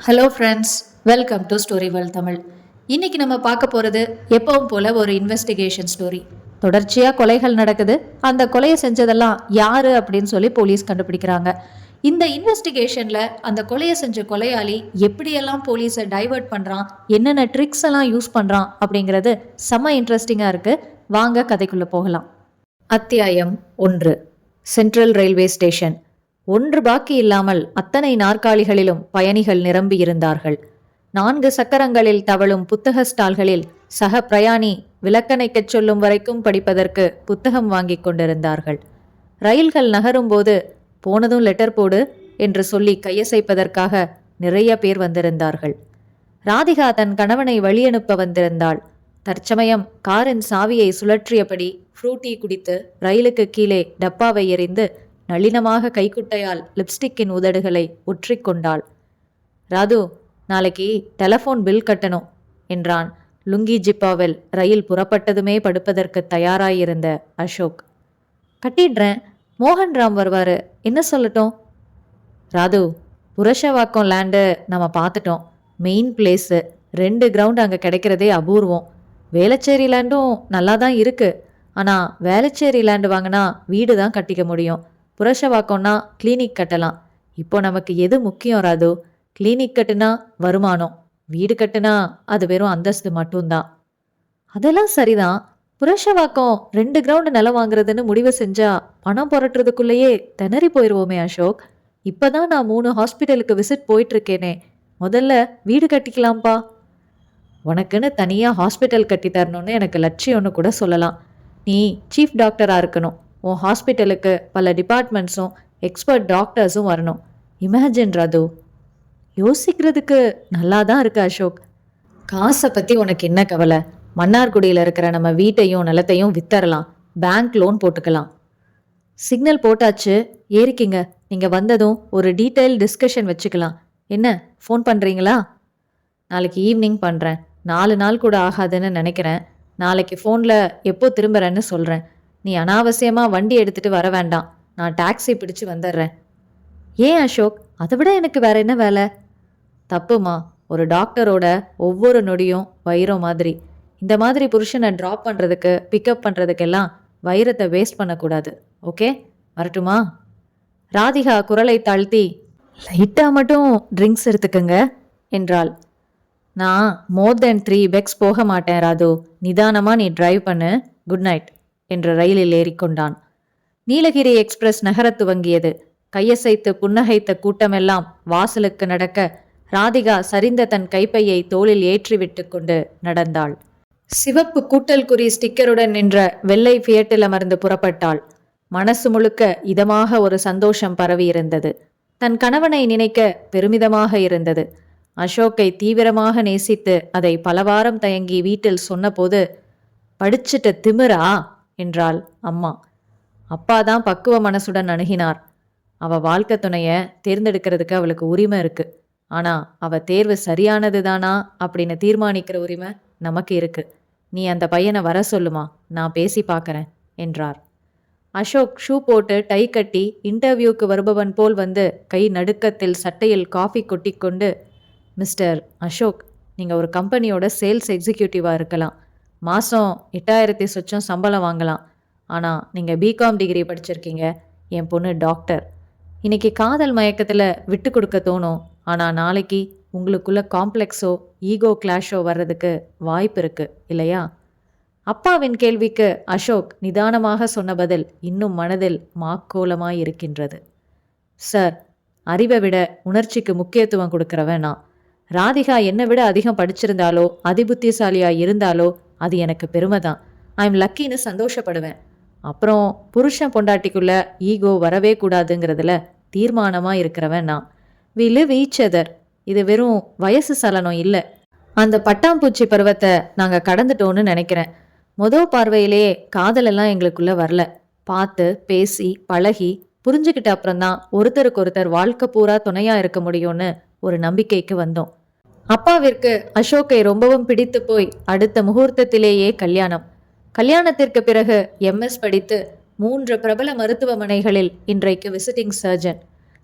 Hello friends, welcome to story world Tamil. இன்னைக்கு நம்ம பார்க்க போகிறது எப்பவும் போல ஒரு இன்வெஸ்டிகேஷன் ஸ்டோரி. தொடர்ச்சியாக கொலைகள் நடக்குது. அந்த கொலையை செஞ்சதெல்லாம் யாரு அப்படின்னு சொல்லி போலீஸ் கண்டுபிடிக்கிறாங்க. இந்த இன்வெஸ்டிகேஷனில் அந்த கொலையை செஞ்ச கொலையாளி எப்படியெல்லாம் போலீஸை டைவர்ட் பண்ணுறான், என்னென்ன ட்ரிக்ஸ் எல்லாம் யூஸ் பண்ணுறான் அப்படிங்கிறது செம்ம இன்ட்ரெஸ்டிங்காக இருக்குது. வாங்க கதைக்குள்ளே போகலாம். அத்தியாயம் 1. Central railway station. ஒன்று பாக்கி இல்லாமல் அத்தனை நாற்காலிகளிலும் பயணிகள் நிரம்பியிருந்தார்கள். 4 சக்கரங்களில் தவழும் புத்தக ஸ்டால்களில் சக பிரயாணி விளக்கணைக்கச் சொல்லும் வரைக்கும் படிப்பதற்கு புத்தகம் வாங்கிக் கொண்டிருந்தார்கள். ரயில்கள் நகரும்போது போனதும் லெட்டர் போடு என்று சொல்லி கையசைப்பதற்காக நிறைய பேர் வந்திருந்தார்கள். ராதிகா தன் கணவனை வழியனுப்ப வந்திருந்தாள். தற்சமயம் காரின் சாவியை சுழற்றியபடி ஃப்ரூட்டி குடித்து ரயிலுக்கு கீழே டப்பாவை எறிந்து நளினமாக கைக்குட்டையால் லிப்ஸ்டிக்கின் உதடுகளை ஒற்றிக்கொண்டாள். ராது, நாளைக்கு டெலஃபோன் பில் கட்டணும் என்றான் லுங்கி ஜிப்பாவில் ரயில் புறப்பட்டதுமே படுப்பதற்கு தயாராயிருந்த அசோக். கட்டிடுறேன், மோகன்ராம் வருவாரு, என்ன சொல்லட்டும்? ராது, புரஷவாக்கம் லேண்டு நம்ம பார்த்துட்டோம். மெயின் பிளேஸு, 2 கிரவுண்ட் அங்கே கிடைக்கிறதே அபூர்வம். வேளச்சேரி லேண்டும் நல்லா தான் இருக்குது. ஆனால் வேளச்சேரி லேண்டு வாங்கினா வீடு தான் கட்டிக்க முடியும். புரஷவாக்கம்னா கிளினிக் கட்டலாம். இப்போ நமக்கு எது முக்கியம் ராது? கிளினிக் கட்டுனா வருமானம், வீடு கட்டுனா அது வெறும் அந்தஸ்து மட்டும்தான். அதெல்லாம் சரிதான். புரஷவாக்கம் 2 கிரவுண்டு நிலம் வாங்குறதுன்னு முடிவு செஞ்சா பணம் புரட்டுறதுக்குள்ளேயே திணறி போயிடுவோமே அசோக். இப்போதான் நான் 3 ஹாஸ்பிட்டலுக்கு விசிட் போயிட்டுருக்கேனே. முதல்ல வீடு கட்டிக்கலாம்ப்பா. உனக்குன்னு தனியாக ஹாஸ்பிட்டல் கட்டி தரணும்னு எனக்கு லட்சியம்னு கூட சொல்லலாம். நீ சீஃப் டாக்டராக இருக்கணும். உன் ஹாஸ்பிட்டலுக்கு பல டிபார்ட்மெண்ட்ஸும் எக்ஸ்பர்ட் டாக்டர்ஸும் வரணும். இமேஜின் ராது. யோசிக்கிறதுக்கு நல்லா தான் இருக்கு அசோக். காசை பற்றி உனக்கு என்ன கவலை? மன்னார்குடியில் இருக்கிற நம்ம வீட்டையும் நிலத்தையும் வித்தரலாம். பேங்க் லோன் போட்டுக்கலாம். சிக்னல் போட்டாச்சு, ஏறிக்கிங்க. நீங்கள் வந்ததும் ஒரு டீட்டெயில் டிஸ்கஷன் வச்சுக்கலாம். என்ன, ஃபோன் பண்ணுறீங்களா? நாளைக்கு ஈவினிங் பண்ணுறேன். 4 நாள் கூட ஆகாதுன்னு நினைக்கிறேன். நாளைக்கு ஃபோனில் எப்போ திரும்புகிறேன்னு சொல்கிறேன். நீ அனாவசியமாக வண்டி எடுத்துகிட்டு வர வேண்டாம். நான் டாக்ஸி பிடிச்சு வந்துடுறேன். ஏன் அசோக், அதை விட எனக்கு வேற என்ன வேலை? தப்புமா, ஒரு டாக்டரோட ஒவ்வொரு நொடியும் வைரம் மாதிரி. இந்த மாதிரி புருஷனை ட்ராப் பண்ணுறதுக்கு பிக்கப் பண்ணுறதுக்கெல்லாம் வைரத்தை வேஸ்ட் பண்ணக்கூடாது. ஓகே, வரட்டுமா? ராதிகா குரலை தாழ்த்தி, லைட்டாக மட்டும் ட்ரிங்க்ஸ் எடுத்துக்கங்க என்றாள். நான் மோர் தென் 3 பெக்ஸ் போக மாட்டேன் ராது. நிதானமாக நீ டிரைவ் பண்ணு. குட் நைட் என்று ரயிலில் ஏறிக்கொண்டான். நீலகிரி எக்ஸ்பிரஸ் நகரத் துவங்கியது. கையசைத்து புன்னகைத்த கூட்டமெல்லாம் வாசலுக்கு நடக்க ராதிகா சரிந்த தன் கைப்பையை தோளில் ஏற்றிவிட்டு கொண்டு நடந்தாள். சிவப்பு கூட்டல் குறி ஸ்டிக்கருடன் நின்ற வெள்ளை ஃபியட்டில் அமர்ந்து புறப்பட்டாள். மனசு முழுக்க இதமாக ஒரு சந்தோஷம் பரவியிருந்தது. தன் கணவனை நினைக்க பெருமிதமாக இருந்தது. அசோக்கை தீவிரமாக நேசித்து அதை பலவாரம் தயங்கி வீட்டில் சொன்னபோது, படிச்சிட்ட திமிரா என்றாள் அம்மா. அப்பாதான் பக்குவ மனசுடன் அணுகினார். அவ வாழ்க்கை துணைய தேர்ந்தெடுக்கிறதுக்கு அவளுக்கு உரிமை இருக்கு. ஆனா அவ தேர்வு சரியானது தானா அப்படின்னு தீர்மானிக்கிற உரிமை நமக்கு இருக்கு. நீ அந்த பையனை வர சொல்லுமா, நான் பேசி பார்க்கறேன் என்றார். அசோக் ஷூ போட்டு டை கட்டி இன்டர்வியூக்கு வருபவன் போல் வந்து கை நடுக்கத்தில் சட்டையில் காஃபி கொட்டி கொண்டு, மிஸ்டர் அசோக், நீங்கள் ஒரு கம்பெனியோட சேல்ஸ் எக்ஸிக்யூட்டிவாக இருக்கலாம். மாதம் 8000 சொச்சம் சம்பளம் வாங்கலாம். ஆனால் நீங்கள் பிகாம் டிகிரி படிச்சிருக்கீங்க. என் பொண்ணு டாக்டர். இன்றைக்கி காதல் மயக்கத்தில் விட்டு கொடுக்க தோணும். ஆனால் நாளைக்கு உங்களுக்குள்ள காம்ப்ளெக்ஸோ ஈகோ கிளாஷோ வர்றதுக்கு வாய்ப்பு இருக்குது இல்லையா? அப்பாவின் கேள்விக்கு அசோக் நிதானமாக சொன்ன பதில் இன்னும் மனதில் மாக்கோலமாய் இருக்கின்றது. சார், அறிவை விட உணர்ச்சிக்கு முக்கியத்துவம் கொடுக்குறவன் நான். ராதிகா என்னை விட அதிகம் படிச்சிருந்தாலோ அதிபுத்திசாலியாக இருந்தாலோ அது எனக்கு பெருமை தான். ஐம் லக்கின்னு சந்தோஷப்படுவேன். அப்புறம் புருஷன் பொண்டாட்டிக்குள்ள ஈகோ வரவே கூடாதுங்கிறதுல தீர்மானமாக இருக்கிறவன் நான். We live each other. இது வெறும் வயசு சலனம் இல்லை. அந்த பட்டாம்பூச்சி பருவத்தை நாங்கள் கடந்துட்டோன்னு நினைக்கிறேன். பார்வையிலேயே காதலெல்லாம் எங்களுக்குள்ள வரல. பார்த்து பேசி பழகி புரிஞ்சுக்கிட்ட அப்புறம்தான் ஒருத்தருக்கு ஒருத்தர் வாழ்க்கை பூரா துணையாக இருக்க முடியும்னு ஒரு நம்பிக்கைக்கு வந்தோம். அப்பாவிற்கு அசோக்கை ரொம்பவும் பிடித்து போய் அடுத்த முகூர்த்தத்திலேயே கல்யாணம். கல்யாணத்திற்கு பிறகு MS படித்து 3 பிரபல மருத்துவமனைகளில் இன்றைக்கு விசிட்டிங் சர்ஜன்.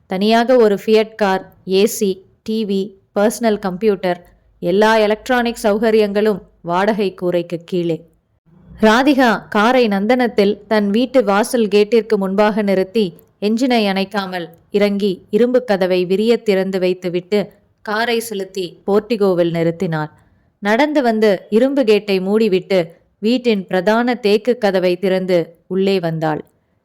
தனியாக ஒரு Fiat car, AC, TV, personal computer, எல்லா எலக்ட்ரானிக் சௌகரியங்களும் வாடகை கூரைக்கு கீழே. ராதிகா காரை நந்தனத்தில் தன் வீட்டு வாசல் கேட்டிற்கு முன்பாக நிறுத்தி என்ஜினை அணைக்காமல் இறங்கி இரும்பு கதவை விரிய திறந்து வைத்துவிட்டு காரை செலுத்தி போர்ட்டிகோவில் நிறுத்தினாள். நடந்து வந்து இரும்பு கேட்டை மூடிவிட்டு வீட்டின் பிரதான தேக்கு கதவை திறந்து உள்ளே வந்தாள்.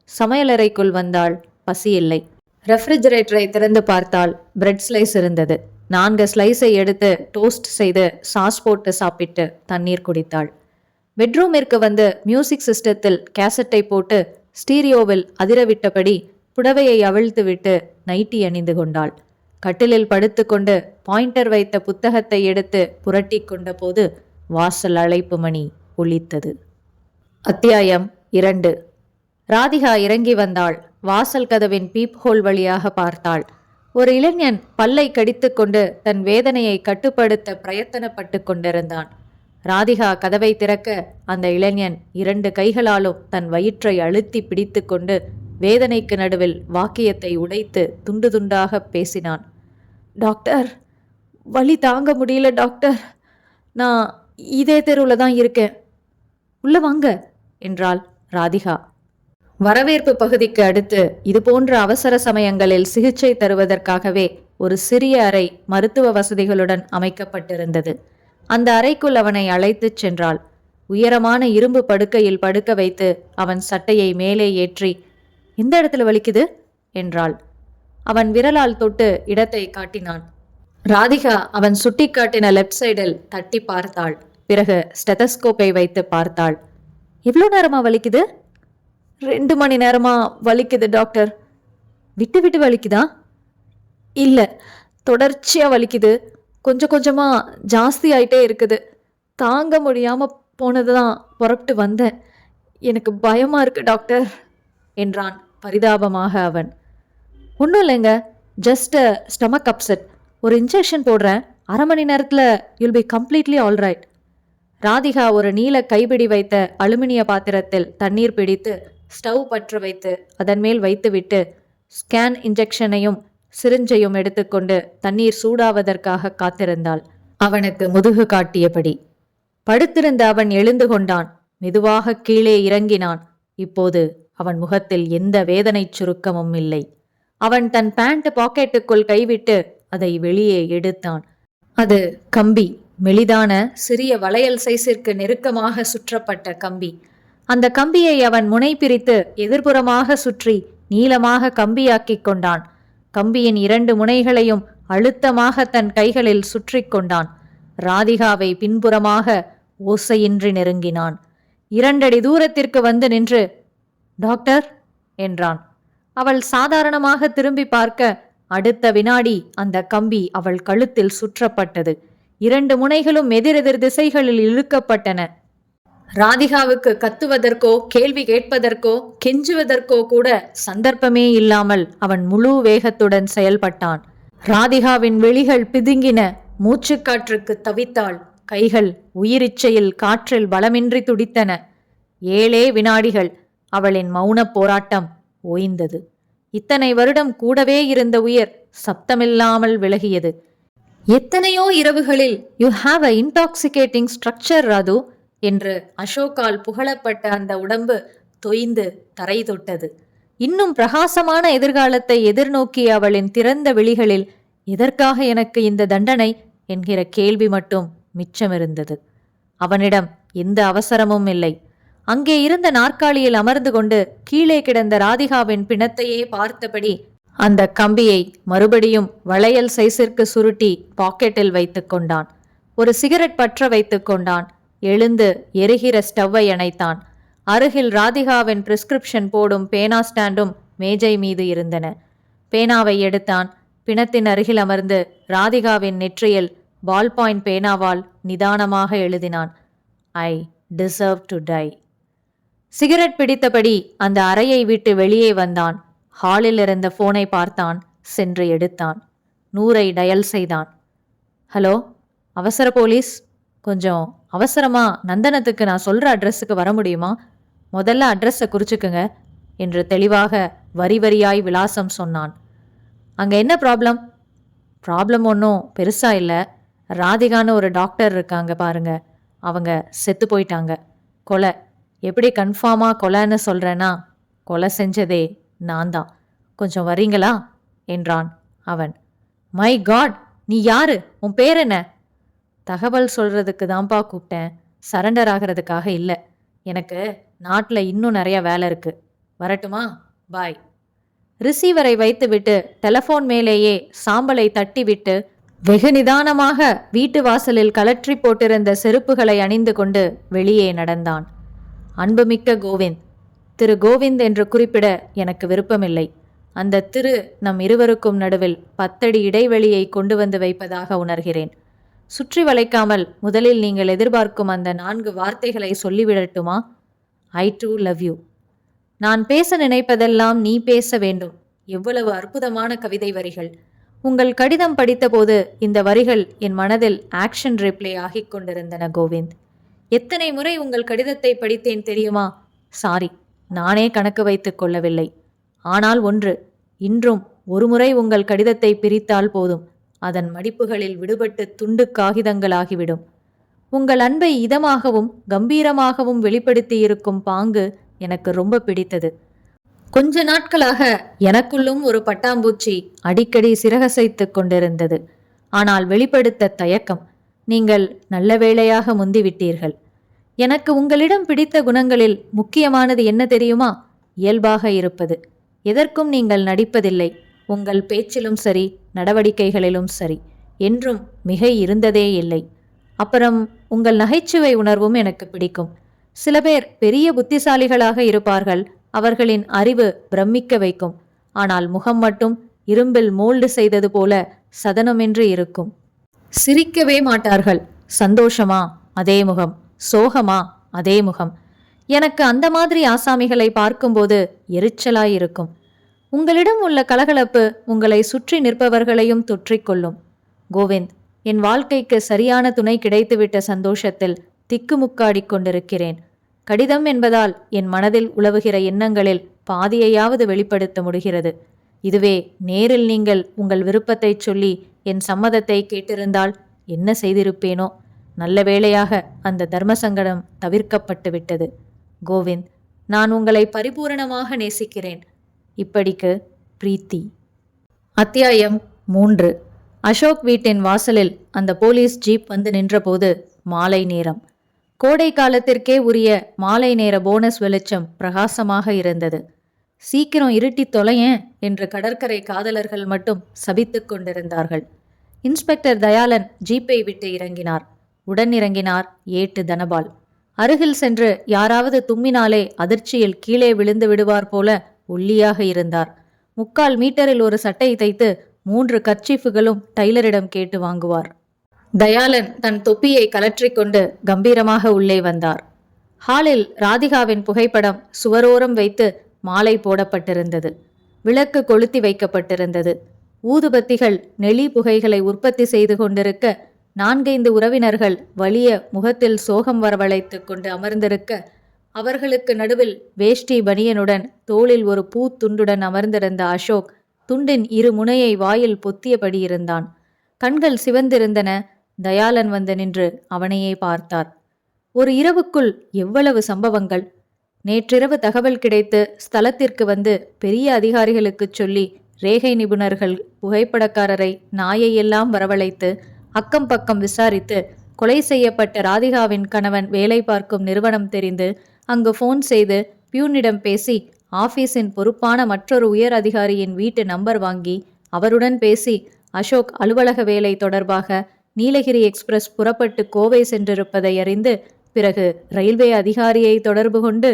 சமையலறைக்குள் வந்தாள். பசியில்லை. ரெஃப்ரிஜரேட்டரை திறந்து பார்த்தால் பிரெட் ஸ்லைஸ் இருந்தது. 4 ஸ்லைஸை எடுத்து டோஸ்ட் செய்து சாஸ் போட்டு சாப்பிட்டு தண்ணீர் குடித்தாள். பெட்ரூமிற்கு வந்து மியூசிக் சிஸ்டத்தில் கேசட்டை போட்டு ஸ்டீரியோவில் அதிரவிட்டபடி புடவையை அவிழ்த்துவிட்டு நைட்டி அணிந்து கொண்டாள். கட்டிலில் படுத்துக்கொண்டு பாயிண்டர் வைத்த புத்தகத்தை எடுத்து புரட்டி கொண்ட போது வாசல் அழைப்பு மணி ஒலித்தது. அத்தியாயம் 2. ராதிகா இறங்கி வந்தாள். வாசல் கதவின் பீப் ஹோல் வழியாக பார்த்தாள். ஒரு இளைஞன் பல்லை கடித்துக்கொண்டு தன் வேதனையை கட்டுப்படுத்த பிரயத்தனப்பட்டு கொண்டிருந்தான். ராதிகா கதவை திறக்க அந்த இளைஞன் 2 கைகளாலும் தன் வயிற்றை அழுத்தி பிடித்து கொண்டு வேதனைக்கு நடுவில் வாக்கியத்தை உடைத்து துண்டு துண்டாக பேசினான். டாக்டர், வலி தாங்க முடியல டாக்டர். நான் இதே தெருவில் தான் இருக்கேன். உள்ள வாங்க என்றாள் ராதிகா. வரவேற்பு பகுதிக்கு அடுத்து இது போன்ற அவசர சமயங்களில் சிகிச்சை தருவதற்காகவே ஒரு சிறிய அறை மருத்துவ வசதிகளுடன் அமைக்கப்பட்டிருந்தது. அந்த அறைக்குள் அவனை அழைத்துச் சென்றாள். உயரமான இரும்பு படுக்கையில் படுக்க வைத்து அவன் சட்டையை மேலே ஏற்றி, எந்த இடத்துல வலிக்குது என்றாள். அவன் விரலால் தொட்டு இடத்தை காட்டினான். ராதிகா அவன் சுட்டி காட்டின லெப்ட் சைடில் தட்டி பார்த்தாள். பிறகு ஸ்டெதஸ்கோப்பை வைத்து பார்த்தாள். எவ்வளோ நேரமா வலிக்குது? 2 மணி நேரமா வலிக்குது டாக்டர். விட்டு விட்டு வலிக்குதா? இல்லை, தொடர்ச்சியா வலிக்குது. கொஞ்சம் கொஞ்சமா ஜாஸ்தி ஆயிட்டே இருக்குது. தாங்க முடியாம போனதுதான் புறப்பட்டு வந்தேன். எனக்கு பயமா இருக்கு டாக்டர் என்றான் பரிதாபமாக அவன். ஒன்றும் இல்லைங்க, ஜஸ்ட் ஸ்டமக் அப்செட். ஒரு இன்ஜெக்ஷன் போடுறேன். 1/2 மணி நேரத்தில் you'll be completely alright. Radhika ஒரு நீல கைப்பிடி வைத்த அலுமினிய பாத்திரத்தில் தண்ணீர் பிடித்து ஸ்டவ் பற்ற வைத்து அதன் மேல் வைத்துவிட்டு ஸ்கேன் இன்ஜெக்ஷனையும் சிரிஞ்சையும் எடுத்துக்கொண்டு தண்ணீர் சூடாவதற்காக காத்திருந்தாள். அவனுக்கு முதுகு காட்டியபடி படுத்திருந்த அவன் எழுந்து கொண்டான். மெதுவாக கீழே இறங்கினான். இப்போது அவன் முகத்தில் எந்த வேதனை சுருக்கமும் இல்லை. அவன் தன் பேண்ட் பாக்கெட்டுக்குள் கைவிட்டு அதை வெளியே எடுத்தான். அது கம்பி, மெலிதான சிறிய வளையல் சைஸிற்கு நெருக்கமாக சுற்றப்பட்ட கம்பி. அந்த கம்பியை அவன் முனை பிரித்து எதிர்புறமாக சுற்றி நீளமாக கம்பியாக்கிக் கொண்டான். கம்பியின் 2 முனைகளையும் அழுத்தமாக தன் கைகளில் சுற்றி கொண்டான். ராதிகாவை பின்புறமாக ஓசையின்றி நெருங்கினான். 2 அடி தூரத்திற்கு வந்து நின்று, டாக்டர் என்றான். அவள் சாதாரணமாக திரும்பி பார்க்க அடுத்த வினாடி அந்த கம்பி அவள் கழுத்தில் சுற்றப்பட்டது. 2 முனைகளும் எதிரெதிர் திசைகளில் இழுக்கப்பட்டன. ராதிகாவுக்கு கத்துவதற்கோ கேள்வி கேட்பதற்கோ கெஞ்சுவதற்கோ கூட சந்தர்ப்பமே இல்லாமல் அவன் முழு வேகத்துடன் செயல்பட்டான். ராதிகாவின் விழிகள் பிதுங்கின. மூச்சுக்காற்றுக்கு தவித்தாள். கைகள் உயிரிச்சையில் காற்றில் பலமின்றி துடித்தன. 7 வினாடிகள் அவளின் மௌன போராட்டம் ஓய்ந்தது. இத்தனை வருடம் கூடவே இருந்த உயிர் சப்தமில்லாமல் விலகியது. எத்தனையோ இரவுகளில் you have a intoxicating structure ராது என்று அசோக்கால் புகழப்பட்ட அந்த உடம்பு தொய்ந்து தரை தொட்டது. இன்னும் பிரகாசமான எதிர்காலத்தை எதிர்நோக்கிய அவளின் திறந்த விழிகளில் எதற்காக எனக்கு இந்த தண்டனை என்கிற கேள்வி மட்டும் மிச்சமிருந்தது. அவனிடம் எந்த அவசரமும் இல்லை. அங்கே இருந்த நாற்காலியில் அமர்ந்து கொண்டு கீழே கிடந்த ராதிகாவின் பிணத்தையே பார்த்தபடி அந்த கம்பியை மறுபடியும் வளையல் சைஸிற்கு சுருட்டி பாக்கெட்டில் வைத்து கொண்டான். ஒரு சிகரெட் பற்ற வைத்து கொண்டான். எழுந்து எரிகிற ஸ்டவ்வை அணைத்தான். அருகில் ராதிகாவின் பிரிஸ்கிரிப்ஷன் போடும் பேனா ஸ்டாண்டும் மேஜை மீது இருந்தன. பேனாவை எடுத்தான். பிணத்தின் அருகில் அமர்ந்து ராதிகாவின் நெற்றியில் பால் பாயிண்ட் பேனாவால் நிதானமாக எழுதினான், I deserve to die. Cigarette பிடித்தபடி அந்த அறையை விட்டு வெளியே வந்தான். ஹாலில் இருந்த போனை பார்த்தான். சென்று எடுத்தான். 100 டயல் செய்தான். ஹலோ, அவசர போலீஸ், கொஞ்சம் அவசரமா நந்தனத்துக்கு நான் சொல்ற அட்ரஸுக்கு வர முடியுமா? முதல்ல அட்ரஸை குறிச்சுக்குங்க என்று தெளிவாக வரி வரியாய் விலாசம் சொன்னான். அங்க என்ன ப்ராப்ளம்? ப்ராப்ளம் ஒன்றும் பெருசாக இல்லை. ராதிகான்னு ஒரு டாக்டர் இருக்காங்க பாருங்க, அவங்க செத்து போயிட்டாங்க. கொலை. எப்படி கன்ஃபார்மாக கொலைன்னு சொல்கிறேன்னா, கொலை செஞ்சதே நான் தான். கொஞ்சம் வரீங்களா என்றான் அவன். மை காட், நீ யாரு? உன் பேர் என்ன? தகவல் சொல்கிறதுக்கு தான்ப்பா கூப்பிட்டேன், சரண்டர் ஆகிறதுக்காக இல்லை. எனக்கு நாட்டில் இன்னும் நிறைய வேலை இருக்குது. வரட்டுமா? பாய். ரிசீவரை வைத்துவிட்டு டெலஃபோன் மேலேயே சாம்பலை தட்டிவிட்டு வெகு நிதானமாக வீட்டு வாசலில் கலற்றி போட்டிருந்த செருப்புகளை அணிந்து கொண்டு வெளியே நடந்தான். அன்புமிக்க கோவிந்த். திரு கோவிந்த் என்று குறிப்பிட எனக்கு விருப்பமில்லை. அந்த திரு நம் இருவருக்கும் நடுவில் 10 அடி இடைவெளியை கொண்டு வந்து வைப்பதாக உணர்கிறேன். சுற்றி வளைக்காமல் முதலில் நீங்கள் எதிர்பார்க்கும் அந்த 4 வார்த்தைகளை சொல்லிவிடட்டுமா? ஐ டூ லவ் யூ. நான் பேச நினைப்பதெல்லாம் நீ பேச வேண்டும். எவ்வளவு அற்புதமான கவிதை வரிகள்! உங்கள் கடிதம் படித்தபோது இந்த வரிகள் என் மனதில் ஆக்ஷன் ரிப்ளே ஆகிக் கொண்டிருந்தன கோவிந்த். எத்தனை முறை உங்கள் கடிதத்தை படித்தேன் தெரியுமா? சாரி, நானே கணக்கு வைத்துக் கொள்ளவில்லை. ஆனால் ஒன்று, இன்றும் ஒரு முறை உங்கள் கடிதத்தை பிரித்தால் போதும், அதன் மடிப்புகளில் விடுபட்டு துண்டு காகிதங்களாகிவிடும். உங்கள் அன்பை இதமாகவும் கம்பீரமாகவும் வெளிப்படுத்தியிருக்கும் பாங்கு எனக்கு ரொம்ப பிடித்தது. கொஞ்ச நாட்களாக எனக்குள்ளும் ஒரு பட்டாம்பூச்சி அடிக்கடி சிறகசைத்து கொண்டிருந்தது. ஆனால் வெளிப்படுத்த தயக்கம். நீங்கள் நல்ல வேளையாக முந்திவிட்டீர்கள். எனக்கு உங்களிடம் பிடித்த குணங்களில் முக்கியமானது என்ன தெரியுமா? இயல்பாக இருப்பது. எதற்கும் நீங்கள் நடிப்பதில்லை. உங்கள் பேச்சிலும் சரி, நடவடிக்கைகளிலும் சரி, என்றும் மிகை இருந்ததே இல்லை. அப்புறம் உங்கள் நகைச்சுவை உணர்வும் எனக்கு பிடிக்கும். சில பேர் பெரிய புத்திசாலிகளாக இருப்பார்கள், அவர்களின் அறிவு பிரமிக்க வைக்கும். ஆனால் முகம் மட்டும் இரும்பில் மோல்டு செய்தது போல சதனமென்று இருக்கும். சிரிக்கவே மாட்டார்கள். சந்தோஷமா அதே முகம், சோகமா அதே முகம். எனக்கு அந்த மாதிரி ஆசாமிகளை பார்க்கும்போது எரிச்சலாயிருக்கும். உங்களிடம் உள்ள கலகலப்பு உங்களை சுற்றி நிற்பவர்களையும் தொற்றிக்கொள்ளும். கோவிந்த், என் வாழ்க்கைக்கு சரியான துணை கிடைத்துவிட்ட சந்தோஷத்தில் திக்குமுக்காடிக் கொண்டிருக்கிறேன். கடிதம் என்பதால் என் மனதில் உலவுகிற எண்ணங்களில் பாதியையாவது வெளிப்படுத்த முடிகிறது. இதுவே நேரில் நீங்கள் உங்கள் விருப்பத்தை சொல்லி என் சம்மதத்தை கேட்டிருந்தால் என்ன செய்திருப்பேனோ? நல்ல வேளையாக அந்த தர்ம சங்கடம் தவிர்க்கப்பட்டு விட்டது. கோவிந்த், நான் உங்களை பரிபூரணமாக நேசிக்கிறேன். இப்படிக்கு பிரீத்தி. அத்தியாயம் 3. அசோக் வீட்டின் வாசலில் அந்த போலீஸ் ஜீப் வந்து நின்றபோது மாலை நேரம். கோடை காலத்திற்கே உரிய மாலை நேர போனஸ் வெளிச்சம் பிரகாசமாக இருந்தது. சீக்கிரம் இருட்டி தொலையேன் என்று கடற்கரை காதலர்கள் மட்டும் சபித்துக் கொண்டிருந்தார்கள். இன்ஸ்பெக்டர் தயாளன் ஜீப்பை விட்டு இறங்கினார். உடன் இறங்கினார் ஏட்டு தனபால். அருகில் சென்று யாராவது தும்மினாலே அதிர்ச்சியில் கீழே விழுந்து விடுவார் போல ஒல்லியாக இருந்தார். 3/4 மீட்டரில் ஒரு சட்டை தைத்து 3 கர்ச்சீஃபுகளும் டைலரிடம் கேட்டு வாங்குவார். தயாளன் தன் தொப்பியை கலற்றிக்கொண்டு கம்பீரமாக உள்ளே வந்தார். ஹாலில் ராதிகாவின் புகைப்படம் சுவரோரம் வைத்து மாலை போடப்பட்டிருந்தது. விளக்கு கொளுத்தி வைக்கப்பட்டிருந்தது. ஊதுபத்திகள் நெளி புகைகளை உற்பத்தி செய்து கொண்டிருக்க 4-5 உறவினர்கள் வலிய முகத்தில் சோகம் வரவழைத்து கொண்டு அமர்ந்திருக்க, அவர்களுக்கு நடுவில் வேஷ்டி பனியனுடன் தோளில் ஒரு பூத்துண்டுடன் அமர்ந்திருந்த அசோக் துண்டின் 2 முனையை வாயில் பொத்தியபடி இருந்தான். கண்கள் சிவந்திருந்தன. தயாளன் வந்து நின்று அவனையே பார்த்தார். ஒரு இரவுக்குள் எவ்வளவு சம்பவங்கள்! நேற்றிரவு தகவல் கிடைத்து ஸ்தலத்திற்கு வந்து பெரிய அதிகாரிகளுக்கு சொல்லி ரேகை நிபுணர்கள் புகைப்படக்காரரை நாயையெல்லாம் வரவழைத்து அக்கம் பக்கம் விசாரித்து கொலை செய்யப்பட்ட ராதிகாவின் கணவன் வேலை பார்க்கும் நிறுவனம் தெரிந்து அங்கு ஃபோன் செய்து பியூனிடம் பேசி ஆபீஸின் பொறுப்பான மற்றொரு உயர் அதிகாரியின் வீட்டு நம்பர் வாங்கி அவருடன் பேசி அசோக் அலுவலக வேலை தொடர்பாக நீலகிரி எக்ஸ்பிரஸ் புறப்பட்டு கோவை சென்றிருப்பதை அறிந்து பிறகு ரயில்வே அதிகாரியை தொடர்பு கொண்டு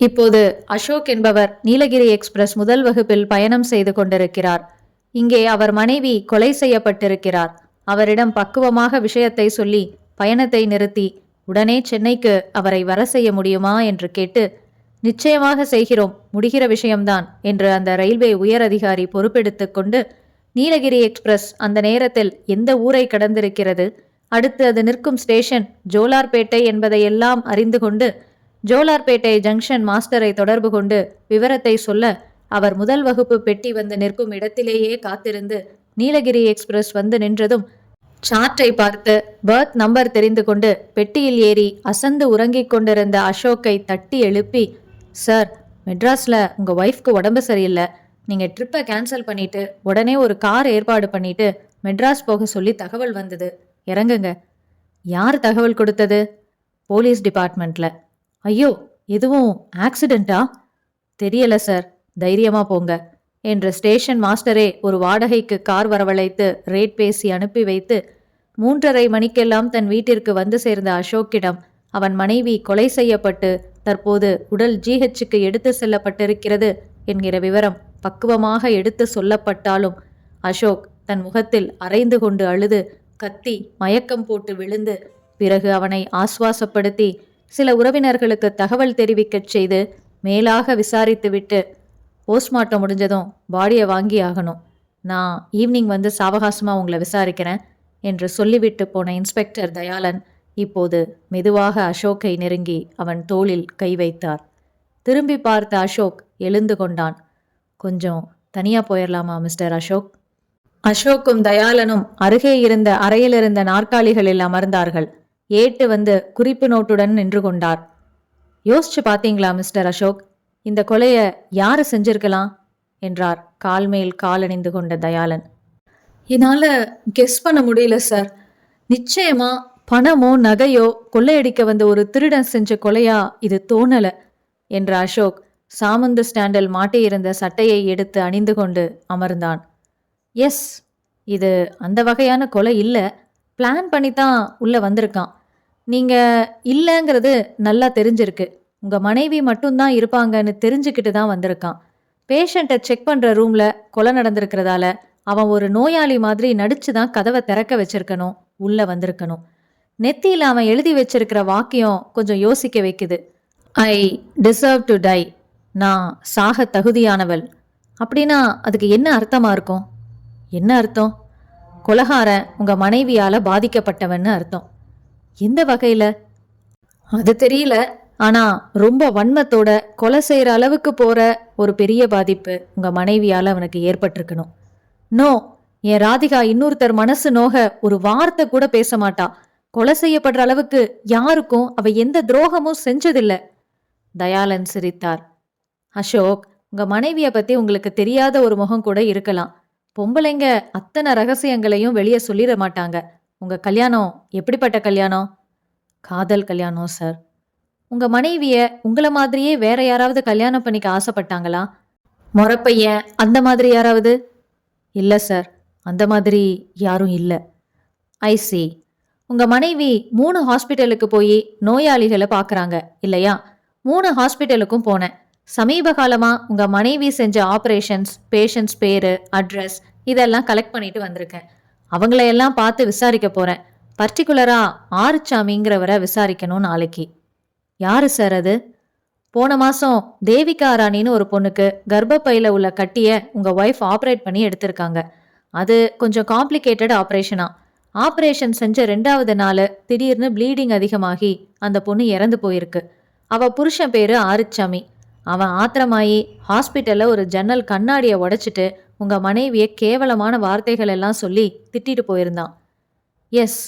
இப்போது அசோக் என்பவர் நீலகிரி எக்ஸ்பிரஸ் முதல் வகுப்பில் பயணம் செய்து கொண்டிருக்கிறார். இங்கே அவர் மனைவி கொலை செய்யப்பட்டிருக்கிறார். அவரிடம் பக்குவமாக விஷயத்தை சொல்லி பயணத்தை நிறுத்தி உடனே சென்னைக்கு அவரை வர செய்ய முடியுமா என்று கேட்டு, நிச்சயமாக செய்கிறோம், முடிகிற விஷயம்தான் என்று அந்த ரயில்வே உயர் அதிகாரி பொறுப்பெடுத்து கொண்டு நீலகிரி எக்ஸ்பிரஸ் அந்த நேரத்தில் எந்த ஊரை கடந்திருக்கிறது, அடுத்து அது நிற்கும் ஸ்டேஷன் ஜோலார்பேட்டை என்பதையெல்லாம் அறிந்து கொண்டு ஜோலார்பேட்டை ஜங்ஷன் மாஸ்டரை தொடர்பு கொண்டு விவரத்தை சொல்ல அவர் முதல் வகுப்பு பெட்டி வந்து நிற்கும் இடத்திலேயே காத்திருந்து நீலகிரி எக்ஸ்பிரஸ் வந்து நின்றதும் சார்ட்டை பார்த்து பர்த் நம்பர் தெரிந்து கொண்டு பெட்டியில் ஏறி அசந்து உறங்கிக் கொண்டிருந்த அசோக்கை தட்டி எழுப்பி, சார், மெட்ராஸ்ல உங்க ஒய்ஃப்க்கு உடம்பு சரியில்லை, நீங்க ட்ரிப்பை கேன்சல் பண்ணிட்டு உடனே ஒரு கார் ஏற்பாடு பண்ணிட்டு மெட்ராஸ் போக சொல்லி தகவல் வந்தது, இறங்குங்க. யார் தகவல் கொடுத்தது? போலீஸ் டிபார்ட்மெண்ட்ல. ஐயோ, எதுவும் ஆக்சிடென்ட்டா? தெரியல சார், தைரியமா போங்க என்ற ஸ்டேஷன் மாஸ்டரே ஒரு வாடகைக்கு கார் வரவழைத்து ரேட் பேசி அனுப்பி வைத்து 3:30 மணிக்கெல்லாம் தன் வீட்டிற்கு வந்து சேர்ந்த அசோக்கிடம் அவன் மனைவி கொலை செய்யப்பட்டு தற்போது உடல் ஜிஹெச்சுக்கு எடுத்து செல்லப்பட்டிருக்கிறது என்கிற விவரம் பக்குவமாக எடுத்து சொல்லப்பட்டாலும் அசோக் தன் முகத்தில் அரைந்து கொண்டு அழுது கத்தி மயக்கம் போட்டு விழுந்து பிறகு அவனை ஆசுவாசப்படுத்தி சில உறவினர்களுக்கு தகவல் தெரிவிக்கச் செய்து மேலாக விசாரித்துவிட்டு, போஸ்ட்மார்ட்டம் முடிஞ்சதும் பாடியை வாங்கி ஆகணும், நான் ஈவினிங் வந்து சாவகாசமாக உங்களை விசாரிக்கிறேன் என்று சொல்லிவிட்டு போன இன்ஸ்பெக்டர் தயாளன் இப்போது மெதுவாக அசோக்கை நெருங்கி அவன் தோளில் கை வைத்தார். திரும்பி பார்த்த அசோக் எழுந்து கொண்டான். கொஞ்சம் தனியா போயிடலாமா மிஸ்டர் அசோக்? அசோக்கும் தயாளனும் அருகே இருந்த அறையிலிருந்த நாற்காலிகளில் அமர்ந்தார்கள். ஏட்டு வந்து குறிப்பு நோட்டுடன் நின்று கொண்டார். யோசிச்சு பார்த்தீங்களா மிஸ்டர் அசோக், இந்த கொலைய யாரு செஞ்சிருக்கலாம் என்றார் கால் மேல் கால் அணிந்து கொண்ட தயாளன். என்னால கெஸ் பண்ண முடியல சார். நிச்சயமா பணமோ நகையோ கொள்ளையடிக்க வந்த ஒரு திருடன் செஞ்ச கொலையா இது தோணல என்ற அசோக் சாமந்து ஸ்டாண்டில் மாட்டியிருந்த சட்டையை எடுத்து அணிந்து கொண்டு அமர்ந்தான். எஸ், இது அந்த வகையான கொலை இல்லை, பிளான் பண்ணி தான் உள்ள வந்திருக்கான். நீங்க இல்லைங்கிறது நல்லா தெரிஞ்சிருக்கு. உங்க மனைவி மட்டும்தான் இருப்பாங்கன்னு தெரிஞ்சுக்கிட்டு தான் வந்திருக்கான். பேஷண்ட்டை செக் பண்ற ரூம்ல கொலை நடந்திருக்கிறதால அவன் ஒரு நோயாளி மாதிரி நடிச்சு தான் கதவை திறக்க வச்சிருக்கணும், உள்ள வந்திருக்கணும். நெத்தியில் அவன் எழுதி வச்சிருக்கிற வாக்கியம் கொஞ்சம் யோசிக்க வைக்குது. ஐ டிசர்வ் டு டை, நான் சாக தகுதியானவள். அப்படின்னா அதுக்கு என்ன அர்த்தமா இருக்கும்? என்ன அர்த்தம்? கொலகாரன் உங்க மனைவியால பாதிக்கப்பட்டவன்னு அர்த்தம். எந்த வகையில? அது தெரியல, ஆனா ரொம்ப வன்மத்தோட கொலை செய்யற அளவுக்கு போற ஒரு பெரிய பாதிப்பு உங்க மனைவியால அவனுக்கு ஏற்பட்டிருக்கணும். நோ, என் ராதிகா இன்னொருத்தர் மனசு நோக ஒரு வார்த்தை கூட பேச மாட்டா. கொலை செய்யப்படுற அளவுக்கு யாருக்கும் அவ எந்த துரோகமும் செஞ்சதில்லை. தயாளன் சிரித்தார். அசோக், உங்க மனைவிய பத்தி உங்களுக்கு தெரியாத ஒரு முகம் கூட இருக்கலாம். பொம்பளைங்க அத்தனை ரகசியங்களையும் வெளியே சொல்லிட மாட்டாங்க. உங்க கல்யாணம் எப்படிப்பட்ட கல்யாணம்? காதல் கல்யாணம் சார். உங்க மனைவிய உங்களை மாதிரியே வேற யாராவது கல்யாணம் பண்ணிக்க ஆசைப்பட்டாங்களா? மொறப்பையன் அந்த மாதிரி யாராவது? இல்லை சார், அந்த மாதிரி யாரும் இல்லை. ஐசி, உங்க மனைவி 3 ஹாஸ்பிட்டலுக்கு போய் நோயாளிகளை பார்க்குறாங்க இல்லையா? 3 ஹாஸ்பிட்டலுக்கும் போனேன். சமீப காலமா உங்க மனைவி செஞ்ச ஆப்ரேஷன்ஸ், பேஷண்ட்ஸ் பேரு, அட்ரஸ் இதெல்லாம் கலெக்ட் பண்ணிட்டு வந்திருக்கேன். அவங்களையெல்லாம் பார்த்து விசாரிக்க போறேன். பர்டிகுலரா ஆறுச்சாமிங்கிறவரை விசாரிக்கணும் நாளைக்கு. யாரு சார் அது? போன மாசம் தேவிகா ராணின்னு ஒரு பொண்ணுக்கு கர்ப்பப்பையில உள்ள கட்டிய உங்க ஒய்ஃப் ஆப்ரேட் பண்ணி எடுத்திருக்காங்க. அது கொஞ்சம் காம்ப்ளிகேட்டட் ஆப்ரேஷனா. ஆப்ரேஷன் செஞ்ச 2வது நாள் திடீர்னு ப்ளீடிங் அதிகமாகி அந்த பொண்ணு இறந்து போயிருக்கு. அவ புருஷன் பேரு ஆறுச்சாமி. அவன் ஆத்திரமாயி ஹாஸ்பிட்டல்ல ஒரு ஜன்னல் கண்ணாடியை உடைச்சிட்டு உங்க மனைவியை கேவலமான வார்த்தைகள் எல்லாம் சொல்லி திட்டிட்டு போயிருந்தான். Yes,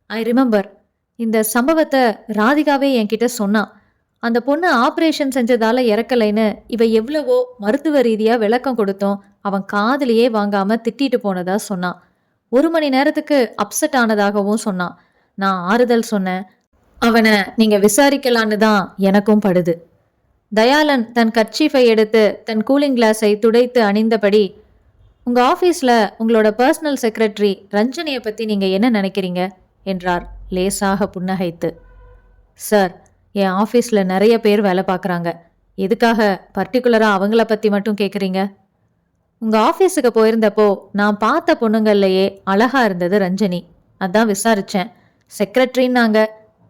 I remember. இந்த சம்பவத்தை ராதிகாவே என்கிட்ட சொன்னான். அந்த பொண்ணு ஆப்ரேஷன் செஞ்சதால இறக்கலைன்னு இவ எவ்வளவோ மருத்துவ ரீதியா விளக்கம் கொடுத்தோம் அவன் காதுலயே வாங்காம திட்டிட்டு போனதா சொன்னான். 1 மணி நேரத்துக்கு அப்செட் ஆனதாகவும் சொன்னான். நான் ஆறுதல் சொன்னேன். அவனை நீங்க விசாரிக்கலான்னு தான் எனக்கும் படுது. தயாளன் தன் கர்ச்சீஃபை எடுத்து தன் கூலிங் கிளாஸை துடைத்து அணிந்தபடி, உங்க ஆஃபீஸ்ல உங்களோட பர்சனல் செக்ரட்டரி ரஞ்சனியை பத்தி நீங்க என்ன நினைக்கிறீங்க என்றார் லேசாக புன்னகைத்து. சார், என் ஆஃபீஸில் நிறைய பேர் வேலை பார்க்குறாங்க. எதுக்காக பர்டிகுலராக அவங்கள பற்றி மட்டும் கேட்குறீங்க? உங்கள் ஆஃபீஸுக்கு போயிருந்தப்போ நான் பார்த்த பொண்ணுங்கள்லையே அழகா இருந்தது ரஞ்சனி. அதான் விசாரித்தேன். செக்ரட்டரின்னாங்க.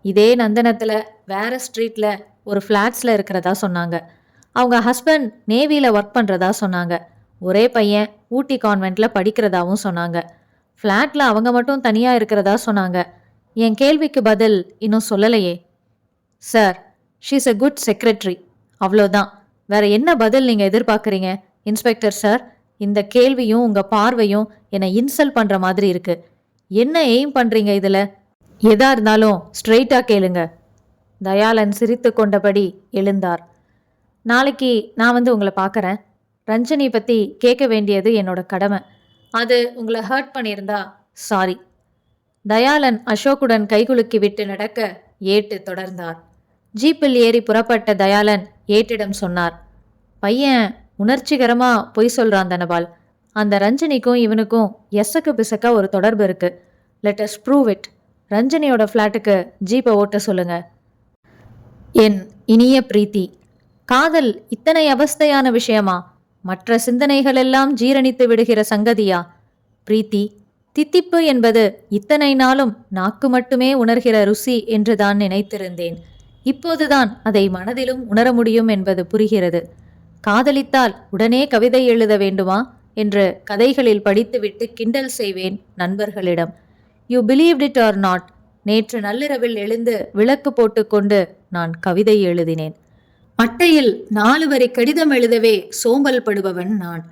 இதே நந்தனத்தில் வேற ஸ்ட்ரீட்டில் ஒரு ஃப்ளாட்ஸில் இருக்கிறதா சொன்னாங்க. அவங்க ஹஸ்பண்ட் நேவியில் ஒர்க் பண்ணுறதா சொன்னாங்க. ஒரே பையன் ஊட்டி கான்வென்ட்டில் படிக்கிறதாவும் சொன்னாங்க. ஃப்ளாட்டில் அவங்க மட்டும் தனியாக இருக்கிறதா சொன்னாங்க. என் கேள்விக்கு பதில் இன்னும் சொல்லலையே. Sir, she's a good secretary, அவ்வளோதான். வேற என்ன பதில் நீங்கள் எதிர்பார்க்குறீங்க? இன்ஸ்பெக்டர் சார், இந்த கேள்வியும் உங்க பார்வையும் என்னை இன்சல்ட் பண்ற மாதிரி இருக்கு. என்ன எய்ம் பண்றீங்க இதுல? எதா இருந்தாலும் ஸ்ட்ரெயிட்டா கேளுங்க. தயாளன் சிரித்து கொண்டபடி எழுந்தார். நாளைக்கு நான் வந்து உங்களை பார்க்கறேன். ரஞ்சனி பத்தி கேட்க வேண்டியது என்னோட கடமை. அது உங்களை ஹர்ட் பண்ணியிருந்தா சாரி. தயாளன் அசோக்குடன் கைகுலுக்கி விட்டு நடக்க ஏட்டு தொடர்ந்தார். ஜீப்பில் ஏறி புறப்பட்ட தயாளன் ஏட்டிடம் சொன்னார், பையன் உணர்ச்சிகரமா பொய் சொல்றான் தனபால். அந்த ரஞ்சனிக்கும் இவனுக்கும் எசக்கு பிசக்கா ஒரு தொடர்பு இருக்கு. Let us prove it. ரஞ்சனியோட ஃப்ளாட்டுக்கு ஜீப்பை ஓட்ட சொல்லுங்க. என் இனிய பிரீத்தி, காதல் இத்தனை அவஸ்தையான விஷயமா? மற்ற சிந்தனைகள் எல்லாம் ஜீரணித்து விடுகிற சங்கதியா? பிரீத்தி, தித்திப்பு என்பது இத்தனை நாளும் நாக்கு மட்டுமே உணர்கிற ருசி என்றுதான் நினைத்திருந்தேன். இப்போதுதான் அதை மனதிலும் உணர முடியும் என்பது புரிகிறது. காதலித்தால் உடனே கவிதை எழுத வேண்டுமா என்று கதைகளில் படித்துவிட்டு கிண்டல் செய்வேன் நண்பர்களிடம். You believed it or not, நேற்று நள்ளிரவில் எழுந்து விளக்கு போட்டுக்கொண்டு நான் கவிதை எழுதினேன். அட்டையில் 4 வரி கடிதம் எழுதவே சோம்பல் படுபவன் நான்.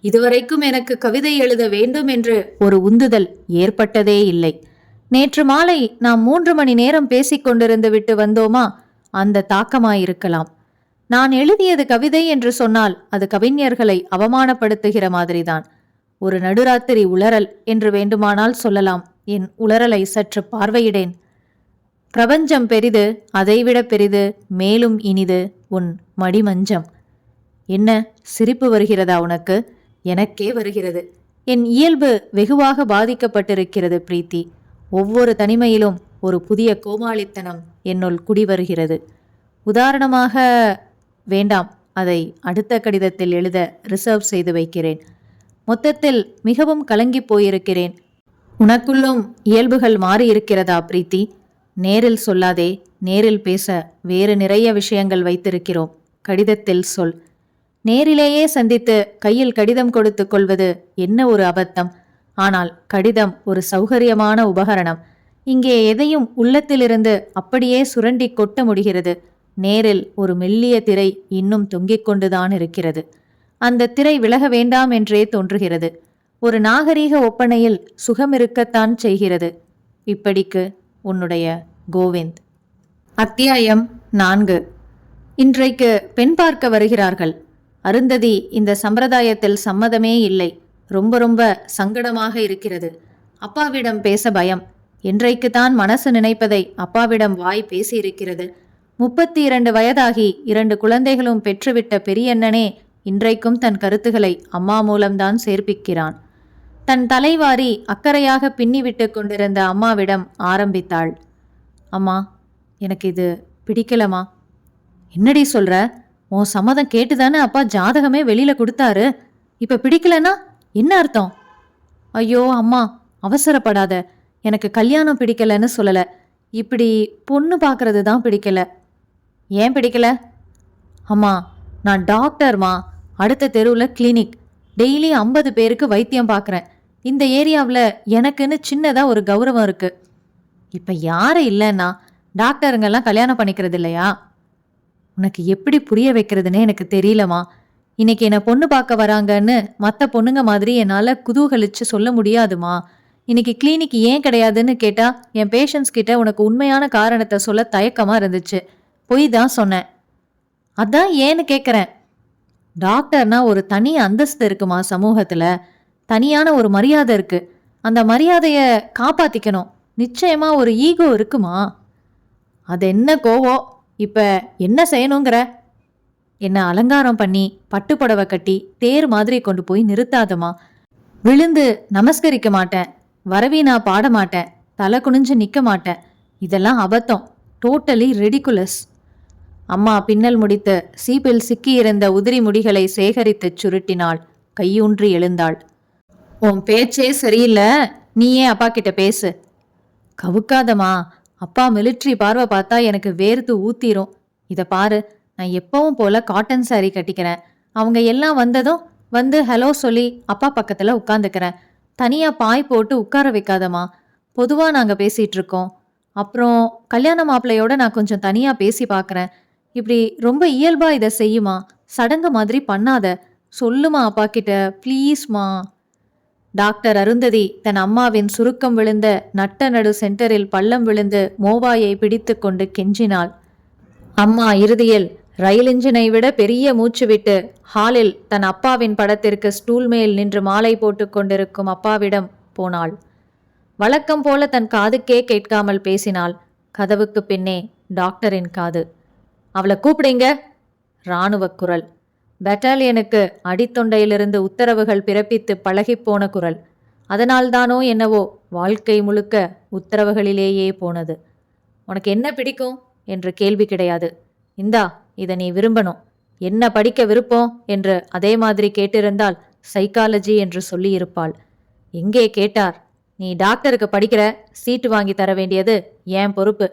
இதுவரைக்கும் எனக்கு கவிதை எழுத வேண்டும் என்று ஒரு உந்துதல் ஏற்பட்டதே இல்லை. நேற்று மாலை நாம் 3 மணி நேரம் பேசிக்கொண்டிருந்து விட்டு வந்தோமா, அந்த தாக்கமாயிருக்கலாம். நான் எழுதியது கவிதை என்று சொன்னால் அது கவிஞர்களை அவமானப்படுத்துகிற மாதிரிதான். ஒரு நடுராத்திரி உளறல் என்று வேண்டுமானால் சொல்லலாம். என் உளறலை சற்று பார்வையிடேன். பிரபஞ்சம் பெரிது, அதைவிட பெரிது, மேலும் இனிது உன் மடிமஞ்சம். என்ன சிரிப்பு வருகிறதா உனக்கு? எனக்கே வருகிறது. என் இயல்பு வெகுவாக பாதிக்கப்பட்டிருக்கிறது பிரீத்தி. ஒவ்வொரு தனிமையிலும் ஒரு புதிய கோமாளித்தனம் என்னுள் குடிவருகிறது. உதாரணமாக, வேண்டாம், அதை அடுத்த கடிதத்தில் எழுத ரிசர்வ் செய்து வைக்கிறேன். மொத்தத்தில் மிகவும் கலங்கி போயிருக்கிறேன். உனக்குள்ளும் இயல்புகள் மாறியிருக்கிறதா பிரீத்தி? நேரில் சொல்லாதே, நேரில் பேச வேறு நிறைய விஷயங்கள் வைத்திருக்கிறோம். கடிதத்தில் சொல். நேரிலேயே சந்தித்து கையில் கடிதம் கொடுத்து கொள்வது என்ன ஒரு அபத்தம்! ஆனால் கடிதம் ஒரு சௌகரியமான உபகரணம். இங்கே எதையும் உள்ளத்திலிருந்து அப்படியே சுரண்டி கொட்ட முடிகிறது. நேரில் ஒரு மெல்லிய திரை இன்னும் தொங்கிக் கொண்டுதான் இருக்கிறது. அந்த திரை விலக வேண்டாம் என்றே தோன்றுகிறது. ஒரு நாகரீக ஒப்பனையில் சுகமிருக்கத்தான் செய்கிறது. இப்படிக்கு உன்னுடைய கோவிந்த். அத்தியாயம் 4. இன்றைக்கு பெண் பார்க்க வருகிறார்கள். அருந்ததி இந்த சம்பிரதாயத்தில் சம்மதமே இல்லை. ரொம்ப ரொம்ப சங்கடமாக இருக்கிறது. அப்பாவிடம் பேச பயம். இன்றைக்குத்தான் மனசு நினைப்பதை அப்பாவிடம் வாய் பேசியிருக்கிறது. 32 வயதாகி 2 குழந்தைகளும் பெற்றுவிட்ட பெரியண்ணனே இன்றைக்கும் தன் கருத்துக்களை அம்மா மூலம்தான் சேர்ப்பிக்கிறான். தன் தலைவாரி அக்கறையாக பின்னிவிட்டு கொண்டிருந்த அம்மாவிடம் ஆரம்பித்தாள். அம்மா, எனக்கு இது பிடிக்கலம்மா. என்னடி சொல்ற? உன் சம்மதம் கேட்டுதானே அப்பா ஜாதகமே வெளியில கொடுத்தாரு. இப்ப பிடிக்கலன்னா என்ன அர்த்தம்? ஐயோ அம்மா, அவசரப்படாத. எனக்கு கல்யாணம் பிடிக்கலன்னு சொல்லல, இப்படி பொண்ணு பார்க்கறது தான் பிடிக்கல. ஏன் பிடிக்கல? அம்மா, நான் டாக்டர்மா. அடுத்த தெருவில் கிளினிக். டெய்லி 50 பேருக்கு வைத்தியம் பார்க்குறேன். இந்த ஏரியாவில் எனக்குன்னு சின்னதாக ஒரு கௌரவம் இருக்கு. இப்போ யாரும் இல்லைன்னா டாக்டருங்கெல்லாம் கல்யாணம் பண்ணிக்கிறது இல்லையா? உனக்கு எப்படி புரிய வைக்கிறதுனே எனக்கு தெரியலம்மா. இன்னைக்கு என்னை பொண்ணு பார்க்க வராங்கன்னு மற்ற பொண்ணுங்க மாதிரி என்னால் குதூகலிச்சு சொல்ல முடியாதுமா. இன்னைக்கு கிளினிக் ஏன் கிடையாதுன்னு கேட்டா என் பேஷண்ட்ஸ் கிட்ட உனக்கு உண்மையான காரணத்தை சொல்ல தயக்கமாக இருந்துச்சு. பொய் தான் சொன்னேன். அதான் ஏன்னு கேட்குறேன். டாக்டர்னா ஒரு தனி அந்தஸ்து இருக்குமா சமூகத்தில். தனியான ஒரு மரியாதை இருக்கு. அந்த மரியாதையை காப்பாற்றிக்கணும். நிச்சயமா ஒரு ஈகோ இருக்குமா? அது என்ன கோவம்? இப்போ என்ன செய்யணுங்கிற? என்னை அலங்காரம் பண்ணி பட்டுப்புடவை கட்டி தேர் மாதிரி கொண்டு போய் நிறுத்தாதமா. விழுந்து நமஸ்கரிக்க மாட்டேன். வரவி நான் பாட மாட்டேன். தலை குனிஞ்சு நிற்க மாட்டேன். இதெல்லாம் அபத்தம். Totally ridiculous. அம்மா பின்னல் முடித்து சீப்பில் சிக்கியிருந்த உதிரி முடிகளை சேகரித்து சுருட்டினாள். கையூன்றி எழுந்தாள். உன் பேச்சே சரியில்லை. நீயே அப்பா கிட்ட பேசு. கவுக்காதம்மா. அப்பா மிலிட்ரி பார்வை பார்த்தா எனக்கு வேர்த்து ஊத்திரும். இதை பாரு, நான் எப்பவும் போல காட்டன் சாரி கட்டிக்கிறேன். அவங்க எல்லாம் வந்ததும் வந்து ஹலோ சொல்லி அப்பா பக்கத்தில் உட்காந்துக்கிறேன். தனியாக பாய் போட்டு உட்கார வைக்காதம்மா. பொதுவாக நாங்கள் பேசிகிட்டு இருக்கோம். அப்புறம் கல்யாண மாப்பிள்ளையோட நான் கொஞ்சம் தனியாக பேசி பார்க்குறேன். இப்படி ரொம்ப இயல்பாக இதை செய்யுமா. சடங்கு மாதிரி பண்ணாத. சொல்லுமா அப்பா கிட்ட, ப்ளீஸ்மா. டாக்டர் அருந்ததி தன் அம்மாவின் சுருக்கம் விழுந்த நட்ட நடு சென்டரில் பள்ளம் விழுந்து மோவாயை பிடித்து கொண்டு கெஞ்சினாள். அம்மா இறுதியில் ரயில் இன்ஜினை விட பெரிய மூச்சு விட்டு ஹாலில் தன் அப்பாவின் படத்திற்கு ஸ்டூல் மேல் நின்று மாலை போட்டு கொண்டிருக்கும் அப்பாவிடம் போனாள். வழக்கம் போல தன் காதுக்கே கேட்காமல் பேசினாள். கதவுக்கு பின்னே டாக்டரின் காது. அவளை கூப்பிடுங்க. இராணுவ குரல். பெட்டாலியனுக்கு அடித்தொண்டையிலிருந்து உத்தரவுகள் பிறப்பித்து பழகிப்போன குரல். அதனால்தானோ என்னவோ வாழ்க்கை முழுக்க உத்தரவுகளிலேயே போனது. உனக்கு என்ன பிடிக்கும் என்று கேள்வி கிடையாது. இந்தா, இதை நீ விரும்பணும். என்ன படிக்க விருப்பம் என்று அதே மாதிரி கேட்டிருந்தால் சைக்காலஜி என்று சொல்லியிருப்பாள். எங்கே கேட்டார்? நீ டாக்டருக்கு படிக்கிற, சீட்டு வாங்கி தர வேண்டியது என் பொறுப்பு.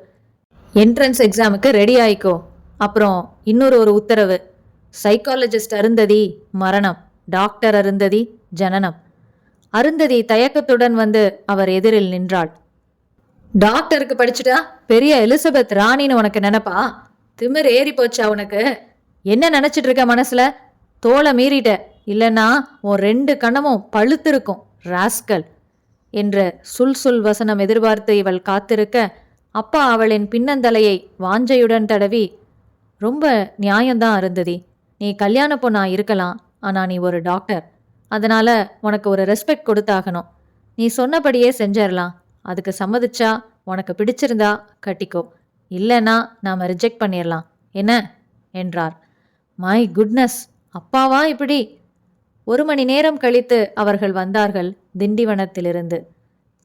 என்ட்ரன்ஸ் எக்ஸாமுக்கு ரெடி ஆயிக்கோ. அப்புறம் இன்னொரு உத்தரவு. சைக்காலஜிஸ்ட் அருந்ததி மரணம், டாக்டர் அருந்ததி ஜனனம். அருந்ததி தயக்கத்துடன் வந்து அவர் எதிரில் நின்றாள். டாக்டருக்கு படிச்சுட்டா பெரிய எலிசபெத் ராணின்னு உனக்கு நினைப்பா? திமிர் ஏறி போச்சா உனக்கு? என்ன நினைச்சிட்டு இருக்க மனசுல? தோலை மீறிட்ட, இல்லைன்னா உன் 2 கண்ணமும் பழுத்திருக்கும் ராஸ்கல் என்று சுல் வசனம் எதிர்பார்த்து இவள் காத்திருக்க, அப்பா அவளின் பின்னந்தலையை வாஞ்சையுடன் தடவி, ரொம்ப நியாயம்தான் அருந்ததி. நீ கல்யாண பொண்ணா இருக்கலாம், ஆனா நீ ஒரு டாக்டர். அதனால உனக்கு ஒரு ரெஸ்பெக்ட் கொடுத்தாகணும். நீ சொன்னபடியே செஞ்சிடலாம். அதுக்கு சம்மதிச்சா, உனக்கு பிடிச்சிருந்தா கட்டிக்கோ, இல்லைன்னா நாம ரிஜெக்ட் பண்ணிடலாம், என்ன என்றார். மை குட்னஸ், அப்பாவா இப்படி? 1 மணி நேரம் கழித்து அவர்கள் வந்தார்கள் திண்டிவனத்திலிருந்து.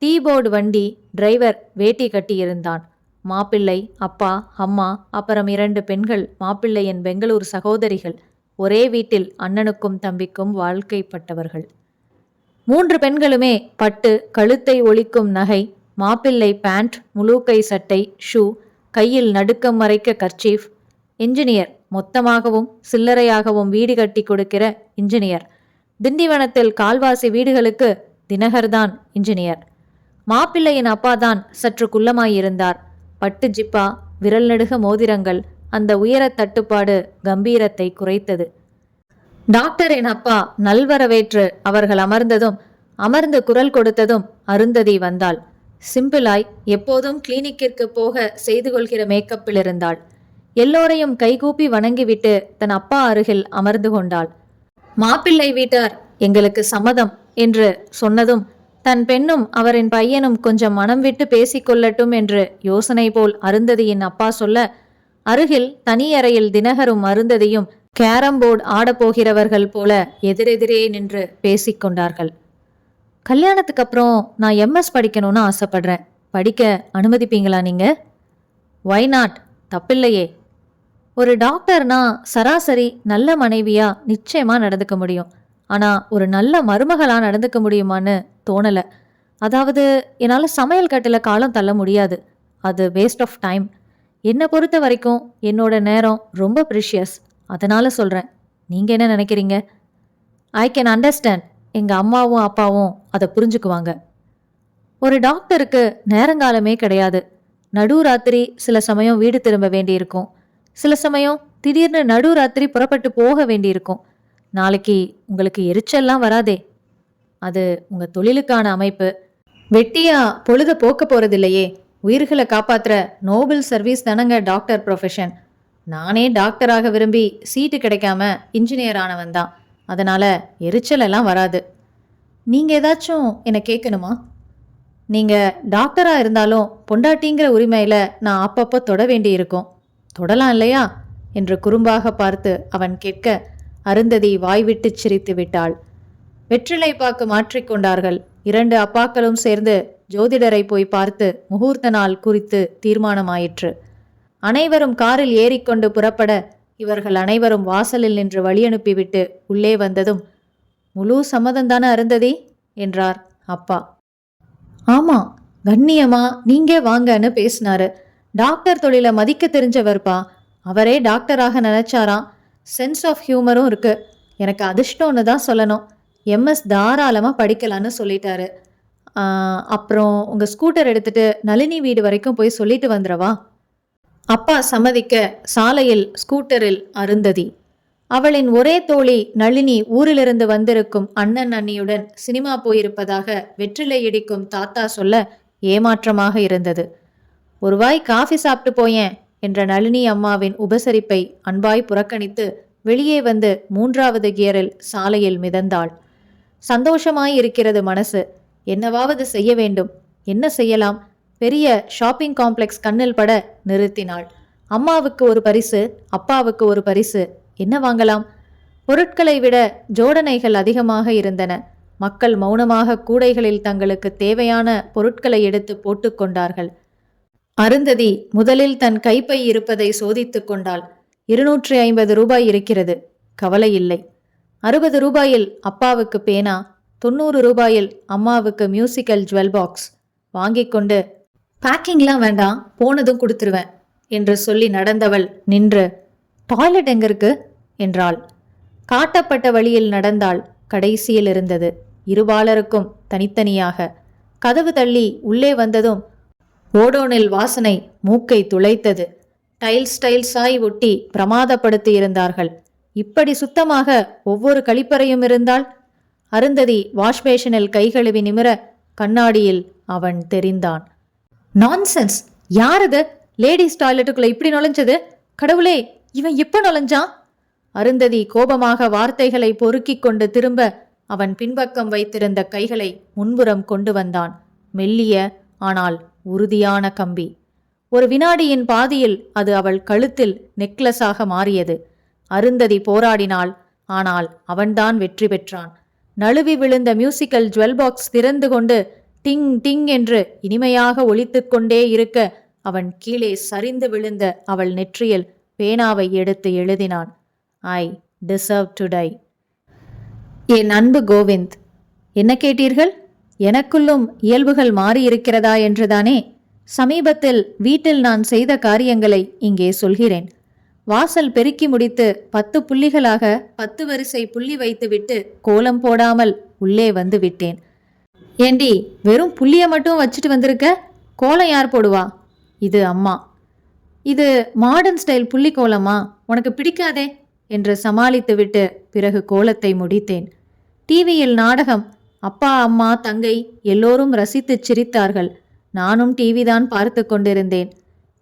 டீ போர்டு வண்டி டிரைவர் வேட்டி கட்டியிருந்தான். மாப்பிள்ளை, அப்பா, அம்மா, அப்புறம் 2 பெண்கள், மாப்பிள்ளையின் பெங்களூர் சகோதரிகள். ஒரே வீட்டில் அண்ணனுக்கும் தம்பிக்கும் வாழ்க்கைப்பட்டவர்கள். 3 பெண்களுமே பட்டு, கழுத்தை ஒளிக்கும் நகை, மாப்பிள்ளை பேண்ட், முழுக்கை சட்டை, ஷூ, கையில் நடுக்கம் மறைக்க கர்ச்சீஃப். இன்ஜினியர், மொத்தமாகவும் சில்லறையாகவும் வீடு கட்டி கொடுக்கிற இன்ஜினியர். திண்டிவனத்தில் கால்வாசி வீடுகளுக்கு தினகர்தான் இன்ஜினியர். மாப்பிள்ளையின் அப்பாதான் சற்று குள்ளமாயிருந்தார். பட்டு ஜிப்பா, விரல் நடுக மோதிரங்கள். அந்த உயர தட்டுப்பாடு கம்பீரத்தை குறைத்தது. டாக்டரின் அப்பா நல்வரவேற்று அவர்கள் அமர்ந்து குரல் கொடுத்ததும் அருந்ததி வந்தாள். சிம்பிளாய் எப்போதும் கிளினிக்கிற்கு போக செய்து கொள்கிற மேக்கப்பில் இருந்தாள். எல்லோரையும் கைகூப்பி வணங்கிவிட்டு தன் அப்பா அருகில் அமர்ந்து கொண்டாள். மாப்பிள்ளை வீட்டார் எங்களுக்கு சம்மதம் என்று சொன்னதும் தன் பெண்ணும் அவரின் பையனும் கொஞ்சம் மனம் விட்டு பேசிக்கொள்ளட்டும் என்று யோசனை போல் அருந்ததியின் அப்பா சொல்ல, அருகில் தனியறையில் தினகரும் அருந்ததியும் கேரம் போர்டு ஆடப்போகிறவர்கள் போல எதிரெதிரே நின்று பேசிக்கொண்டார்கள். கல்யாணத்துக்கு அப்புறம் நான் MS படிக்கணும்னு ஆசைப்படுறேன். படிக்க அனுமதிப்பீங்களா நீங்க? ஒய் நாட், தப்பில்லையே. ஒரு டாக்டர்னா சராசரி நல்ல மனைவியா நிச்சயமா நடந்துக்க முடியும். ஆனா ஒரு நல்ல மருமகளா நடந்துக்க முடியுமான்னு தோணல. அதாவது என்னால் சமையல் கட்டில் காலம் தள்ள முடியாது. அது வேஸ்ட் ஆஃப் டைம். என்னை பொறுத்த வரைக்கும் என்னோட நேரம் ரொம்ப ப்ரிஷியஸ். அதனால சொல்கிறேன். நீங்கள் என்ன நினைக்கிறீங்க? I can understand. எங்கள் அம்மாவும் அப்பாவும் அதை புரிஞ்சுக்குவாங்க. ஒரு டாக்டருக்கு நேரங்காலமே கிடையாது. நடுராத்திரி சில சமயம் வீடு திரும்ப வேண்டியிருக்கும். சில சமயம் திடீர்னு நடுராத்திரி புறப்பட்டு போக வேண்டியிருக்கும். நாளைக்கு உங்களுக்கு எரிச்சல்லாம் வராதே? அது உங்கள் தொழிலுக்கான அமைப்பு. வெட்டியா பொழுத போக்க போகிறதில்லையே. உயிர்களை காப்பாற்றுற நோபல் சர்வீஸ் தானங்க டாக்டர் ப்ரொஃபஷன். நானே டாக்டராக விரும்பி சீட்டு கிடைக்காம இன்ஜினியர் ஆனவன் தான். அதனால் எரிச்சலெல்லாம் வராது. நீங்கள் ஏதாச்சும் என்னை கேட்கணுமா? நீங்கள் டாக்டராக இருந்தாலும் பொண்டாட்டிங்கிற உரிமையில் நான் அப்பப்போ தொட வேண்டி இருக்கும். தொடலாம் இல்லையா என்று குறும்பாக பார்த்து அவன் கேட்க, அருந்ததி வாய்விட்டு சிரித்து விட்டாள். வெற்றிலை பாக்கு மாற்றிக்கொண்டார்கள். 2 அப்பாக்களும் சேர்ந்து ஜோதிடரை போய் பார்த்து முகூர்த்த நாள் குறித்து தீர்மானமாயிற்று. அனைவரும் காரில் ஏறிக்கொண்டு புறப்பட இவர்கள் அனைவரும் வாசலில் நின்று வழியனுப்பிவிட்டு உள்ளே வந்ததும், முழு சம்மதந்தான அருந்ததி என்றார் அப்பா. ஆமா, கண்ணியமா நீங்க வாங்கன்னு பேசினாரு. டாக்டர் தொழிலை மதிக்க தெரிஞ்சவர்ப்பா. அவரே டாக்டராக நினைச்சாராம். சென்ஸ் ஆஃப் ஹியூமரும் இருக்கு. எனக்கு அதிர்ஷ்டம்னு தான் சொல்லணும். MS தாராளமாக படிக்கலான்னு சொல்லிட்டாரு. அப்புறம் உங்கள் ஸ்கூட்டர் எடுத்துட்டு நளினி வீடு வரைக்கும் போய் சொல்லிட்டு வந்துடவா? அப்பா சம்மதிக்க சாலையில் ஸ்கூட்டரில் அருந்ததி. அவளின் ஒரே தோழி நளினி ஊரிலிருந்து வந்திருக்கும் அண்ணன் அண்ணியுடன் சினிமா போயிருப்பதாக வெற்றிலை இடிக்கும் தாத்தா சொல்ல ஏமாற்றமாக இருந்தது. ஒரு வாய் காஃபி சாப்பிட்டு போயேன் என்ற நளினி அம்மாவின் உபசரிப்பை அன்பாய் புறக்கணித்து வெளியே வந்து 3வது கியரில் சாலையில் மிதந்தாள். சந்தோஷமாய் இருக்கிறது மனசு. என்னவாவது செய்ய வேண்டும். என்ன செய்யலாம்? பெரிய ஷாப்பிங் காம்ப்ளெக்ஸ் கண்ணில் பட நிறுத்தினாள். அம்மாவுக்கு ஒரு பரிசு, அப்பாவுக்கு ஒரு பரிசு. என்ன வாங்கலாம்? பொருட்களை விட ஜோடனைகள் அதிகமாக இருந்தன. மக்கள் மௌனமாக கூடைகளில் தங்களுக்கு தேவையான பொருட்களை எடுத்து போட்டுக்கொண்டார்கள். அருந்ததி முதலில் தன் கைப்பை இருப்பதை சோதித்துக் கொண்டாள். 250 ரூபாய் இருக்கிறது. கவலை இல்லை. 60 ரூபாயில் அப்பாவுக்கு பேனா, 90 ரூபாயில் அம்மாவுக்கு மியூசிக்கல் ஜுவல் பாக்ஸ் வாங்கிக் கொண்டு பேக்கிங்லாம் வேண்டாம், போனதும் கொடுத்துருவேன் என்று சொல்லி நடந்தவள் நின்று, டாய்லெட் எங்க இருக்கு என்றாள். காட்டப்பட்ட வழியில் நடந்தாள். கடைசியில் இருந்தது. இருபாலருக்கும் தனித்தனியாக. கதவு தள்ளி உள்ளே வந்ததும் ஓடோனில் வாசனை மூக்கை துளைத்தது. டைல்ஸாய் ஒட்டி பிரமாதப்படுத்தி இருந்தார்கள். இப்படி சுத்தமாக ஒவ்வொரு கழிப்பறையும் இருந்தால்? அருந்ததி வாஷ்பேஷனில் கைகழுவி நிமிர கண்ணாடியில் அவன் தெரிந்தான். நான்சென்ஸ்! யாரது லேடிஸ் டாய்லெட்டுக்குள்ள இப்படி நுழைஞ்சது? கடவுளே, இவன் எப்ப நுழைஞ்சான்? அருந்ததி கோபமாக வார்த்தைகளை பொறுக்கிக் கொண்டு திரும்ப அவன் பின்பக்கம் வைத்திருந்த கைகளை முன்புறம் கொண்டு வந்தான். மெல்லிய ஆனால் உறுதியான கம்பி. ஒரு வினாடியின் பாதியில் அது அவள் கழுத்தில் நெக்லஸாக மாறியது. அருந்ததி போராடினாள். ஆனால் அவன்தான் வெற்றி பெற்றான். நழுவி விழுந்த மியூசிக்கல் ஜுவல் பாக்ஸ் திறந்து கொண்டு டிங் டிங் என்று இனிமையாக ஒலித்துக் கொண்டே இருக்க அவன் கீழே சரிந்து விழுந்த அவள் நெற்றியில் பேனாவை எடுத்து எழுதினான். I deserve to die. என் அன்பு கோவிந்த், என்ன கேட்டீர்கள்? எனக்குள்ளும் இயல்புகள் மாறியிருக்கிறதா என்றுதானே? சமீபத்தில் வீட்டில் நான் செய்த காரியங்களை இங்கே சொல்கிறேன். வாசல் பெருக்கி முடித்து 10 புள்ளிகளாக 10 வரிசை புள்ளி வைத்துவிட்டு கோலம் போடாமல் உள்ளே வந்து விட்டேன். ஏண்டி, வெறும் புள்ளிய மட்டும் வச்சுட்டு வந்திருக்க? கோலம் யார் போடுவா? இது அம்மா. இது மாடர்ன் ஸ்டைல் புள்ளி கோலமா? உனக்கு பிடிக்காதே என்று சமாளித்துவிட்டு பிறகு கோலத்தை முடித்தேன். டிவியில் நாடகம். அப்பா, அம்மா, தங்கை எல்லோரும் ரசித்துச் சிரித்தார்கள். நானும் டிவிதான் பார்த்து கொண்டிருந்தேன்.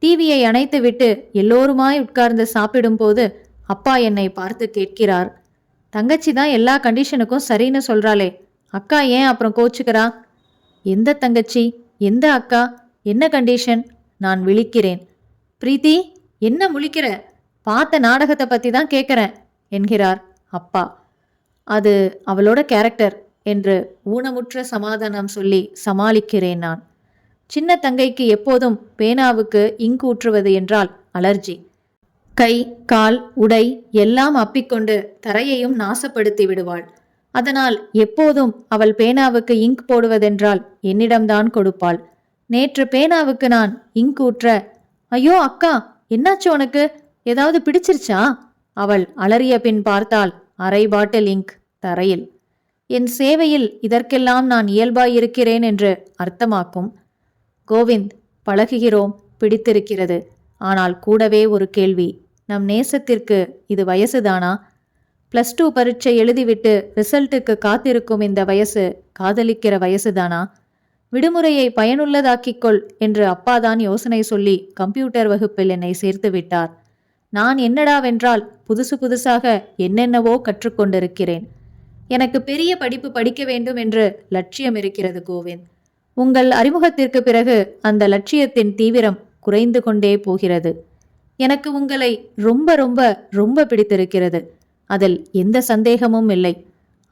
டிவியை அணைத்துவிட்டு எல்லோருமாய் உட்கார்ந்து சாப்பிடும்போது அப்பா என்னை பார்த்து கேட்கிறார், தங்கச்சி தான் எல்லா கண்டிஷனுக்கும் சரின்னு சொல்றாளே, அக்கா ஏன் அப்புறம் கோச்சுக்கிறா? எந்த தங்கச்சி? எந்த அக்கா? என்ன கண்டிஷன்? நான் விழிக்கிறேன். பிரீத்தி, என்ன முழிக்கிற? பார்த்த நாடகத்தை பற்றி தான் கேட்குறேன் என்கிறார் அப்பா. அது அவளோட கேரக்டர் என்று ஊனமுற்ற சமாதானம் சொல்லி சமாளிக்கிறேன் நான். சின்ன தங்கைக்கு எப்போதும் பேனாவுக்கு இங்கு ஊற்றுவது என்றால் அலர்ஜி. கை, கால், உடை எல்லாம் அப்பிக்கொண்டு தரையையும் நாசப்படுத்தி விடுவாள். அதனால் எப்போதும் அவள் பேனாவுக்கு இங்க் போடுவதென்றால் என்னிடம்தான் கொடுப்பாள். நேற்று பேனாவுக்கு நான் இங்க் ஊற்ற, ஐயோ அக்கா, என்னாச்சு உனக்கு? ஏதாவது பிடிச்சிருச்சா? அவள் அலறிய பின் பார்த்தால் அரை பாட்டில் இங்க் தரையில். என் சேவையில் இதற்கெல்லாம் நான் இயல்பாயிருக்கிறேன் என்று அர்த்தமாக்கும். கோவிந்த், பழகுகிறோம், பிடித்திருக்கிறது. ஆனால் கூடவே ஒரு கேள்வி. நம் நேசத்திற்கு இது வயசுதானா? +2 பரீட்சை எழுதிவிட்டு ரிசல்ட்டுக்கு காத்திருக்கும் இந்த வயசு காதலிக்கிற வயசுதானா? விடுமுறையை பயனுள்ளதாக்கிக்கொள் என்று அப்பாதான் யோசனை சொல்லி கம்ப்யூட்டர் வகுப்பில் என்னை சேர்த்து விட்டார். நான் என்னடாவென்றால் புதுசாக என்னென்னவோ கற்றுக்கொண்டிருக்கிறேன். எனக்கு பெரிய படிப்பு படிக்க வேண்டும் என்று லட்சியம் இருக்கிறது கோவிந்த். உங்கள் அறிமுகத்திற்கு பிறகு அந்த லட்சியத்தின் தீவிரம் குறைந்து கொண்டே போகிறது. எனக்கு உங்களை ரொம்ப ரொம்ப ரொம்ப பிடித்திருக்கிறது. அதில் எந்த சந்தேகமும் இல்லை.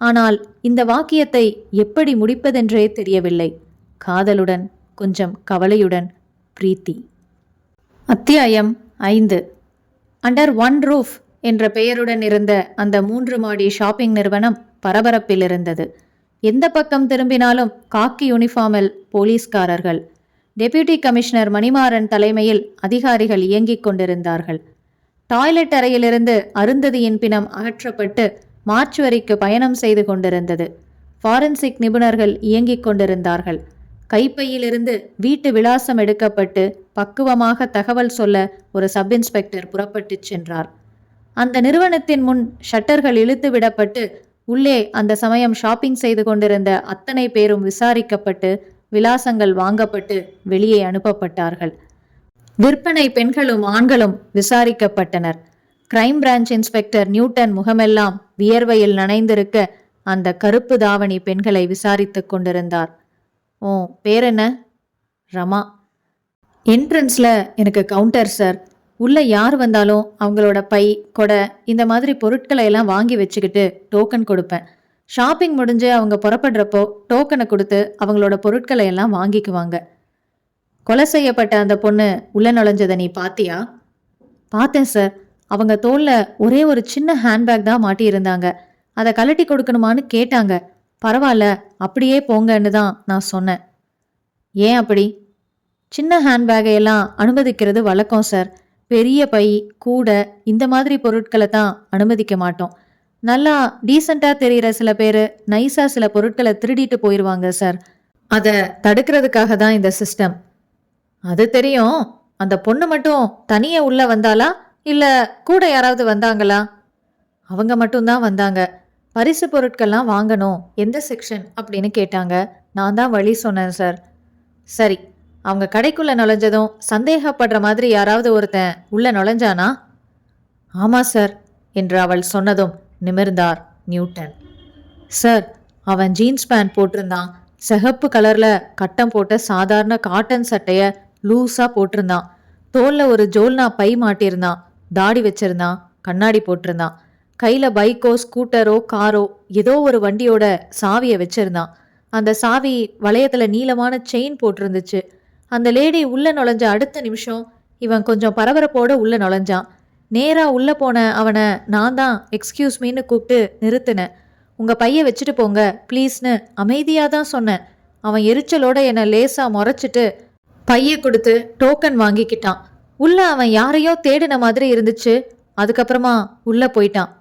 ஆனால் இந்த வாக்கியத்தை எப்படி முடிப்பதென்றே தெரியவில்லை. காதலுடன், கொஞ்சம் கவலையுடன், பிரீத்தி. அத்தியாயம் 5. அண்டர் ஒன் ரூஃப் என்ற பெயருடன் இருந்த அந்த 3 மாடி ஷாப்பிங் நிறுவனம் பரபரப்பில் இருந்தது. எந்த பக்கம் திரும்பினாலும் காக்கி யூனிஃபார்மில் போலீஸ்காரர்கள். டெப்யூட்டி கமிஷனர் மணிமாறன் தலைமையில் அதிகாரிகள் இயங்கிக் கொண்டிருந்தார்கள். டாய்லெட் அறையிலிருந்து அருந்ததியின் பிணம் அகற்றப்பட்டு மார்ச்சுவரிக்கு பயணம் செய்து கொண்டிருந்தது. ஃபாரன்சிக் நிபுணர்கள் இயங்கிக் கொண்டிருந்தார்கள். கைப்பையிலிருந்து வீட்டு விலாசம் எடுக்கப்பட்டு பக்குவமாக தகவல் சொல்ல ஒரு சப் இன்ஸ்பெக்டர் புறப்பட்டுச் சென்றார். அந்த நிறுவனத்தின் முன் ஷட்டர்கள் இழுத்து விடப்பட்டு உள்ளே அந்த சமயம் ஷாப்பிங் செய்து கொண்டிருந்த அத்தனை பேரும் விசாரிக்கப்பட்டு விலாசங்கள் வாங்கப்பட்டு வெளியே அனுப்பப்பட்டார்கள். விற்பனை பெண்களும் ஆண்களும் விசாரிக்கப்பட்டனர். கிரைம் பிரான்ச் இன்ஸ்பெக்டர் நியூட்டன் முகமெல்லாம் வியர்வையில் நனைந்திருக்க அந்த கருப்பு தாவணி பெண்களை விசாரித்துக் கொண்டிருந்தார். ஓ, பேர் என்ன? ரமா. என்ட்ரன்ஸ்ல எனக்கு கவுண்டர் சார். உள்ள யார் வந்தாலும் அவங்களோட பை, கொடை இந்த மாதிரி பொருட்களை எல்லாம் வாங்கி வச்சுக்கிட்டு டோக்கன் கொடுப்பேன். ஷாப்பிங் முடிஞ்சு அவங்க புறப்படுறப்போ டோக்கனை கொடுத்து அவங்களோட பொருட்களை எல்லாம் வாங்கிக்குவாங்க. கொலை செய்யப்பட்ட அந்த பொண்ணு உள்ள நுழைஞ்சதை நீ பாத்தியா? பார்த்தேன் சார். அவங்க தோல்ல ஒரே ஒரு சின்ன ஹேண்ட்பேக் தான் மாட்டியிருந்தாங்க. அதை கழட்டி கொடுக்கணுமான்னு கேட்டாங்க. பரவாயில்ல, அப்படியே போங்கன்னு தான் நான் சொன்னேன். ஏன் அப்படி? சின்ன ஹேண்ட்பேக்கை எல்லாம் அனுமதிக்கிறது வழக்கம் சார். பெரிய பை, கூடை இந்த மாதிரி பொருட்களை தான் அனுமதிக்க மாட்டோம். நல்லா டீசெண்டாக தெரிகிற சில பேர் நைஸாக சில பொருட்களை திருடிட்டு போயிடுவாங்க சார். அதை தடுக்கிறதுக்காக தான் இந்த சிஸ்டம். அது தெரியும். அந்த பொண்ணு மட்டும் தனியே உள்ள வந்தாளா இல்லை கூட யாராவது வந்தாங்களா? அவங்க மட்டும்தான் வந்தாங்க. பரிசு பொருட்கள்லாம் வாங்கணும், எந்த செக்ஷன் அப்படின்னு கேட்டாங்க. நான் தான் வழி சொன்னேன் சார். சரி, அவங்க கடைக்குள்ள நுழைஞ்சதும் சந்தேகப்படுற மாதிரி யாராவது ஒருத்தன் உள்ள நுழைஞ்சானா? ஆமாம் சார் என்று அவள் சொன்னதும் நிமிர்ந்தார் நியூட்டன். சார், அவன் ஜீன்ஸ் பேண்ட் போட்டிருந்தான். சிகப்பு கலர்ல கட்டம் போட்ட சாதாரண காட்டன் சட்டைய லூஸா போட்டிருந்தான். தோல்ல ஒரு ஜோல்னா பை மாட்டியிருந்தான். தாடி வச்சிருந்தான். கண்ணாடி போட்டிருந்தான். கையில பைக்கோ ஸ்கூட்டரோ காரோ ஏதோ ஒரு வண்டியோட சாவியை வச்சிருந்தான். அந்த சாவி வளையத்துல நீளமான செயின் போட்டிருந்துச்சு. அந்த லேடி உள்ள நுழைஞ்ச அடுத்த நிமிஷம் இவன் கொஞ்சம் பரபரப்போட உள்ள நுழைஞ்சான். நேரா உள்ள போன அவனை நான் தான் எக்ஸ்கியூஸ் மீன்னு கூப்பிட்டு நிறுத்தினேன். உங்க பைய வச்சுட்டு போங்க ப்ளீஸ்னு அமைதியா தான் சொன்னேன். அவன் எரிச்சலோட என்னை லேசா முறைச்சிட்டு பைய கொடுத்து டோக்கன் வாங்கிக்கிட்டான். உள்ள அவன் யாரையோ தேடின மாதிரி இருந்துச்சு. அதுக்கப்புறமா உள்ள போயிட்டான்.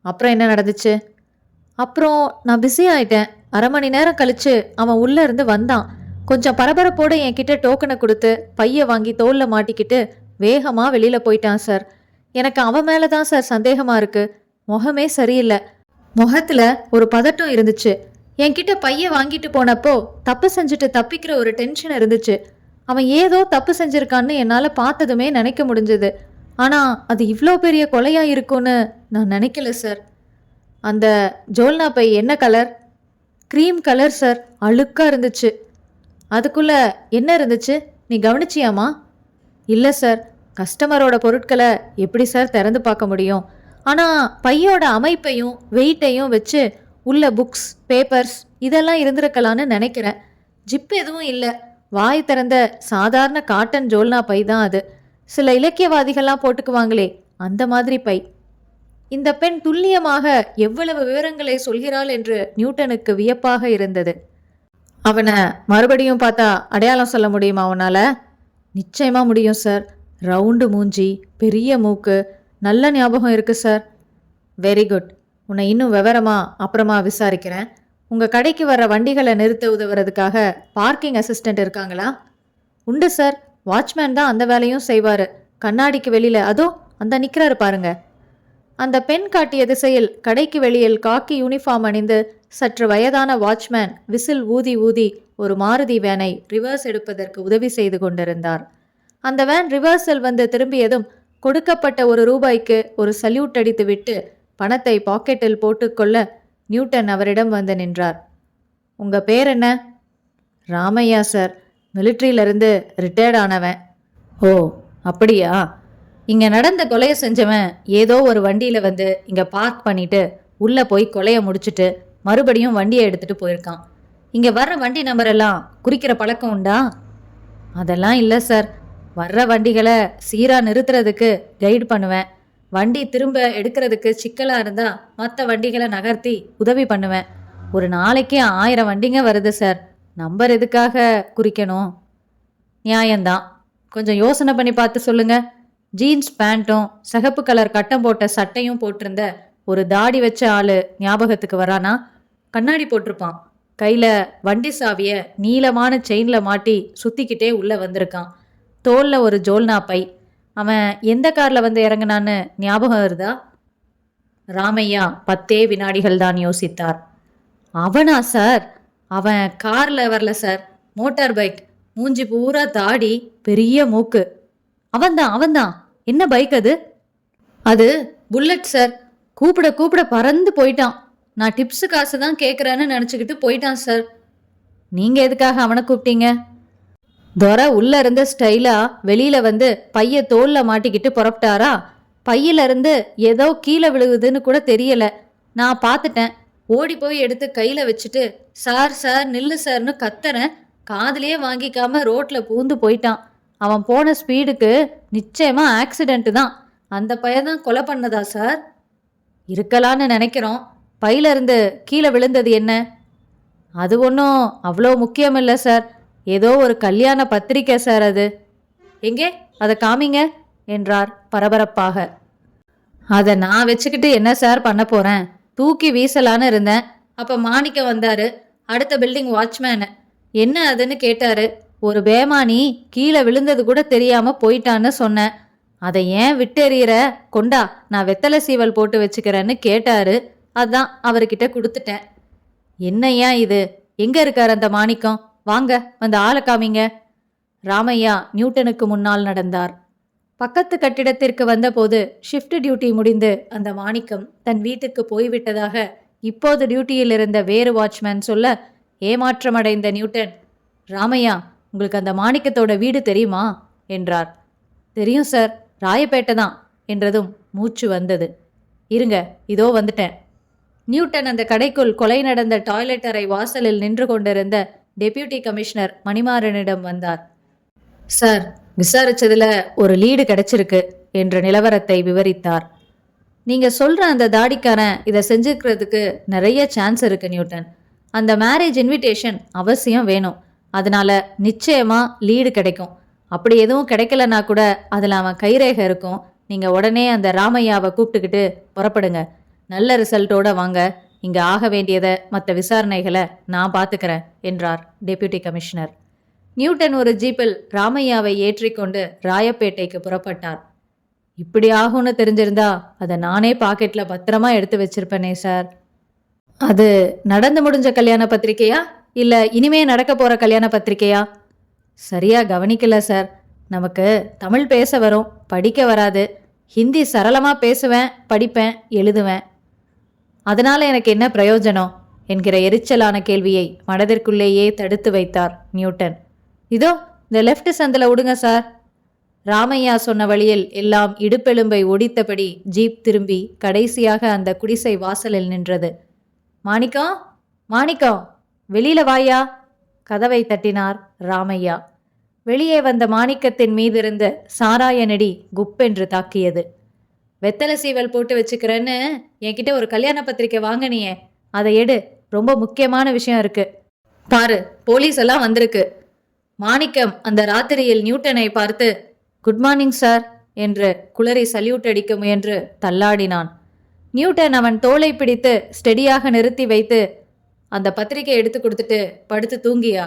அப்புறம் என்ன நடந்துச்சு? அப்புறம் நான் பிஸி ஆயிட்டேன். அரை மணி நேரம் கழிச்சு அவன் உள்ள இருந்து வந்தான். கொஞ்சம் பரபரப்போட என்கிட்ட டோக்கனை கொடுத்து பைய வாங்கி தோல்ல மாட்டிக்கிட்டு வேகமா வெளியில போயிட்டான் சார். எனக்கு அவன் மேலதான் சார் சந்தேகமா இருக்கு. முகமே சரியில்லை. முகத்துல ஒரு பதட்டம் இருந்துச்சு. என்கிட்ட பைய வாங்கிட்டு போனப்போ தப்பு செஞ்சுட்டு தப்பிக்கிற ஒரு டென்ஷன் இருந்துச்சு. அவன் ஏதோ தப்பு செஞ்சிருக்கான்னு என்னால பார்த்ததுமே நினைக்க முடிஞ்சது. ஆனா அது இவ்வளோ பெரிய கொலையா இருக்கும்னு நான் நினைக்கல சார். அந்த ஜோல்னா பை என்ன கலர்? Cream colour sir. அழுக்கா இருந்துச்சு. அதுக்குள்ள என்ன இருந்துச்சு நீ கவனிச்சியாமா? இல்லை சார். கஸ்டமரோட பொருட்களை எப்படி சார் திறந்து பார்க்க முடியும்? ஆனால் பையோட அமைப்பையும் வெயிட்டையும் வச்சு உள்ள புக்ஸ், பேப்பர்ஸ் இதெல்லாம் இருந்திருக்கலான்னு நினைக்கிறேன். ஜிப் எதுவும் இல்லை. வாய் திறந்த சாதாரண காட்டன் ஜோல்னா பை தான் அது. சில இலக்கியவாதிகள்லாம் போட்டுக்குவாங்களே அந்த மாதிரி பை. இந்த பெண் துல்லியமாக எவ்வளவு விவரங்களை சொல்கிறாள் என்று நியூட்டனுக்கு வியப்பாக இருந்தது. அவனை மறுபடியும் பார்த்தா அடையாளம் சொல்ல முடியுமா அவனால? நிச்சயமா முடியும் சார். ரவுண்டு மூஞ்சி, பெரிய மூக்கு, நல்ல ஞாபகம் இருக்கு சார். Very good. உன்னை இன்னும் விவரமா அப்புறமா விசாரிக்கிறேன். உங்க கடைக்கு வர வண்டிகளை நிறுத்த உதவுறதுக்காக பார்க்கிங் அசிஸ்டன்ட் இருக்காங்களா? உண்டு சார். வாட்ச்மேன் தான் அந்த வேலையும் செய்வாரு. கண்ணாடிக்கு வெளியில அதோ அந்த நிக்கிறாரு பாருங்க. அந்த பெண் காட்டிய திசையில் கடைக்கு வெளியில் காக்கி யூனிஃபார்ம் அணிந்து சற்று வயதான வாட்ச்மேன் விசில் ஊதி ஊதி ஒரு மாருதி வேனை ரிவர்ஸ் எடுப்பதற்கு உதவி செய்து கொண்டிருந்தார். அந்த வேன் ரிவர்ஸில் வந்து திரும்பியதும் கொடுக்கப்பட்ட ₹1 ஒரு சல்யூட் அடித்து விட்டு பணத்தை பாக்கெட்டில் போட்டுக்கொள்ள நியூட்டன் அவரிடம் வந்து நின்றார். உங்க பேர் என்ன? ராமையா சார். மிலிட்ரியிலிருந்து ரிட்டையர்ட் ஆனவன். ஓ, அப்படியா? இங்க நடந்த கொலையை செஞ்சவன் ஏதோ ஒரு வண்டியில வந்து இங்க பார்க் பண்ணிட்டு உள்ள போய் கொலையை முடிச்சுட்டு மறுபடியும் வண்டியை எடுத்துட்டு போயிருக்கான். இங்க வர்ற வண்டி நம்பர் எல்லாம் குறிக்கிற பழக்கம் உண்டா? அதெல்லாம் இல்லை சார். வர்ற வண்டிகளை சீரா நிறுத்துறதுக்கு கைடு பண்ணுவேன். வண்டி திரும்ப எடுக்கிறதுக்கு சிக்கலா இருந்தா மற்ற வண்டிகளை நகர்த்தி உதவி பண்ணுவேன். ஒரு நாளைக்கு 1000 வண்டிங்க வருது சார். நம்பர் எதுக்காக குறிக்கணும்? நியாயம்தான். கொஞ்சம் யோசனை பண்ணி பார்த்து சொல்லுங்க. ஜீன்ஸ் பேண்ட்டும் சிகப்பு கலர் கட்டம் போட்ட சட்டையும் போட்டிருந்த ஒரு தாடி வச்ச ஆளு ஞாபகத்துக்கு வரானா? கண்ணாடி போட்டிருப்பான். கையில வண்டி சாவிய நீளமான செயின்ல மாட்டி சுத்திக்கிட்டே உள்ள வந்திருக்கான். தோல்ல ஒரு ஜோல்னா பை. அவன் எந்த காரில் வந்து இறங்குனான்னு ஞாபகம் வருதா? ராமையா 10 வினாடிகள் தான் யோசித்தார். அவனா சார்? அவன் காரில் வரல சார், மோட்டார் பைக். மூஞ்சி பூரா தாடி, பெரிய மூக்கு. அவன்தான். என்ன பைக் அது? அது புல்லட் சார். கூப்பிட கூப்பிட பறந்து போயிட்டான். நான் டிப்ஸு காசு தான் கேட்குறேன்னு நினச்சிக்கிட்டு போயிட்டான் சார். நீங்கள் எதுக்காக அவனை கூப்பிட்டீங்க? துரை உள்ள இருந்து ஸ்டைலா வெளியில வந்து பைய தோல்ல மாட்டிக்கிட்டு புறப்பட்டாரா? பையில இருந்து ஏதோ கீழே விழுகுதுன்னு கூட தெரியல. நான் பார்த்துட்டேன். ஓடி போய் எடுத்து கையில வச்சுட்டு சார் சார் நில்லு சார்னு கத்துறேன். காதுலயே வாங்கிக்காம ரோட்ல பூந்து போயிட்டான். அவன் போன ஸ்பீடுக்கு நிச்சயமா ஆக்சிடென்ட் தான். அந்த பையன் கொலை பண்ணதா சார்? இருக்கலான்னு நினைக்கிறோம். பையில இருந்து கீழே விழுந்தது என்ன? அது ஒன்றும் அவ்வளோ முக்கியம் இல்லை சார். ஏதோ ஒரு கல்யாண பத்திரிக்கை சார் அது. எங்கே அதை காமிங்க என்றார் பரபரப்பாக. அதை நான் வச்சுக்கிட்டு என்ன சார் பண்ண போறேன்? தூக்கி வீசலான்னு இருந்தேன். அப்போ மாணிக்கம் வந்தாரு, அடுத்த பில்டிங் வாட்ச்மேனு. என்ன அதுன்னு கேட்டாரு. ஒரு பேமானி கீழே விழுந்தது கூட தெரியாம போயிட்டான்னு சொன்னேன். அதை ஏன் விட்டெறிகிற? கொண்டா, நான் வெத்தலை சீவல் போட்டு வச்சுக்கிறேன்னு கேட்டாரு. அதான் அவர்கிட்ட கொடுத்துட்டேன். என்னையா இது? எங்க இருக்காரு அந்த மாணிக்கம்? வாங்க வந்து ஆளை காமிங்க. ராமையா நியூட்டனுக்கு முன்னால் நடந்தார். பக்கத்து கட்டிடத்திற்கு வந்தபோது ஷிஃப்ட் டியூட்டி முடிந்து அந்த மாணிக்கம் தன் வீட்டுக்கு போய்விட்டதாக இப்போது டியூட்டியில் இருந்த வேறு வாட்ச்மேன் சொல்ல ஏமாற்றமடைந்த நியூட்டன், ராமையா, உங்களுக்கு அந்த மாணிக்கத்தோட வீடு தெரியுமா என்றார். தெரியும் சார், ராயப்பேட்டை தான் என்றதும் மூச்சு வந்தது. இருங்க, இதோ வந்துட்டேன். நியூட்டன் அந்த கடைக்குள் கொலை நடந்த டாய்லெட் அறை வாசலில் நின்று கொண்டிருந்த டெப்யூட்டி கமிஷனர் மணிமாறனிடம் வந்தார். சார், விசாரிச்சதுல ஒரு லீடு கிடைச்சிருக்கு என்ற நிலவரத்தை விவரித்தார். நீங்க சொல்ற அந்த தாடிக்காரன் இதை செஞ்சுக்கிறதுக்கு நிறைய சான்ஸ் இருக்கு நியூட்டன். அந்த மேரேஜ் இன்விடேஷன் அவசியம் வேணும். அதனால நிச்சயமா லீடு கிடைக்கும். அப்படி எதுவும் கிடைக்கலனா கூட அதில் அவன் கைரேகை இருக்கும். நீங்க உடனே அந்த ராமையாவை கூப்பிட்டுக்கிட்டு புறப்படுங்க. நல்ல ரிசல்ட்டோட வாங்க. இங்க ஆக வேண்டியதை மற்ற விசாரணைகளை நான் பார்த்துக்கிறேன் என்றார் டெப்யூட்டி கமிஷனர். நியூட்டன் ஒரு ஜீப்பில் ராமையாவை ஏற்றிக்கொண்டு ராயப்பேட்டைக்கு புறப்பட்டார். இப்படி ஆகும்னு தெரிஞ்சிருந்தா அதை நானே பாக்கெட்டில் பத்திரமா எடுத்து வச்சிருப்பேனே சார். அது நடந்து முடிஞ்ச கல்யாண பத்திரிக்கையா இல்லை இனிமே நடக்க போகிற கல்யாண பத்திரிக்கையா? சரியா கவனிக்கல சார். நமக்கு தமிழ் பேச வரும், படிக்க வராது. ஹிந்தி சரளமாக பேசுவேன், படிப்பேன், எழுதுவேன். அதனால் எனக்கு என்ன பிரயோஜனம் என்கிற எரிச்சலான கேள்வியை மனதிற்குள்ளேயே தடுத்து வைத்தார் நியூட்டன். இதோ இந்த லெஃப்ட் சந்தில் விடுங்க சார். ராமையா சொன்ன வழியில் எல்லாம் இடுப்பெலும்பை ஒடித்தபடி ஜீப் திரும்பி கடைசியாக அந்த குடிசை வாசலில் நின்றது. மாணிக்கம், மாணிக்கம், வெளியில வாயா. கதவை தட்டினார் ராமையா. வெளியே வந்த மாணிக்கத்தின் மீதிருந்த சாராய நெடி குப்பென்று தாக்கியது. வெத்தலை சீவல் போட்டு வச்சுக்கிறேன்னு என்கிட்ட ஒரு கல்யாண பத்திரிக்கை வாங்கினியே, அதை எடு. ரொம்ப முக்கியமான விஷயம் இருக்கு. பாரு, போலீஸ் எல்லாம் வந்திருக்கு. மாணிக்கம் அந்த ராத்திரியில் நியூட்டனை பார்த்து குட் மார்னிங் சார் என்று குளறி சல்யூட் அடிக்க முயன்று தள்ளாடினான். நியூட்டன் அவன் தோளை பிடித்து ஸ்டெடியாக நிறுத்தி வைத்து, அந்த பத்திரிகை எடுத்து கொடுத்துட்டு படுத்து தூங்கியா?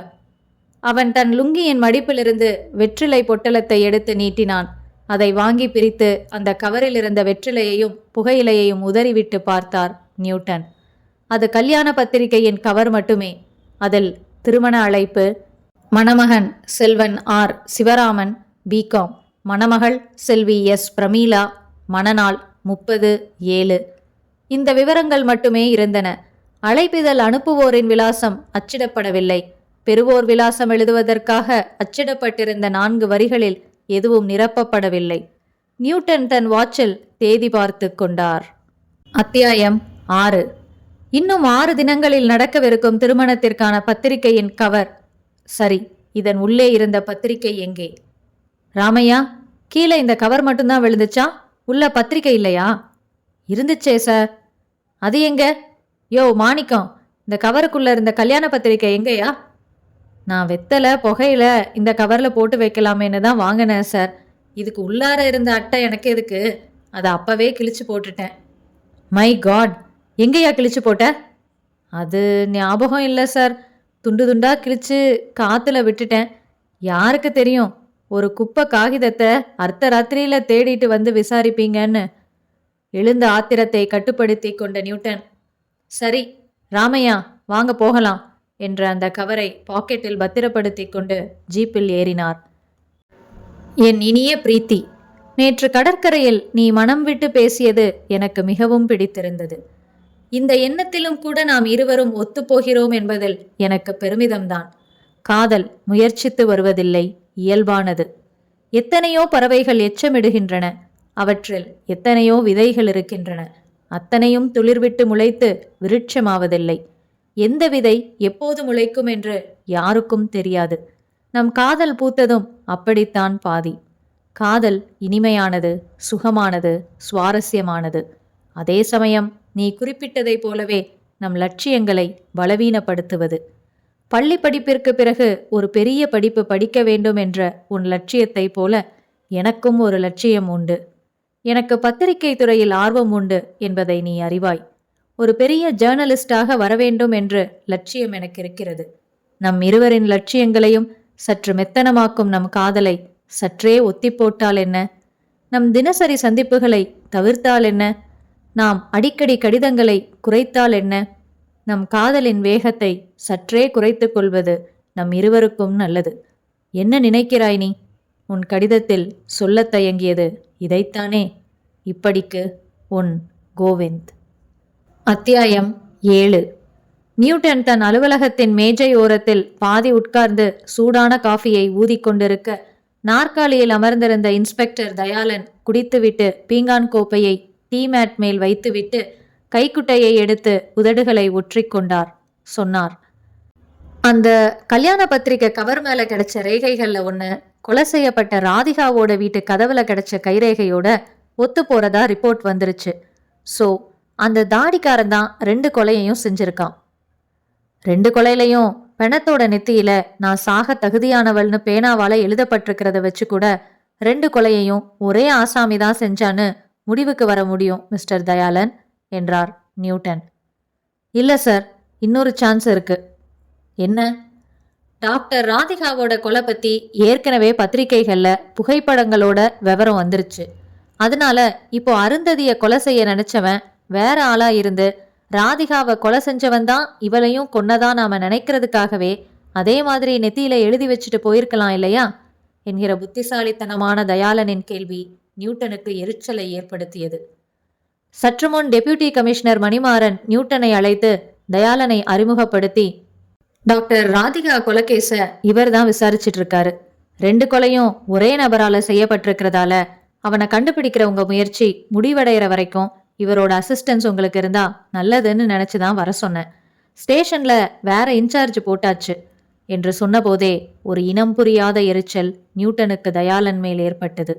அவன் தன் லுங்கியின் மடிப்பிலிருந்து வெற்றிலை பொட்டலத்தை எடுத்து நீட்டினான். அதை வாங்கி பிரித்து அந்த கவரில் இருந்த வெற்றிலையையும் புகையிலையையும் உதறிவிட்டு பார்த்தார் நியூட்டன். அது கல்யாண பத்திரிகையின் கவர் மட்டுமே. அதில் திருமண அழைப்பு, மணமகன் செல்வன் ஆர் சிவராமன் பிகாம், மணமகள் செல்வி எஸ் பிரமீளா, மணநாள் 30/7. இந்த விவரங்கள் மட்டுமே இருந்தன. அழைப்பிதழ் அனுப்புவோரின் விலாசம் அச்சிடப்படவில்லை. பெறுவோர் விலாசம் எழுதுவதற்காக அச்சிடப்பட்டிருந்த 4 வரிகளில் எதுவும் நிரப்பப்படவில்லை. நியூட்டன் தன் வாட்சில் தேதி பார்த்து கொண்டார். அத்தியாயம் 6. இன்னும் 6 தினங்களில் நடக்கவிருக்கும் திருமணத்திற்கான பத்திரிகையின் கவர். சரி, இதன் உள்ளே இருந்த பத்திரிகை எங்கே? ராமையா, கீழே இந்த கவர் மட்டும்தான் விழுந்துச்சா? உள்ள பத்திரிகை இல்லையா? இருந்துச்சே சார். அது எங்க? யோ மாணிக்கம், இந்த கவருக்குள்ள இருந்த கல்யாண பத்திரிகை எங்கேயா? நான் வெத்தலை புகையில இந்த கவரில் போட்டு வைக்கலாமேன்னு தான் வாங்கினேன் சார். இதுக்கு உள்ளார இருந்த அட்டை எனக்கு எதுக்கு? அதை அப்பவே கிழிச்சு போட்டுட்டேன். மை காட், எங்கேயா கிழிச்சு போட்ட? அது ஞாபகம் இல்லை சார். துண்டு துண்டா கிழிச்சு காத்துல விட்டுட்டேன். யாருக்கு தெரியும், ஒரு குப்பை காகிதத்தை அர்த்த ராத்திரியில தேடிட்டு வந்து விசாரிப்பீங்கன்னு. எழுந்த ஆத்திரத்தை கட்டுப்படுத்தி கொண்ட நியூட்டன், சரி ராமையா வாங்க போகலாம் என்ற அந்த கவரை பாக்கெட்டில் பத்திரப்படுத்தி கொண்டு ஜீப்பில் ஏறினார். என் இனிய பிரீத்தி, நேற்று கடற்கரையில் நீ மனம் விட்டு பேசியது எனக்கு மிகவும் பிடித்திருந்தது. இந்த எண்ணத்திலும் கூட நாம் இருவரும் ஒத்துப்போகிறோம் என்பதில் எனக்கு பெருமிதம்தான். காதல் முயற்சித்து வருவதில்லை, இயல்பானது. எத்தனையோ பறவைகள் எச்சமிடுகின்றன, அவற்றில் எத்தனையோ விதைகள் இருக்கின்றன. அத்தனையும் துளிர்விட்டு முளைத்து விருட்சமாவதில்லை. எந்த விதை எப்போது முளைக்கும் என்று யாருக்கும் தெரியாது. நம் காதல் பூத்ததும் அப்படித்தான் பாதி. காதல் இனிமையானது, சுகமானது, சுவாரஸ்யமானது. அதே சமயம் நீ குறிப்பிட்டதைப் போலவே நம் லட்சியங்களை பலவீனப்படுத்துவது. பள்ளி படிப்பிற்கு பிறகு ஒரு பெரிய படிப்பு படிக்க வேண்டும் என்ற உன் லட்சியத்தைப் போல எனக்கும் ஒரு லட்சியம் உண்டு. எனக்கு பத்திரிகை துறையில் ஆர்வம் உண்டு என்பதை நீ அறிவாய். ஒரு பெரிய ஜேர்னலிஸ்டாக வரவேண்டும் என்று லட்சியம் எனக்கு இருக்கிறது. நம் இருவரின் லட்சியங்களையும் சற்று மெத்தனமாக்கும் நம் காதலை சற்றே ஒத்தி போட்டால் என்ன? நம் தினசரி சந்திப்புகளை தவிர்த்தால் என்ன? நாம் அடிக்கடி கடிதங்களை குறைத்தால் என்ன? நம் காதலின் வேகத்தை சற்றே குறைத்து கொள்வது நம் இருவருக்கும் நல்லது. என்ன நினைக்கிறாய் நீ? உன் கடிதத்தில் சொல்லத் தயங்கியது இதைத்தானே? இப்படிக்கு உன் கோவிந்த். அத்தியாயம் 7. நியூட்டன் தன் அலுவலகத்தின் மேஜை ஓரத்தில் பாதி உட்கார்ந்து சூடான காஃபியை ஊதிக்கொண்டிருக்க, நாற்காலியில் அமர்ந்திருந்த இன்ஸ்பெக்டர் தயாளன் குடித்துவிட்டு பீங்கான் கோப்பையை டீ மேட் மேல் வைத்துவிட்டு கைக்குட்டையை எடுத்து உதடுகளை ஒற்றிக்கொண்டார். சொன்னார், அந்த கல்யாண பத்திரிக்கை கவர் மேல கிடைச்ச ரேகைகள்ல ஒண்ணு கொலை செய்யப்பட்ட ராதிகாவோட வீட்டு கதவுல கிடைச்ச கைரேகையோட ஒத்து போறதா ரிப்போர்ட் வந்துருச்சு. ஸோ அந்த தாடிக்காரன் தான் 2 கொலையையும் செஞ்சிருக்கான். 2 கொலையிலையும் பெணத்தோட நெத்தியில நான் சாக தகுதியானவள்னு பேனாவால எழுதப்பட்டிருக்கிறத வச்சு கூட 2 கொலையையும் ஒரே ஆசாமி தான் செஞ்சான்னு முடிவுக்கு வர முடியும் மிஸ்டர் தயாளன் என்றார் நியூட்டன். இல்ல சார், இன்னொரு சான்ஸ் இருக்கு. என்ன? டாக்டர் ராதிகாவோட கொலை பத்தி ஏற்கனவே பத்திரிகைகள்ல புகைப்படங்களோட விவரம் வந்துருச்சு. அதனால இப்போ அருந்ததிய கொலை செய்ய நினைச்சவன் வேற ஆளா இருந்து ராதிகாவை கொலை செஞ்சவன் தான் இவளையும் கொன்னதான் நாம நினைக்கிறதுக்காகவே அதே மாதிரி நெத்தியில எழுதி வச்சுட்டு போயிருக்கலாம் இல்லையா என்கிற புத்திசாலித்தனமான தயாளனின் கேள்வி நியூட்டனுக்கு எரிச்சலை ஏற்படுத்தியது. சற்று முன் டெப்யூட்டி கமிஷனர் மணிமாறன் நியூட்டனை அழைத்து தயாளனை அறிமுகப்படுத்தி, டாக்டர் ராதிகா கொலைகேச இவர் தான் விசாரிச்சிட்டு இருக்காரு. 2 கொலையும் ஒரே நபரால செய்யப்பட்டிருக்கிறதால அவனை கண்டுபிடிக்கிற உங்க முயற்சி முடிவடைகிற வரைக்கும் இவரோட அசிஸ்டன்ஸ் உங்களுக்கு இருந்தா நல்லதுன்னு நினைச்சுதான் வர சொன்னேன். ஸ்டேஷன்ல வேற இன்சார்ஜ் போட்டாச்சு என்று சொன்னபோதே ஒரு இனம் புரியாத எரிச்சல் நியூட்டனுக்கு தயாளன் மேல் ஏற்பட்டது.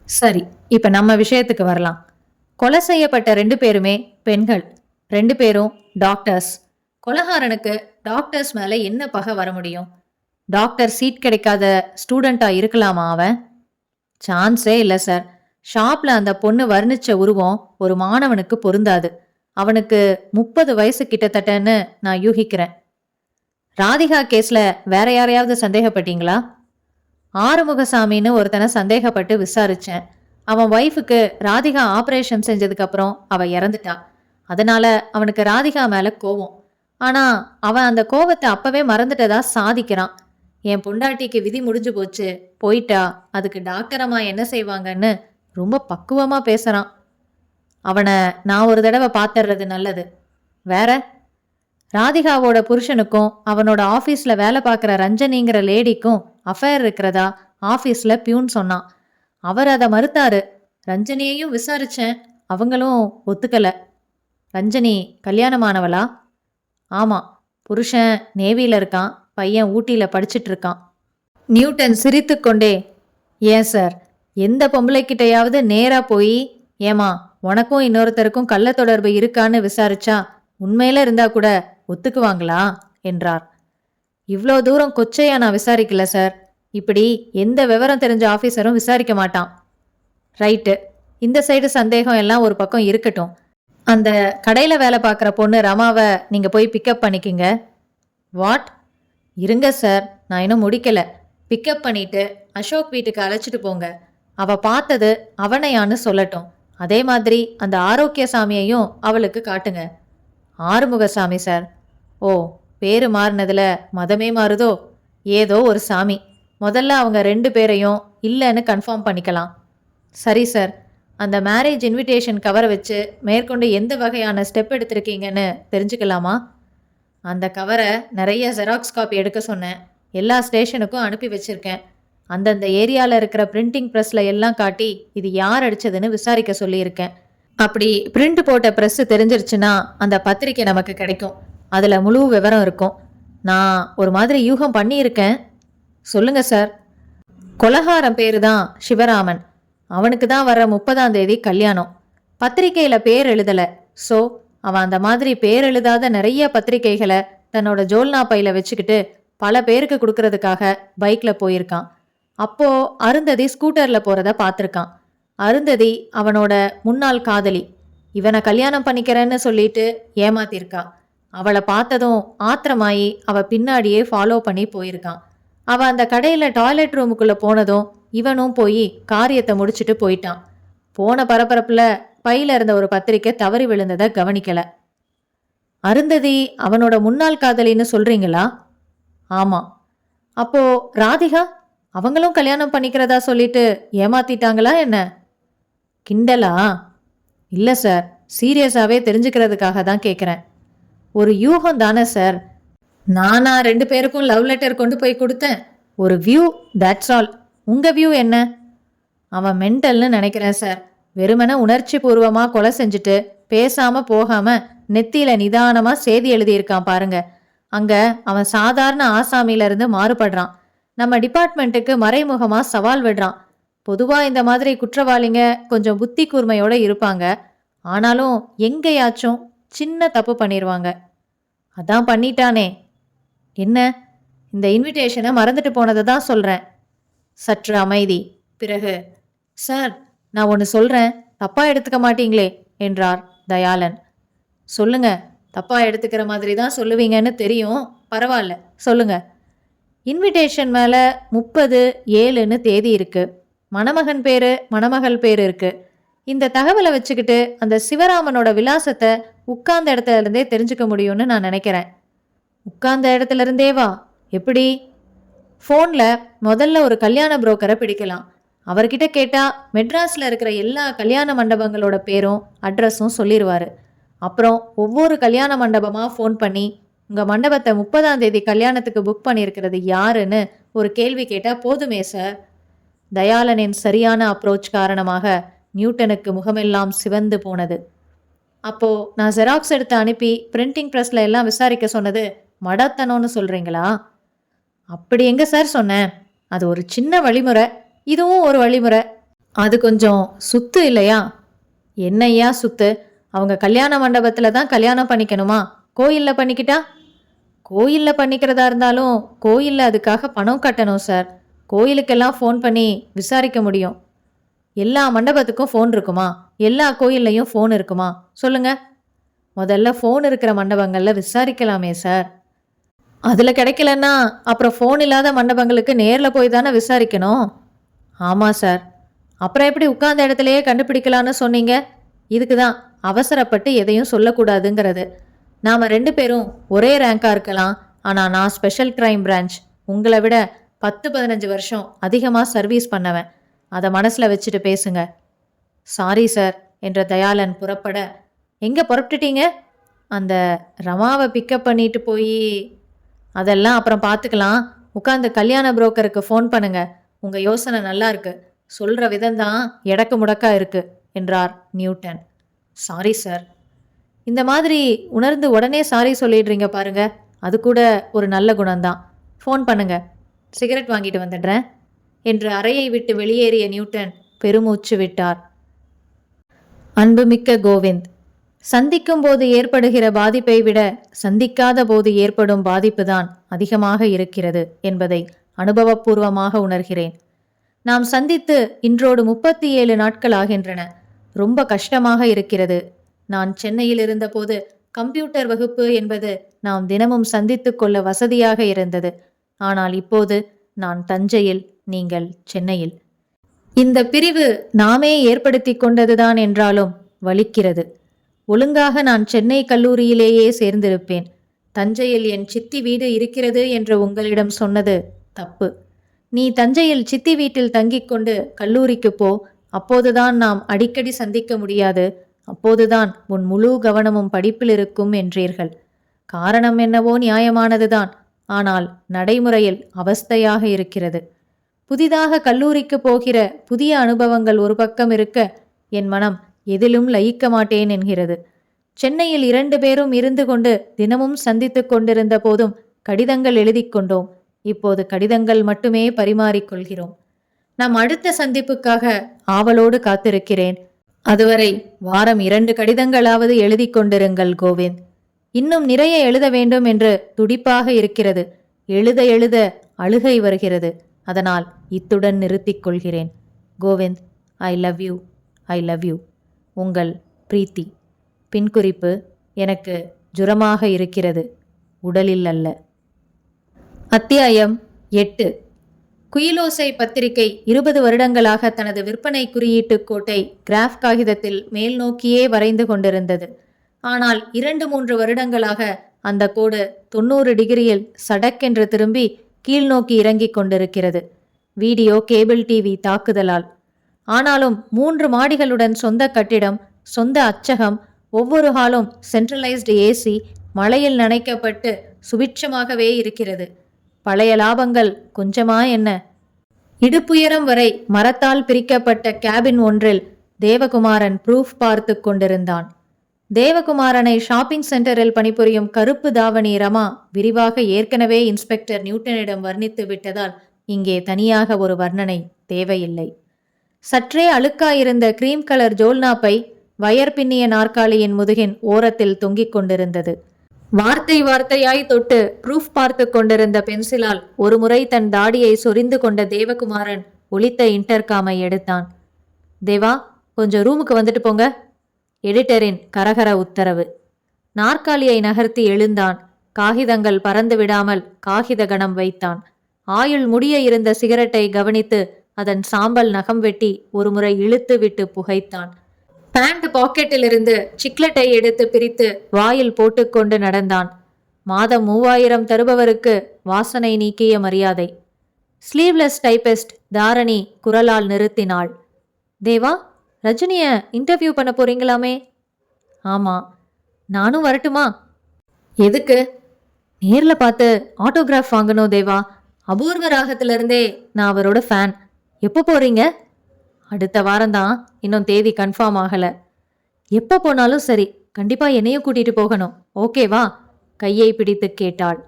சரி, இப்ப நம்ம விஷயத்துக்கு வரலாம். கொலை செய்யப்பட்ட 2 பேருமே பெண்கள், 2 பேரும் டாக்டர்ஸ். கொலைகாரனுக்கு டாக்டர்ஸ் மேல என்ன பகை வர முடியும்? டாக்டர் சீட் கிடைக்காத ஸ்டூடெண்டா இருக்கலாமா அவன்? சான்ஸே இல்லை சார். ஷாப்ல அந்த பொண்ணு வர்ணிச்ச உருவம் ஒரு மாணவனுக்கு பொருந்தாது. அவனுக்கு 30 வயசு கிட்டத்தட்டன்னு நான் யூகிக்கிறேன். ராதிகா கேஸ்ல வேற யாரையாவது சந்தேகப்பட்டீங்களா? ஆறுமுகசாமின்னு ஒருத்தனை சந்தேகப்பட்டு விசாரிச்சேன். அவன் ஒய்ஃபுக்கு ராதிகா ஆபரேஷன் செஞ்சதுக்கு அப்புறம் அவ இறந்துட்டா. அதனால அவனுக்கு ராதிகா மேல கோவம். ஆனா அவன் அந்த கோவத்தை அப்பவே மறந்துட்டதா சாதிக்கிறான். என் பொண்டாட்டிக்கு விதி முடிஞ்சு போச்சு, போயிட்டா, அதுக்கு டாக்டர் அம்மா என்ன செய்வாங்கன்னு ரொம்ப பக்குவமா பேசுறான். அவனை நான் ஒரு தடவை பார்த்துடுறது நல்லது. வேற? ராதிகாவோட புருஷனுக்கும் அவனோட ஆஃபீஸ்ல வேலை பார்க்குற ரஞ்சனிங்கிற லேடிக்கும் அஃபேர் இருக்கிறதா ஆஃபீஸ்ல பியூன் சொன்னான். அவர் அதை மறுத்தாரு. ரஞ்சனியையும் விசாரிச்சேன், அவங்களும் ஒத்துக்கல. ரஞ்சனி கல்யாணமானவளா? ஆமா, புருஷன் நேவியில இருக்கான், பையன் ஊட்டியில படிச்சிட்டு இருக்கான். நியூட்டன் சிரித்து கொண்டே, ஏன் சார், எந்த பொம்பளைக்கிட்டையாவது நேரா போய் ஏமா உனக்கும் இன்னொருத்தருக்கும் கள்ள தொடர்பு இருக்கான்னு விசாரிச்சா உண்மையில இருந்தா கூட ஒத்துக்குவாங்களா என்றார். இவ்வளோ தூரம் கொச்சையா நான் விசாரிக்கல சார். இப்படி எந்த விவரம் தெரிஞ்ச ஆஃபீஸரும் விசாரிக்க மாட்டான். ரைட்டு, இந்த சைடு சந்தேகம் எல்லாம் ஒரு பக்கம் இருக்கட்டும். அந்த கடையில் வேலை பார்க்குற பொண்ணு ரமாவை நீங்கள் போய் பிக்கப் பண்ணிக்கிங்க. வாட்? இருங்க சார், நான் இன்னும் முடிக்கல. பிக்கப் பண்ணிட்டு அசோக் வீட்டுக்கு அழைச்சிட்டு போங்க. அவ பார்த்தது அவனையான்னு சொல்லட்டும். அதே மாதிரி அந்த ஆரோக்கியசாமியையும் அவளுக்கு காட்டுங்க. ஆறுமுகசாமி சார். ஓ, பேரு மாறினதுல மதமே மாறுதோ? ஏதோ ஒரு சாமி. முதல்ல அவங்க 2 பேரையும் இல்லைன்னு கன்ஃபார்ம் பண்ணிக்கலாம். சரி சார். அந்த மேரேஜ் இன்விடேஷன் கவரை வச்சு மேற்கொண்டு எந்த வகையான ஸ்டெப் எடுத்திருக்கீங்கன்னு தெரிஞ்சுக்கலாமா? அந்த கவரை நிறைய ஜெராக்ஸ் காப்பி எடுக்க சொன்னேன். எல்லா ஸ்டேஷனுக்கும் அனுப்பி வச்சிருக்கேன். அந்தந்த ஏரியாவில் இருக்கிற பிரிண்டிங் ப்ரெஸ்ஸில் எல்லாம் காட்டி இது யார் அடிச்சதுன்னு விசாரிக்க சொல்லியிருக்கேன். அப்படி பிரிண்ட் போட்ட ப்ரெஸ்ஸு தெரிஞ்சிருச்சுன்னா அந்த பத்திரிக்கை நமக்கு கிடைக்கும். அதில் முழு விவரம் இருக்கும். நான் ஒரு மாதிரி யூகம் பண்ணியிருக்கேன். சொல்லுங்க சார். கொலகாரம் பேரு தான் சிவராமன். அவனுக்கு தான் வர 30ஆம் தேதி கல்யாணம். பத்திரிக்கையில் பேர் எழுதலை. ஸோ அவன் அந்த மாதிரி பேர் எழுதாத நிறைய பத்திரிக்கைகளை தன்னோட ஜோல்னா பையில வச்சுக்கிட்டு பல பேருக்கு கொடுக்கறதுக்காக பைக்கில் போயிருக்கான். அப்போ அருந்ததி ஸ்கூட்டரில் போகிறத பார்த்துருக்கான். அருந்ததி அவனோட முன்னாள் காதலி. இவனை கல்யாணம் பண்ணிக்கிறேன்னு சொல்லிட்டு ஏமாத்திருக்கா. அவளை பார்த்ததும் ஆத்திரமாயி அவ பின்னாடியே ஃபாலோ பண்ணி போயிருக்கான். அவ அந்த கடையில் டாய்லெட் ரூமுக்குள்ளே போனதும் இவனும் போய் காரியத்தை முடிச்சுட்டு போயிட்டான். போன பரபரப்பில் பையில இருந்த ஒரு பத்திரிக்கை தவறி விழுந்ததை கவனிக்கல. அருந்ததி அவனோட முன்னாள் காதலின்னு சொல்றீங்களா? ஆமா. அப்போ ராதிகா அவங்களும் கல்யாணம் பண்ணிக்கிறதா சொல்லிட்டு ஏமாத்திட்டாங்களா என்ன? கிண்டலா? இல்லை சார், சீரியஸாகவே தெரிஞ்சுக்கிறதுக்காக தான் கேட்குறேன். ஒரு யூகம் தானே சார். நானா 2 பேருக்கும் லவ் லெட்டர் கொண்டு போய் கொடுத்தேன். ஒரு வியூ, தட்ஸ் ஆல். உங்கள் வியூ என்ன? அவன் மென்டல்னு நினைக்கிறேன் சார். வெறுமனே உணர்ச்சி பூர்வமாக கொலை செஞ்சுட்டு பேசாமல் போகாமல் நெத்தியில் நிதானமாக செய்தி எழுதியிருக்கான் பாருங்க. அங்கே அவன் சாதாரண ஆசாமியிலிருந்து மாறுபடுறான். நம்ம டிபார்ட்மெண்ட்டுக்கு மறைமுகமாக சவால் விடுறான். பொதுவாக இந்த மாதிரி குற்றவாளிங்க கொஞ்சம் புத்தி கூர்மையோடு இருப்பாங்க. ஆனாலும் எங்கேயாச்சும் சின்ன தப்பு பண்ணிடுவாங்க. அதான் பண்ணிட்டானே. என்ன? இந்த இன்விடேஷனை மறந்துட்டு போனதை தான் சொல்கிறேன். சற்று அமைதி. பிறகு, சார், நான் ஒன்று சொல்கிறேன், தப்பாக எடுத்துக்க மாட்டீங்களே என்றார் தயாளன். சொல்லுங்க. தப்பாக எடுத்துக்கிற மாதிரி தான் சொல்லுவீங்கன்னு தெரியும். பரவாயில்ல, சொல்லுங்க. இன்விடேஷன் மேலே 30/7ன்னு தேதி இருக்கு. மணமகன் பேரு மணமகள் பேரு இருக்கு. இந்த தகவலை வச்சுக்கிட்டு அந்த சிவராமனோட விலாசத்தை உட்கார்ந்த இடத்துல இருந்தே தெரிஞ்சுக்க முடியும்னு நான் நினைக்கிறேன். உட்கார்ந்த இடத்துல இருந்தேவா? எப்படி? ஃபோனில் முதல்ல ஒரு கல்யாண புரோக்கரை பிடிக்கலாம். அவர்கிட்ட கேட்டால் மெட்ராஸில் இருக்கிற எல்லா கல்யாண மண்டபங்களோட பேரும் அட்ரஸும் சொல்லிடுவார். அப்புறம் ஒவ்வொரு கல்யாண மண்டபமாக ஃபோன் பண்ணி உங்கள் மண்டபத்தை 30ஆம் தேதி கல்யாணத்துக்கு புக் பண்ணியிருக்கிறது யாருன்னு ஒரு கேள்வி கேட்டால் போதுமே சார். தயாளனின் சரியான அப்ரோச் காரணமாக நியூட்டனுக்கு முகமெல்லாம் சிவந்து போனது. அப்போது நான் ஜெராக்ஸ் எடுத்து அனுப்பி பிரிண்டிங் ப்ரெஸ்ஸில் எல்லாம் விசாரிக்க சொன்னது மடத்தனோன்னு சொல்கிறீங்களா? அப்படி எங்கே சார் சொன்னேன்? அது ஒரு சின்ன வழிமுறை. இதுவும் ஒரு வழிமுறை. அது கொஞ்சம் சுத்து இல்லையா? என்னையா சுத்து? அவங்க கல்யாண மண்டபத்தில் தான் கல்யாணம் பண்ணிக்கணுமா? கோயிலில் பண்ணிக்கிட்டா? கோயிலில் பண்ணிக்கிறதா இருந்தாலும் கோயிலில் அதுக்காக பணம் கட்டணும் சார். கோயிலுக்கெல்லாம் ஃபோன் பண்ணி விசாரிக்க முடியும். எல்லா மண்டபத்துக்கும் ஃபோன் இருக்குமா? எல்லா கோயில்லையும் ஃபோன் இருக்குமா? சொல்லுங்க. முதல்ல ஃபோன் இருக்கிற மண்டபங்களில் விசாரிக்கலாமே சார். அதில் கிடைக்கலன்னா அப்புறம் ஃபோன் இல்லாத மண்டபங்களுக்கு நேரில் போய் தானே விசாரிக்கணும். ஆமாம் சார். அப்புறம் எப்படி உட்கார்ந்த இடத்துலையே கண்டுபிடிக்கலான்னு சொன்னீங்க? இதுக்கு தான் அவசரப்பட்டு எதையும் சொல்லக்கூடாதுங்கிறது. நாம் 2 பேரும் ஒரே ரேங்காக இருக்கலாம். ஆனால் நான் ஸ்பெஷல் கிரைம் பிரான்ச். உங்களை விட 10-15 வருஷம் அதிகமாக சர்வீஸ் பண்ணவன். அதை மனசில் வச்சுட்டு பேசுங்க. சாரி சார் என்ற தயாளன் புறப்பட, எங்கே புறப்பட்டுட்டீங்க? அந்த ரமாவை பிக்கப் பண்ணிட்டு போய். அதெல்லாம் அப்புறம் பார்த்துக்கலாம். உட்காந்து கல்யாண புரோக்கருக்கு ஃபோன் பண்ணுங்க. உங்கள் யோசனை நல்லா இருக்கு. சொல்கிற விதம்தான் எடக்கு முடக்கா இருக்கு என்றார் நியூட்டன். Sorry sir. இந்த மாதிரி உணர்ந்து உடனே சாரி சொல்லிடுறீங்க பாருங்க. அது கூட ஒரு நல்ல குணம்தான். ஃபோன் பண்ணுங்க. சிகரெட் வாங்கிட்டு வந்துடுறேன் என்று அறையை விட்டு வெளியேறிய நியூட்டன் பெருமூச்சு விட்டார். அன்புமிக்க கோவிந்த், சந்திக்கும் போது ஏற்படுகிற பாதிப்பை விட சந்திக்காத போது ஏற்படும் பாதிப்பு தான் அதிகமாக இருக்கிறது என்பதை அனுபவபூர்வமாக உணர்கிறேன். நாம் சந்தித்து இன்றோடு 37 நாட்கள் ஆகின்றன. ரொம்ப கஷ்டமாக இருக்கிறது. நான் சென்னையில் இருந்தபோது கம்ப்யூட்டர் வகுப்பு என்பது நாம் தினமும் சந்தித்து கொள்ள வசதியாக இருந்தது. ஆனால் இப்போது நான் தஞ்சையில், நீங்கள் சென்னையில். இந்த பிரிவு நாமே ஏற்படுத்தி கொண்டதுதான் என்றாலும் வலிக்கிறது. ஒழுங்காக நான் சென்னை கல்லூரியிலேயே சேர்ந்திருப்பேன். தஞ்சையில் என் சித்தி வீடு இருக்கிறது என்று உங்களிடம் சொன்னது தப்பு. நீ தஞ்சையில் சித்தி வீட்டில் தங்கிக் கொண்டு கல்லூரிக்கு போ, அப்போதுதான் நாம் அடிக்கடி சந்திக்க முடியாது, அப்போதுதான் உன் முழு கவனமும் படிப்பில் இருக்கும் என்றீர்கள். காரணம் என்னவோ நியாயமானதுதான். ஆனால் நடைமுறையில் அவஸ்தையாக இருக்கிறது. புதிதாக கல்லூரிக்கு போகிற புதிய அனுபவங்கள் ஒரு பக்கம் இருக்க, என் மனம் எதிலும் லயிக்க மாட்டேன் என்கிறது. சென்னையில் 2 பேரும் இருந்து கொண்டு தினமும் சந்தித்து கொண்டிருந்த போதும் கடிதங்கள் எழுதி கொண்டோம். இப்போது கடிதங்கள் மட்டுமே பரிமாறிக்கொள்கிறோம். நம் அடுத்த சந்திப்புக்காக ஆவலோடு காத்திருக்கிறேன். அதுவரை வாரம் 2 கடிதங்களாவது எழுதி கொண்டிருங்கள் கோவிந்த். இன்னும் நிறைய எழுத வேண்டும் என்று துடிப்பாக இருக்கிறது. எழுத எழுத அழுகை வருகிறது. அதனால் இத்துடன் நிறுத்திக் கொள்கிறேன். Kovind, I love you, I love you. உங்கள் பிரீத்தி. பின்குறிப்பு: எனக்கு ஜுரமாக இருக்கிறது, உடலில் அல்ல. அத்தியாயம் 8. குயிலோசை பத்திரிகை 20 வருடங்களாக தனது விற்பனை குறியீட்டு கோட்டை கிராஃப் காகிதத்தில் மேல் நோக்கியே வரைந்து கொண்டிருந்தது. ஆனால் 2-3 வருடங்களாக அந்த கோடு 90 டிகிரியில் சடக்கென்று திரும்பி கீழ்நோக்கி இறங்கிக் கொண்டிருக்கிறது. வீடியோ கேபிள் டிவி தாக்குதலால். ஆனாலும் 3 மாடிகளுடன் சொந்த கட்டிடம், சொந்த அச்சகம், ஒவ்வொரு ஹாலும் சென்ட்ரலைஸ்டு ஏசி, மழையில் நனைக்கப்பட்டு சுபிட்சமாகவே இருக்கிறது. பழைய லாபங்கள் கொஞ்சமா என்ன? இடுப்புயரம் வரை மரத்தால் பிரிக்கப்பட்ட கேபின் ஒன்றில் தேவகுமாரன் ப்ரூஃப் பார்த்து கொண்டிருந்தான். தேவகுமாரனை ஷாப்பிங் சென்டரில் பணிபுரியும் கருப்பு தாவணி ரமா விரிவாக ஏற்கனவே இன்ஸ்பெக்டர் நியூட்டனிடம் வர்ணித்து விட்டதால் இங்கே தனியாக ஒரு வர்ணனை தேவையில்லை. சற்றே அழுக்காயிருந்த கிரீம் கலர் ஜோல்னாப்பை வயர் பின்னிய நாற்காலியின் முதுகின் ஓரத்தில் தொங்கிக் கொண்டிருந்தது. வார்த்தை வார்த்தையாய் தொட்டு ப்ரூஃப் பார்த்து கொண்டிருந்த பென்சிலால் ஒருமுறை தன் தாடியை சொரிந்து கொண்ட தேவகுமாரன் ஒலித்த இன்டர்காமை எடுத்தான். தேவா, கொஞ்சம் ரூமுக்கு வந்துட்டு போங்க. எடிட்டரின் கரகர உத்தரவு. நாற்காலியை நகர்த்தி எழுந்தான். காகிதங்கள் பறந்து விடாமல் காகித கணம் வைத்தான். ஆயுள் முடிய இருந்த சிகரெட்டை கவனித்து அதன் சாம்பல் நகம் வெட்டி ஒருமுறை இழுத்து விட்டு புகைத்தான். பேண்ட் பாக்கெட்டிலிருந்து சிக்லெட்டை எடுத்து பிரித்து வாயில் போட்டுக்கொண்டு நடந்தான். மாதம் 3000 தருபவருக்கு வாசனை நீக்கிய மரியாதை. ஸ்லீவ்லெஸ் டைபிஸ்ட் தாரணி குரலால் நிறுத்தினாள். தேவா, ரஜினிய இன்டர்வியூ பண்ண போறீங்களாமே? ஆமா. நானும் வரட்டுமா? எதுக்கு? நேர்ல பார்த்து ஆட்டோகிராஃப் வாங்கணும் தேவா. அபூர்வ ராகத்திலிருந்தே நான் அவரோட ஃபேன். எப்போ போறீங்க? அடுத்த வாரம்தான். இன்னும் தேதி கன்ஃபார்ம் ஆகல. எப்போ போனாலும் சரி, கண்டிப்பா என்னையும் கூட்டிட்டு போகணும், ஓகேவா? கையை பிடித்து கேட்டாள்.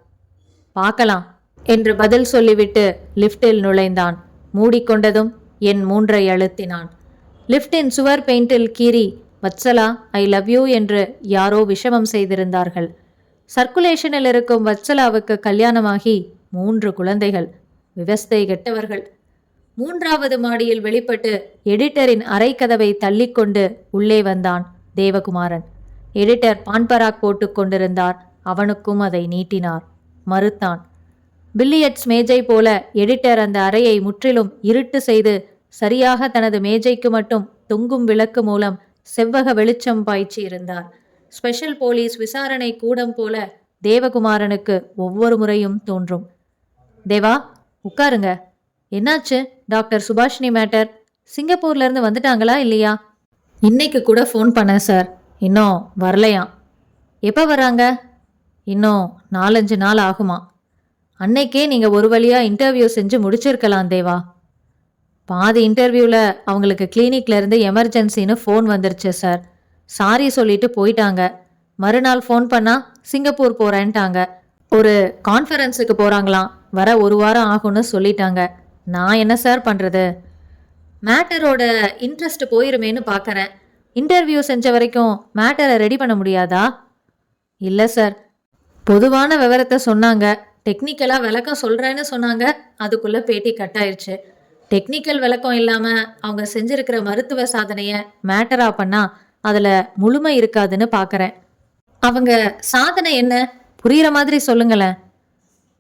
பார்க்கலாம் என்று பதில் சொல்லிவிட்டு லிஃப்டில் நுழைந்தான். மூடிக்கொண்டதும் எண் 3ஐ அழுத்தினான். லிஃப்டின் சுவர் பெயிண்டில் கீறி வத்சலா ஐ லவ் யூ என்று யாரோ விஷமம் செய்திருந்தார்கள். சர்க்குலேஷனில் இருக்கும் வத்சலாவுக்கு கல்யாணமாகி 3 குழந்தைகள். விவஸ்தை கெட்டவர்கள். 3வது மாடியில் வெளிப்பட்டு எடிட்டரின் அறை கதவை தள்ளிக்கொண்டு உள்ளே வந்தான் தேவகுமாரன். எடிட்டர் பான்பராக் போட்டு கொண்டிருந்தார். அவனுக்கும் அதை நீட்டினார். மறுத்தான். பில்லியட்ஸ் மேஜை போல எடிட்டர் அந்த அறையை முற்றிலும் இருட்டு செய்து சரியாக தனது மேஜைக்கு மட்டும் தொங்கும் விளக்கு மூலம் செவ்வக வெளிச்சம் பாய்ச்சி இருந்தார். ஸ்பெஷல் போலீஸ் விசாரணை கூடம் போல தேவகுமாரனுக்கு ஒவ்வொரு முறையும் தோன்றும். தேவா, உட்காருங்க. என்னாச்சு? டாக்டர் சுபாஷினி மேட்டர் சிங்கப்பூர்ல இருந்து வந்துட்டாங்களா இல்லையா? இன்னைக்கு கூட ஃபோன் பண்ணேன் சார், இன்னும் வரலையாம். எப்போ வராங்க? இன்னும் 4-5 நாள் ஆகுமா. அன்னைக்கே நீங்கள் ஒரு வழியா இன்டர்வியூ செஞ்சு முடிச்சிருக்கலாம் தேவா. பாதி இன்டர்வியூவில் அவங்களுக்கு கிளினிக்ல இருந்து எமர்ஜென்சின்னு ஃபோன் வந்துருச்சு சார். சாரி சொல்லிட்டு போயிட்டாங்க. மறுநாள் ஃபோன் பண்ணால் சிங்கப்பூர் போகிறேன்ட்டாங்க. ஒரு கான்ஃபரன்ஸுக்கு போகிறாங்களாம், வர 1 வாரம் ஆகும்னு சொல்லிட்டாங்க. நான் என்ன சார் பண்ணுறது? மேட்டரோட இன்ட்ரெஸ்ட் போயிருமேன்னு பார்க்குறேன். இன்டர்வியூ செஞ்ச வரைக்கும் மேட்டரை ரெடி பண்ண முடியாதா? இல்லை சார், பொதுவான விவரத்தை சொன்னாங்க. டெக்னிக்கலாக விளக்கம் சொல்கிறேன்னு சொன்னாங்க. அதுக்குள்ளே பேட்டி கட் ஆயிடுச்சு. டெக்னிக்கல் விளக்கம் இல்லாமல் அவங்க செஞ்சுருக்கிற மருத்துவ சாதனையை மேட்டராக பண்ணால் அதில் முழுமை இருக்காதுன்னு பார்க்குறேன். அவங்க சாதனை என்ன? புரிகிற மாதிரி சொல்லுங்களேன்.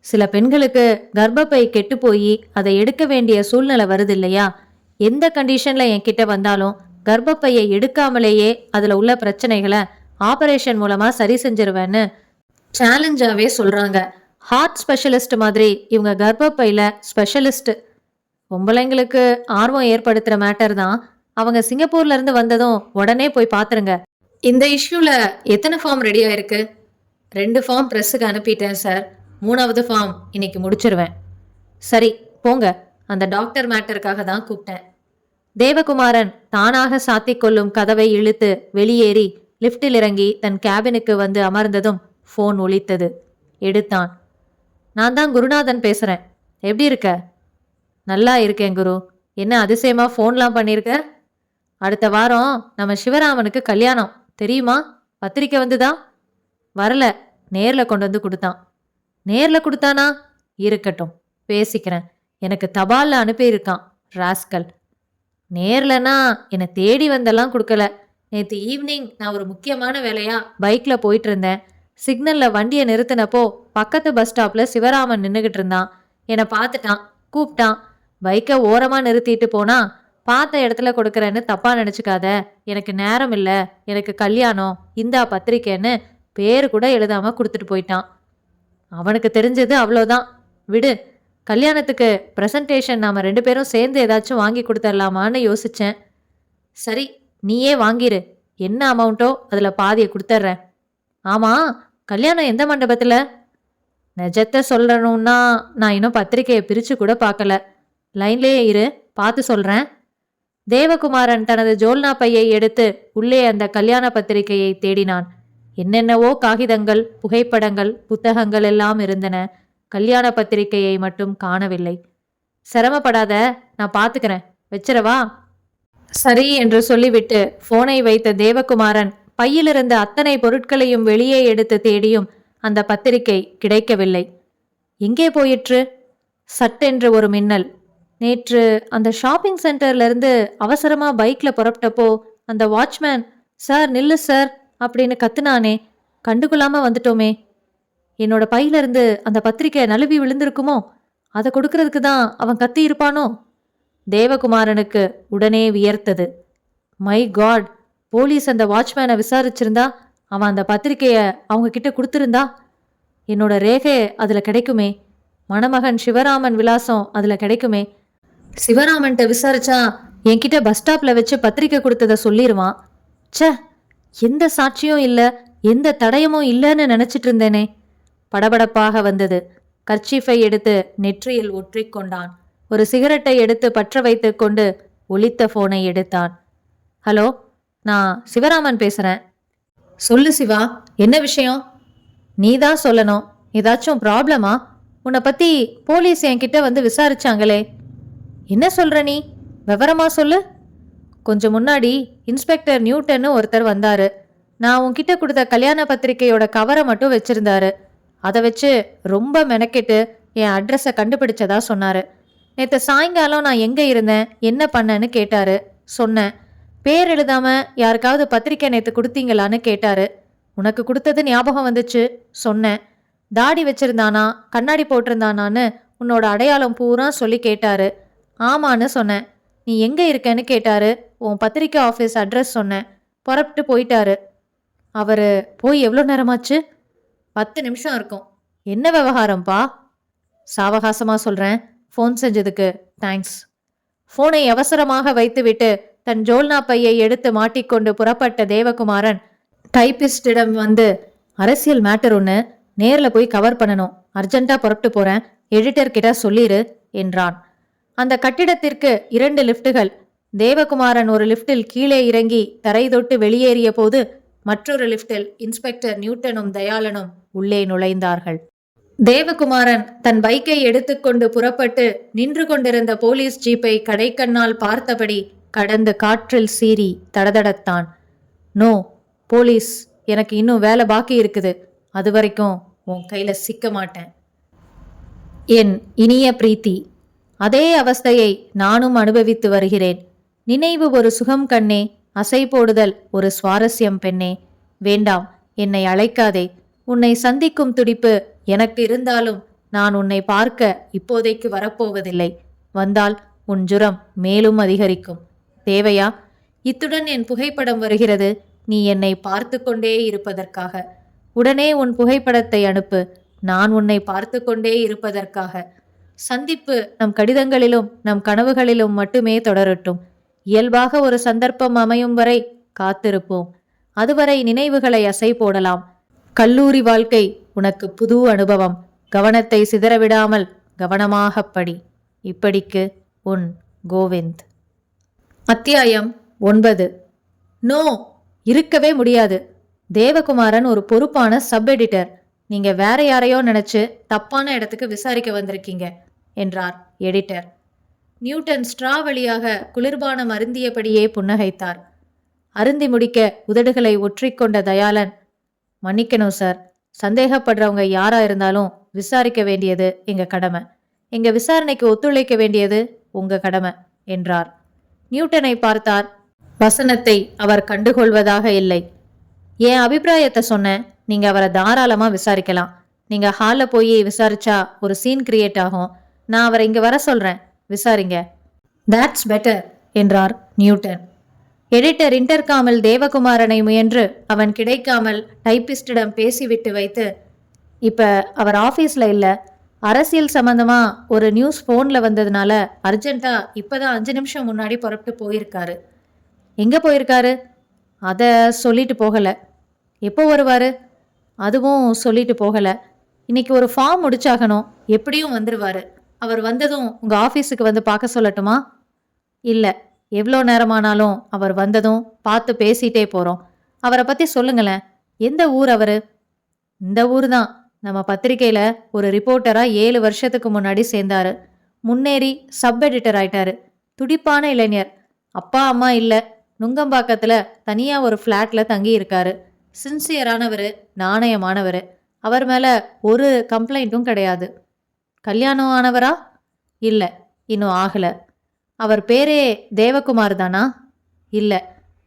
சில பெண்களுக்கு கர்ப்பப்பை கெட்டு போய் அதை எடுக்க வேண்டிய சூழ்நிலை வருது இல்லையா? எந்த கண்டிஷன்ல என்கிட்ட வந்தாலும் கர்ப்பப்பையை எடுக்காமலேயே அதுல உள்ள பிரச்சனைகளை ஆபரேஷன் மூலமா சரி செஞ்சிருவேன்னு சேலஞ்சாவே சொல்றாங்க. ஹார்ட் ஸ்பெஷலிஸ்ட் மாதிரி இவங்க கர்ப்பப்பையில ஸ்பெஷலிஸ்ட். பொம்பளைங்களுக்கு ஆர்வம் ஏற்படுத்துற மேட்டர் தான். அவங்க சிங்கப்பூர்ல இருந்து வந்ததும் உடனே போய் பாத்துருங்க. இந்த இஷ்யூல எத்தனை ஃபார்ம் ரெடியா இருக்கு? 2 ஃபார்ம் ப்ரெஸ்ஸுக்கு அனுப்பிட்டேன் சார். 3வது ஃபார்ம் இன்னைக்கு முடிச்சிருவேன். சரி போங்க, அந்த டாக்டர் மேட்டருக்காக தான் கூப்பிட்டேன். தேவகுமாரன் தானாக சாத்திக் கொள்ளும் கதவை இழுத்து வெளியேறி லிஃப்டில் இறங்கி தன் கேபினுக்கு வந்து அமர்ந்ததும் ஃபோன் ஒலித்தது. எடுத்தான். நான் தான் குருநாதன் பேசுறேன். எப்படி இருக்க? நல்லா இருக்கேன் குரு. என்ன அதிசயமா ஃபோன்லாம் பண்ணியிருக்க? அடுத்த வாரம் நம்ம சிவராமனுக்கு கல்யாணம், தெரியுமா? பத்திரிக்கை வந்துதா? வரல, நேர்ல கொண்டு வந்து கொடுத்தான். நேர்ல கொடுத்தானா? இருக்கட்டும், பேசிக்கிறேன். எனக்கு தபால்ல அனுப்பியிருக்கான் ராஸ்கல். நேர்லனா என்னை தேடி வந்தெல்லாம் கொடுக்கல. நேற்று ஈவினிங் நான் ஒரு முக்கியமான வேலையா பைக்ல போயிட்டு இருந்தேன். சிக்னல்ல வண்டியை நிறுத்தினப்போ பக்கத்து பஸ் ஸ்டாப்ல சிவராமன் நின்றுகிட்டு இருந்தான். என்னை பார்த்துட்டான், கூப்பிட்டான். பைக்கை ஓரமா நிறுத்திட்டு போனா, பார்த்த இடத்துல கொடுக்கறேன்னு தப்பா நினைச்சுக்காத, எனக்கு நேரம் இல்ல, எனக்கு கல்யாணம், இந்தா பத்திரிக்கைன்னு பேரு கூட எழுதாம கொடுத்துட்டு போயிட்டான். அவனுக்கு தெரிஞ்சது அவ்வளோதான். விடு, கல்யாணத்துக்கு ப்ரெசன்டேஷன் நாம 2 பேரும் சேர்ந்து ஏதாச்சும் வாங்கி கொடுத்துடலாமான்னு யோசிச்சேன். சரி, நீயே வாங்கிரு. என்ன அமௌண்ட்டோ அதுல பாதியை கொடுத்துட்றேன். ஆமா, கல்யாணம் எந்த மண்டபத்துல? நிஜத்தை சொல்லணும்னா நான் இன்னும் பத்திரிக்கையை பிரிச்சு கூட பார்க்கல. லைன்லேயே இரு, பார்த்து சொல்றேன். தேவகுமாரன் தனது ஜோல்னா பையை எடுத்து உள்ளே அந்த கல்யாண பத்திரிகையை தேடினான். என்னென்னவோ காகிதங்கள், புகைப்படங்கள், புத்தகங்கள் எல்லாம் இருந்தன. கல்யாண பத்திரிகையை மட்டும் காணவில்லை. சிரமப்படாத, நான் பார்த்துக்கிறேன், வச்சிரவா? சரி என்று சொல்லிவிட்டு போனை வைத்த தேவகுமாரன் பையிலிருந்த அத்தனை பொருட்களையும் வெளியே எடுத்து தேடியும் அந்த பத்திரிகை கிடைக்கவில்லை. எங்கே போயிற்று? சட்டென்று ஒரு மின்னல். நேற்று அந்த ஷாப்பிங் சென்டர்ல இருந்து அவசரமா பைக்ல புறப்பட்டப்போ அந்த வாட்ச்மேன் சார் நில்லு சார் அப்படின்னு கத்துனானே, கண்டுகொள்ளாம வந்துட்டோமே. என்னோட பையில இருந்து அந்த பத்திரிக்கை நழுவி விழுந்திருக்குமோ? அதை கொடுக்கறதுக்கு தான் அவன் கத்தி இருப்பானோ? தேவகுமாரனுக்கு உடனே வியர்த்தது. மை காட், போலீஸ் அந்த வாட்ச்மேனை விசாரிச்சிருந்தா, அவன் அந்த பத்திரிக்கைய அவங்க கிட்ட கொடுத்திருந்தா, என்னோட ரேகை அதுல கிடைக்குமே, மணமகன் சிவராமன் விலாசம் அதுல கிடைக்குமே. சிவராமன்ட்ட விசாரிச்சா என்கிட்ட பஸ் ஸ்டாப்ல வச்சு பத்திரிக்கை கொடுத்ததை சொல்லிடுவான். ச்சே, எந்த சாட்சியும் இல்ல, எந்த தடயமும் இல்லைன்னு நினைச்சிட்டு இருந்தேனே. படபடப்பாக வந்தது. கர்ச்சீஃபை எடுத்து நெற்றியில் ஒற்றிக்கொண்டான். ஒரு சிகரெட்டை எடுத்து பற்ற வைத்து கொண்டு ஒலித்த போனை எடுத்தான். ஹலோ, நான் சிவராமன் பேசுறேன். சொல்லு சிவா, என்ன விஷயம்? நீதான் சொல்லணும். ஏதாச்சும் ப்ராப்ளமா? உன்னை பத்தி போலீஸ் என்கிட்ட வந்து விசாரிச்சாங்களே. என்ன சொல்ற நீ? விவரமா சொல்லு. கொஞ்சம் முன்னாடி இன்ஸ்பெக்டர் நியூட்டன்னு ஒருத்தர் வந்தாரு. நான் உன்கிட்ட கொடுத்த கல்யாண பத்திரிக்கையோட கவரை மட்டும் வச்சிருந்தாரு. அதை வச்சு ரொம்ப மெனக்கெட்டு என் அட்ரஸை கண்டுபிடிச்சதா சொன்னாரு. நேற்று சாயங்காலம் நான் எங்கே இருந்தேன், என்ன பண்ணேன்னு கேட்டாரு. சொன்னேன். பேர் எழுதாம யாருக்காவது பத்திரிக்கை நேற்று கொடுத்தீங்களான்னு கேட்டாரு. உனக்கு கொடுத்தது ஞாபகம் வந்துச்சு, சொன்னேன். தாடி வச்சிருந்தானா, கண்ணாடி போட்டிருந்தானான்னு உன்னோட அடையாளம் பூரா சொல்லி கேட்டாரு. ஆமான்னு சொன்னேன். நீ எங்கே இருக்கேன்னு கேட்டாரு. உன் பத்திரிக்கை ஆஃபீஸ் அட்ரஸ் சொன்னேன். புறப்பட்டு போயிட்டாரு. அவரு போய் எவ்வளோ நேரமாச்சு? 10 நிமிஷம் இருக்கும். என்ன விவகாரம்ப்பா? சாவகாசமாக சொல்கிறேன். ஃபோன் செஞ்சதுக்கு தேங்க்ஸ். ஃபோனை அவசரமாக வைத்துவிட்டு தன் ஜோல்னா பையை எடுத்து மாட்டிக்கொண்டு புறப்பட்ட தேவகுமாரன் டைப்பிஸ்டிடம் வந்து, அரசியல் மேட்டர் ஒன்று, நேரில் போய் கவர் பண்ணணும், அர்ஜென்ட்டாக புறப்பட்டு போகிறேன், எடிட்டர் கிட்ட சொல்லிடு என்றான். அந்த கட்டிடத்திற்கு 2 லிஃப்ட்டுகள். தேவகுமாரன் ஒரு லிஃப்டில் கீழே இறங்கி தரை தொட்டு வெளியேறிய போது மற்றொரு லிஃப்டில் இன்ஸ்பெக்டர் நியூட்டனும் தயாளனும் உள்ளே நுழைந்தார்கள். தேவகுமாரன் தன் பைக்கை எடுத்துக்கொண்டு புறப்பட்டு நின்று கொண்டிருந்த போலீஸ் ஜீப்பை கடைக்கண்ணால் பார்த்தபடி கடந்து காற்றில் சீறி தடதடத்தான். நோ, போலீஸ், எனக்கு இன்னும் வேலை பாக்கி இருக்குது. அது வரைக்கும் உன் கையில சிக்க மாட்டேன். என் இனிய பிரீத்தி, அதே அவஸ்தையை நானும் அனுபவித்து வருகிறேன். நினைவு ஒரு சுகம் கண்ணே, அசை போடுதல் ஒரு சுவாரஸ்யம் பெண்ணே. வேண்டாம், என்னை அழைக்காதே. உன்னை சந்திக்கும் துடிப்பு எனக்கு இருந்தாலும் நான் உன்னை பார்க்க இப்போதைக்கு வரப்போவதில்லை. வந்தால் உன் ஜுரம் மேலும் அதிகரிக்கும். தேவையா? இத்துடன் என் புகைப்படம் வருகிறது. நீ என்னை பார்த்து கொண்டே இருப்பதற்காக. உடனே உன் புகைப்படத்தை அனுப்பு. நான் உன்னை பார்த்து கொண்டே இருப்பதற்காக. சந்திப்பு நம் கடிதங்களிலும் நம் கனவுகளிலும் மட்டுமே தொடரட்டும். இயல்பாக ஒரு சந்தர்ப்பம் அமையும் வரை காத்திருப்போம். அதுவரை நினைவுகளை அசை போடலாம். கல்லூரி வாழ்க்கை உனக்கு புது அனுபவம். கவனத்தை சிதறவிடாமல் கவனமாகப் படி. இப்படிக்கு உன் கோவிந்த். அத்தியாயம் 9. நோ, இருக்கவே முடியாது. தேவகுமாரன் ஒரு பொறுப்பான சப் எடிட்டர். நீங்க வேற யாரையோ நினைச்சு தப்பான இடத்துக்கு விசாரிக்க வந்திருக்கீங்க என்றார் எடிட்டர். நியூட்டன் ஸ்ட்ரா வழியாக குளிர்பானம் அருந்தியபடியே புன்னகைத்தார். அருந்தி முடிக்க உதடுகளை ஒற்றிக்கொண்ட தயாளன், மன்னிக்கணும் சார், சந்தேகப்படுறவங்க யாரா இருந்தாலும் விசாரிக்க வேண்டியது எங்க கடமை. எங்க விசாரணைக்கு ஒத்துழைக்க வேண்டியது உங்க கடமை என்றார். நியூட்டனை பார்த்தார். வசனத்தை அவர் கண்டுகொள்வதாக இல்லை. என் அபிப்பிராயத்தை சொன்னேன். நீங்க அவரை தாராளமா விசாரிக்கலாம். நீங்க ஹால்ல போய் விசாரிச்சா ஒரு சீன் கிரியேட் ஆகும். நான் அவரை இங்க வர சொல்றேன், விசாரிங்க. தட்ஸ் பெட்டர் என்றார் நியூட்டன். எடிட்டர் இன்டர்காமில் தேவகுமாரனை முயன்று அவன் கிடைக்காமல் டைப்பிஸ்டிடம் பேசிவிட்டு வைத்து, இப்ப அவர் ஆபீஸ்ல இல்ல, அரசியல் சம்பந்தமா ஒரு நியூஸ் போன்ல வந்ததுனால அர்ஜென்ட்டா இப்பதான் 5 நிமிஷம் முன்னாடி புறப்பட்டு போயிருக்காரு. எங்க போயிருக்காரு? அத சொல்லிட்டு போகல. எப்போ வருவாரு? அதுவும் சொல்லிட்டு போகல. இன்னைக்கு ஒரு ஃபார்ம் முடிச்சாகணும், எப்படியும் வந்துருவாரு. அவர் வந்ததும் உங்க ஆபீஸுக்கு வந்து பார்க்க சொல்லட்டுமா? இல்ல, எவ்வளோ நேரமானாலும் அவர் வந்ததும் பார்த்து பேசிட்டே போறோம். அவரை பத்தி சொல்லுங்களேன். எந்த ஊர் அவரு? இந்த ஊர் தான். நம்ம பத்திரிக்கையில ஒரு ரிப்போர்ட்டரா 7 வருஷத்துக்கு முன்னாடி சேர்ந்தாரு. முன்னேறி சப் எடிட்டர் ஆயிட்டாரு. துடிப்பான இளைஞர். அப்பா அம்மா இல்ல. நுங்கம்பாக்கத்துல தனியா ஒரு ஃப்ளாட்ல தங்கி இருக்காரு. சின்சியரானவர், நாணயமானவர். அவர் மேல ஒரு கம்ப்ளைண்ட்டும் கிடையாது. கல்யாணம் ஆனவரா? இல்ல, இன்னும் ஆகல. அவர் பேரே தேவகுமார் தானா? இல்ல,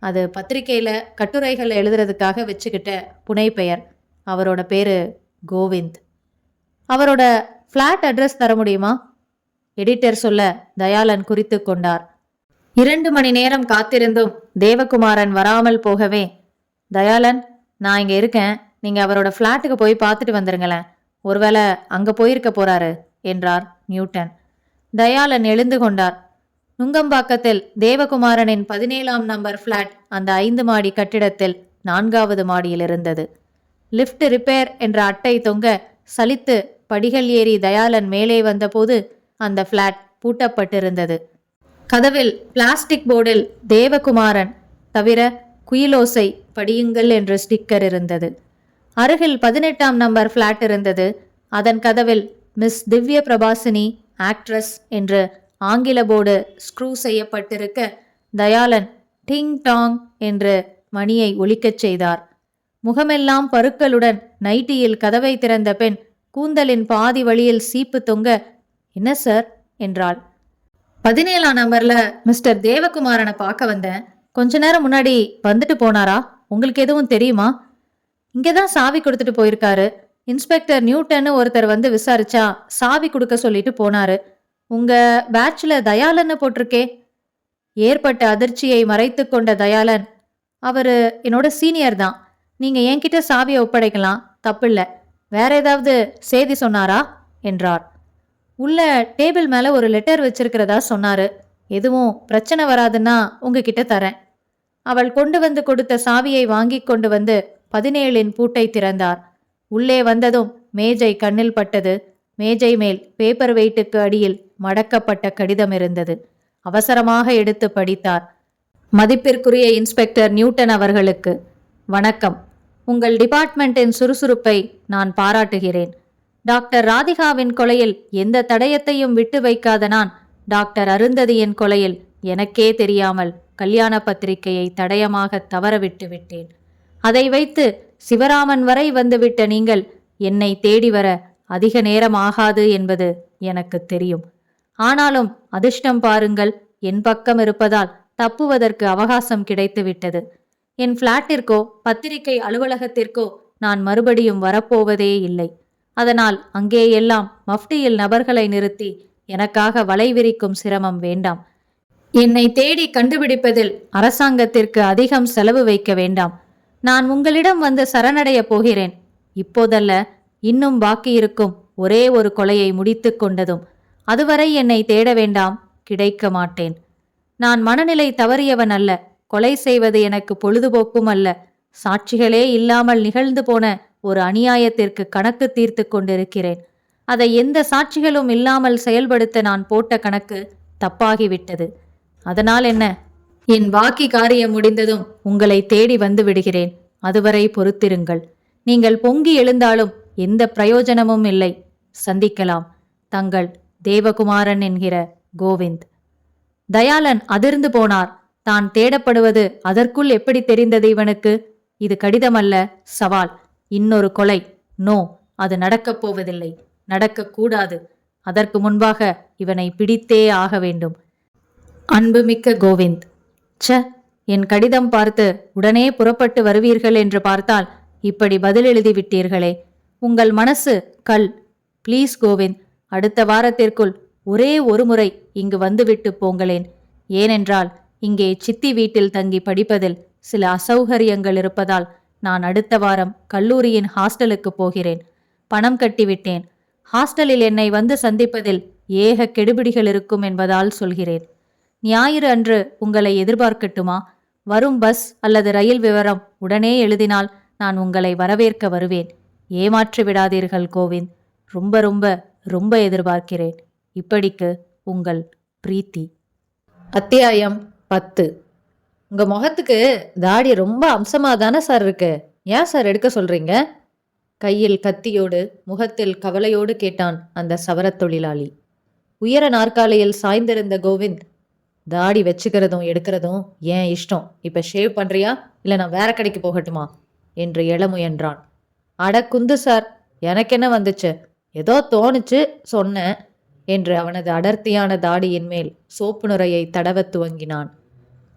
அது பத்திரிக்கையில கட்டுரைகள் எழுதுறதுக்காக வச்சுக்கிட்ட புனை பெயர். அவரோட பேரு கோவிந்த். அவரோட ஃப்ளாட் அட்ரஸ் தர முடியுமா? எடிட்டர் சொல்ல தயாளன் குறித்து கொண்டார். 2 மணி நேரம் காத்திருந்தும் தேவகுமாரன் வராமல் போகவே, தயாளன், நான் இங்க இருக்கேன், நீங்க அவரோட ஃப்ளாட்டுக்கு போய் பார்த்துட்டு வந்துருங்களேன். ஒருவேளை அங்க போயிருக்க போறாரு என்றார் நியூட்டன். தயாளன் எழுந்து கொண்டார். நுங்கம்பாக்கத்தில் தேவகுமாரனின் 17ஆம் நம்பர் ஃப்ளாட் அந்த 5 மாடி கட்டிடத்தில் 4வது மாடியில் இருந்தது. லிஃப்ட் ரிப்பேர் என்ற அட்டை தொங்க சலித்து படிகள் ஏறி தயாளன் மேலே வந்தபோது அந்த ஃப்ளாட் பூட்டப்பட்டிருந்தது. கதவில் பிளாஸ்டிக் போர்டில் தேவகுமாரன் தவிர குயிலோசை படியுங்கள் என்ற ஸ்டிக்கர் இருந்தது. அருகில் 18ஆம் நம்பர் ஃப்ளாட் இருந்தது. அதன் கதவில் மிஸ் திவ்ய பிரபாசினி ஆக்ட்ரஸ் என்று ஆங்கில போர்டு ஸ்க்ரூ செய்யப்பட்டிருக்க தயாளன் டிங் டாங் என்று மணியை ஒலிக்கச் செய்தார். முகமெல்லாம் பருக்களுடன் நைட்டியில் கதவை திறந்த பெண் கூந்தலின் பாதி வழியில் சீப்பு தொங்க, என்ன சார் என்றாள். 17ஆம் நம்பர்ல மிஸ்டர் தேவகுமாரனை பார்க்க வந்தேன். கொஞ்ச நேரம் முன்னாடி வந்துட்டு போனாரா? உங்களுக்கு எதுவும் தெரியுமா? இங்கதான் சாவி கொடுத்துட்டு போயிருக்காரு. இன்ஸ்பெக்டர் நியூட்டன்னு ஒருத்தர் வந்து விசாரிச்சா சாவி கொடுக்க சொல்லிட்டு போனாரு. உங்க பேட்ச்ல தயாளன்னு போட்டிருக்கே. ஏற்பட்ட அதிர்ச்சியை மறைத்து கொண்ட தயாளன், அவரு என்னோட சீனியர் தான். நீங்க என்கிட்ட சாவியை ஒப்படைக்கலாம், தப்பில்ல. வேற ஏதாவது செய்தி சொன்னாரா என்றார். உள்ள டேபிள் மேல ஒரு லெட்டர் வச்சிருக்கிறதா சொன்னாரு. எதுவும் பிரச்சனை வராதுன்னா உங்ககிட்ட தரேன். அவள் கொண்டு வந்து கொடுத்த சாவியை வாங்கி கொண்டு வந்து 17இன் பூட்டை திறந்தார். உள்ளே வந்ததும் மேஜை கண்ணில் பட்டது. மேஜை மேல் பேப்பர் வெயிட்டுக்கு அடியில் மடக்கப்பட்ட கடிதம் இருந்தது. அவசரமாக எடுத்து படித்தார். மதிப்பிற்குரிய இன்ஸ்பெக்டர் நியூட்டன் அவர்களுக்கு வணக்கம். உங்கள் டிபார்ட்மெண்ட்டின் சுறுசுறுப்பை நான் பாராட்டுகிறேன். டாக்டர் ராதிகாவின் கொலையில் எந்த தடயத்தையும் விட்டு வைக்காத நான் டாக்டர் அருந்ததியின் கொலையில் எனக்கே தெரியாமல் கல்யாண பத்திரிகையை தடயமாக தவறவிட்டு விட்டேன். அதை வைத்து சிவராமன் வரை வந்துவிட்ட நீங்கள் என்னை தேடி வர அதிக நேரம் ஆகாது என்பது எனக்கு தெரியும். ஆனாலும் அதிர்ஷ்டம் பாருங்கள், என் பக்கம் இருப்பதால் தப்புவதற்கு அவகாசம் கிடைத்து விட்டது. என் பிளாட்டிற்கோ பத்திரிகை அலுவலகத்திற்கோ நான் மறுபடியும் வரப்போவதே இல்லை. அதனால் அங்கே எல்லாம் மஃப்டியில் நபர்களை நிறுத்தி எனக்காக வலை விரிக்கும் சிரமம் வேண்டாம். என்னை தேடி கண்டுபிடிப்பதில் அரசாங்கத்திற்கு அதிகம் செலவு வைக்க வேண்டாம். நான் உங்களிடம் வந்து சரணடைய போகிறேன். இப்போதல்ல, இன்னும் பாக்கி இருக்கும் ஒரே ஒரு கொலையை முடித்து கொண்டதும். அதுவரை என்னை தேட வேண்டாம், கிடைக்க மாட்டேன். நான் மனநிலை தவறியவன் அல்ல. கொலை செய்வது எனக்கு பொழுதுபோக்கும் அல்ல. சாட்சிகளே இல்லாமல் நிகழ்ந்து போன ஒரு அநியாயத்திற்கு கணக்கு தீர்த்து கொண்டிருக்கிறேன். அதை எந்த சாட்சிகளும் இல்லாமல் செயல்படுத்த நான் போட்ட கணக்கு தப்பாகிவிட்டது. அதனால் என்ன? என் பாக்கி காரியம் முடிந்ததும் உங்களை தேடி வந்து விடுகிறேன். அதுவரை பொறுத்திருங்கள். நீங்கள் பொங்கி எழுந்தாலும் எந்த பிரயோஜனமும் இல்லை. சந்திக்கலாம். தங்கள் தேவகுமாரன் என்கிற கோவிந்த். தயாளன் அதிர்ந்து போனார். தான் தேடப்படுவது அதற்குள் எப்படி தெரிந்தது இவனுக்கு? இது கடிதமல்ல, சவால். இன்னொரு கொலை. நோ, அது நடக்கப் போவதில்லை. நடக்கக்கூடாது. அதற்கு முன்பாக இவனை பிடித்தே ஆக வேண்டும். அன்புமிக்க கோவிந்த். ச்ச, என் கடிதம் பார்த்து உடனே புறப்பட்டு வருவீர்கள் என்று பார்த்தால் இப்படி பதில் எழுதிவிட்டீர்களே. உங்கள் மனசு கல். ப்ளீஸ் கோவிந்த், அடுத்த வாரத்திற்குள் ஒரே ஒரு முறை இங்கு வந்துவிட்டு போங்களேன். ஏனென்றால் இங்கே சித்தி வீட்டில் தங்கி படிப்பதில் சில அசௌகரியங்கள் இருப்பதால் நான் அடுத்த வாரம் கல்லூரியின் ஹாஸ்டலுக்கு போகிறேன். பணம் கட்டிவிட்டேன். ஹாஸ்டலில் என்னை வந்து சந்திப்பதில் ஏக கெடுபிடிகள் இருக்கும் என்பதால் சொல்கிறேன். ஞாயிறு அன்று உங்களை எதிர்பார்க்கட்டுமா? வரும் பஸ் அல்லது ரயில் விவரம் உடனே எழுதினால் நான் உங்களை வரவேற்க வருவேன். ஏமாற்றி விடாதீர்கள் கோவிந்த். ரொம்ப ரொம்ப ரொம்ப எதிர்பார்க்கிறேன். இப்படிக்கு உங்கள் பிரீத்தி. அத்தியாயம் 10. உங்க முகத்துக்கு தாடி ரொம்ப அம்சமாக தானே சார் இருக்கு. ஏன் சார் எடுக்க சொல்றீங்க? கையில் கத்தியோடு முகத்தில் கவலையோடு கேட்டான் அந்த சவரத் தொழிலாளி. உயர நாற்காலியில் சாய்ந்திருந்த கோவிந்த், தாடி வச்சுக்கிறதும் எடுக்கிறதும் ஏன் இஷ்டம். இப்போ ஷேவ் பண்ணுறியா இல்லை நான் வேற கடைக்கு போகட்டுமா என்று எழ முயன்றான். அட குந்து சார், எனக்கு என்ன வந்துச்சு, ஏதோ தோணுச்சு சொன்னேன் என்று அவனது அடர்த்தியான தாடியின் மேல் சோப்பு நுரையை தடவத் துவங்கினான்.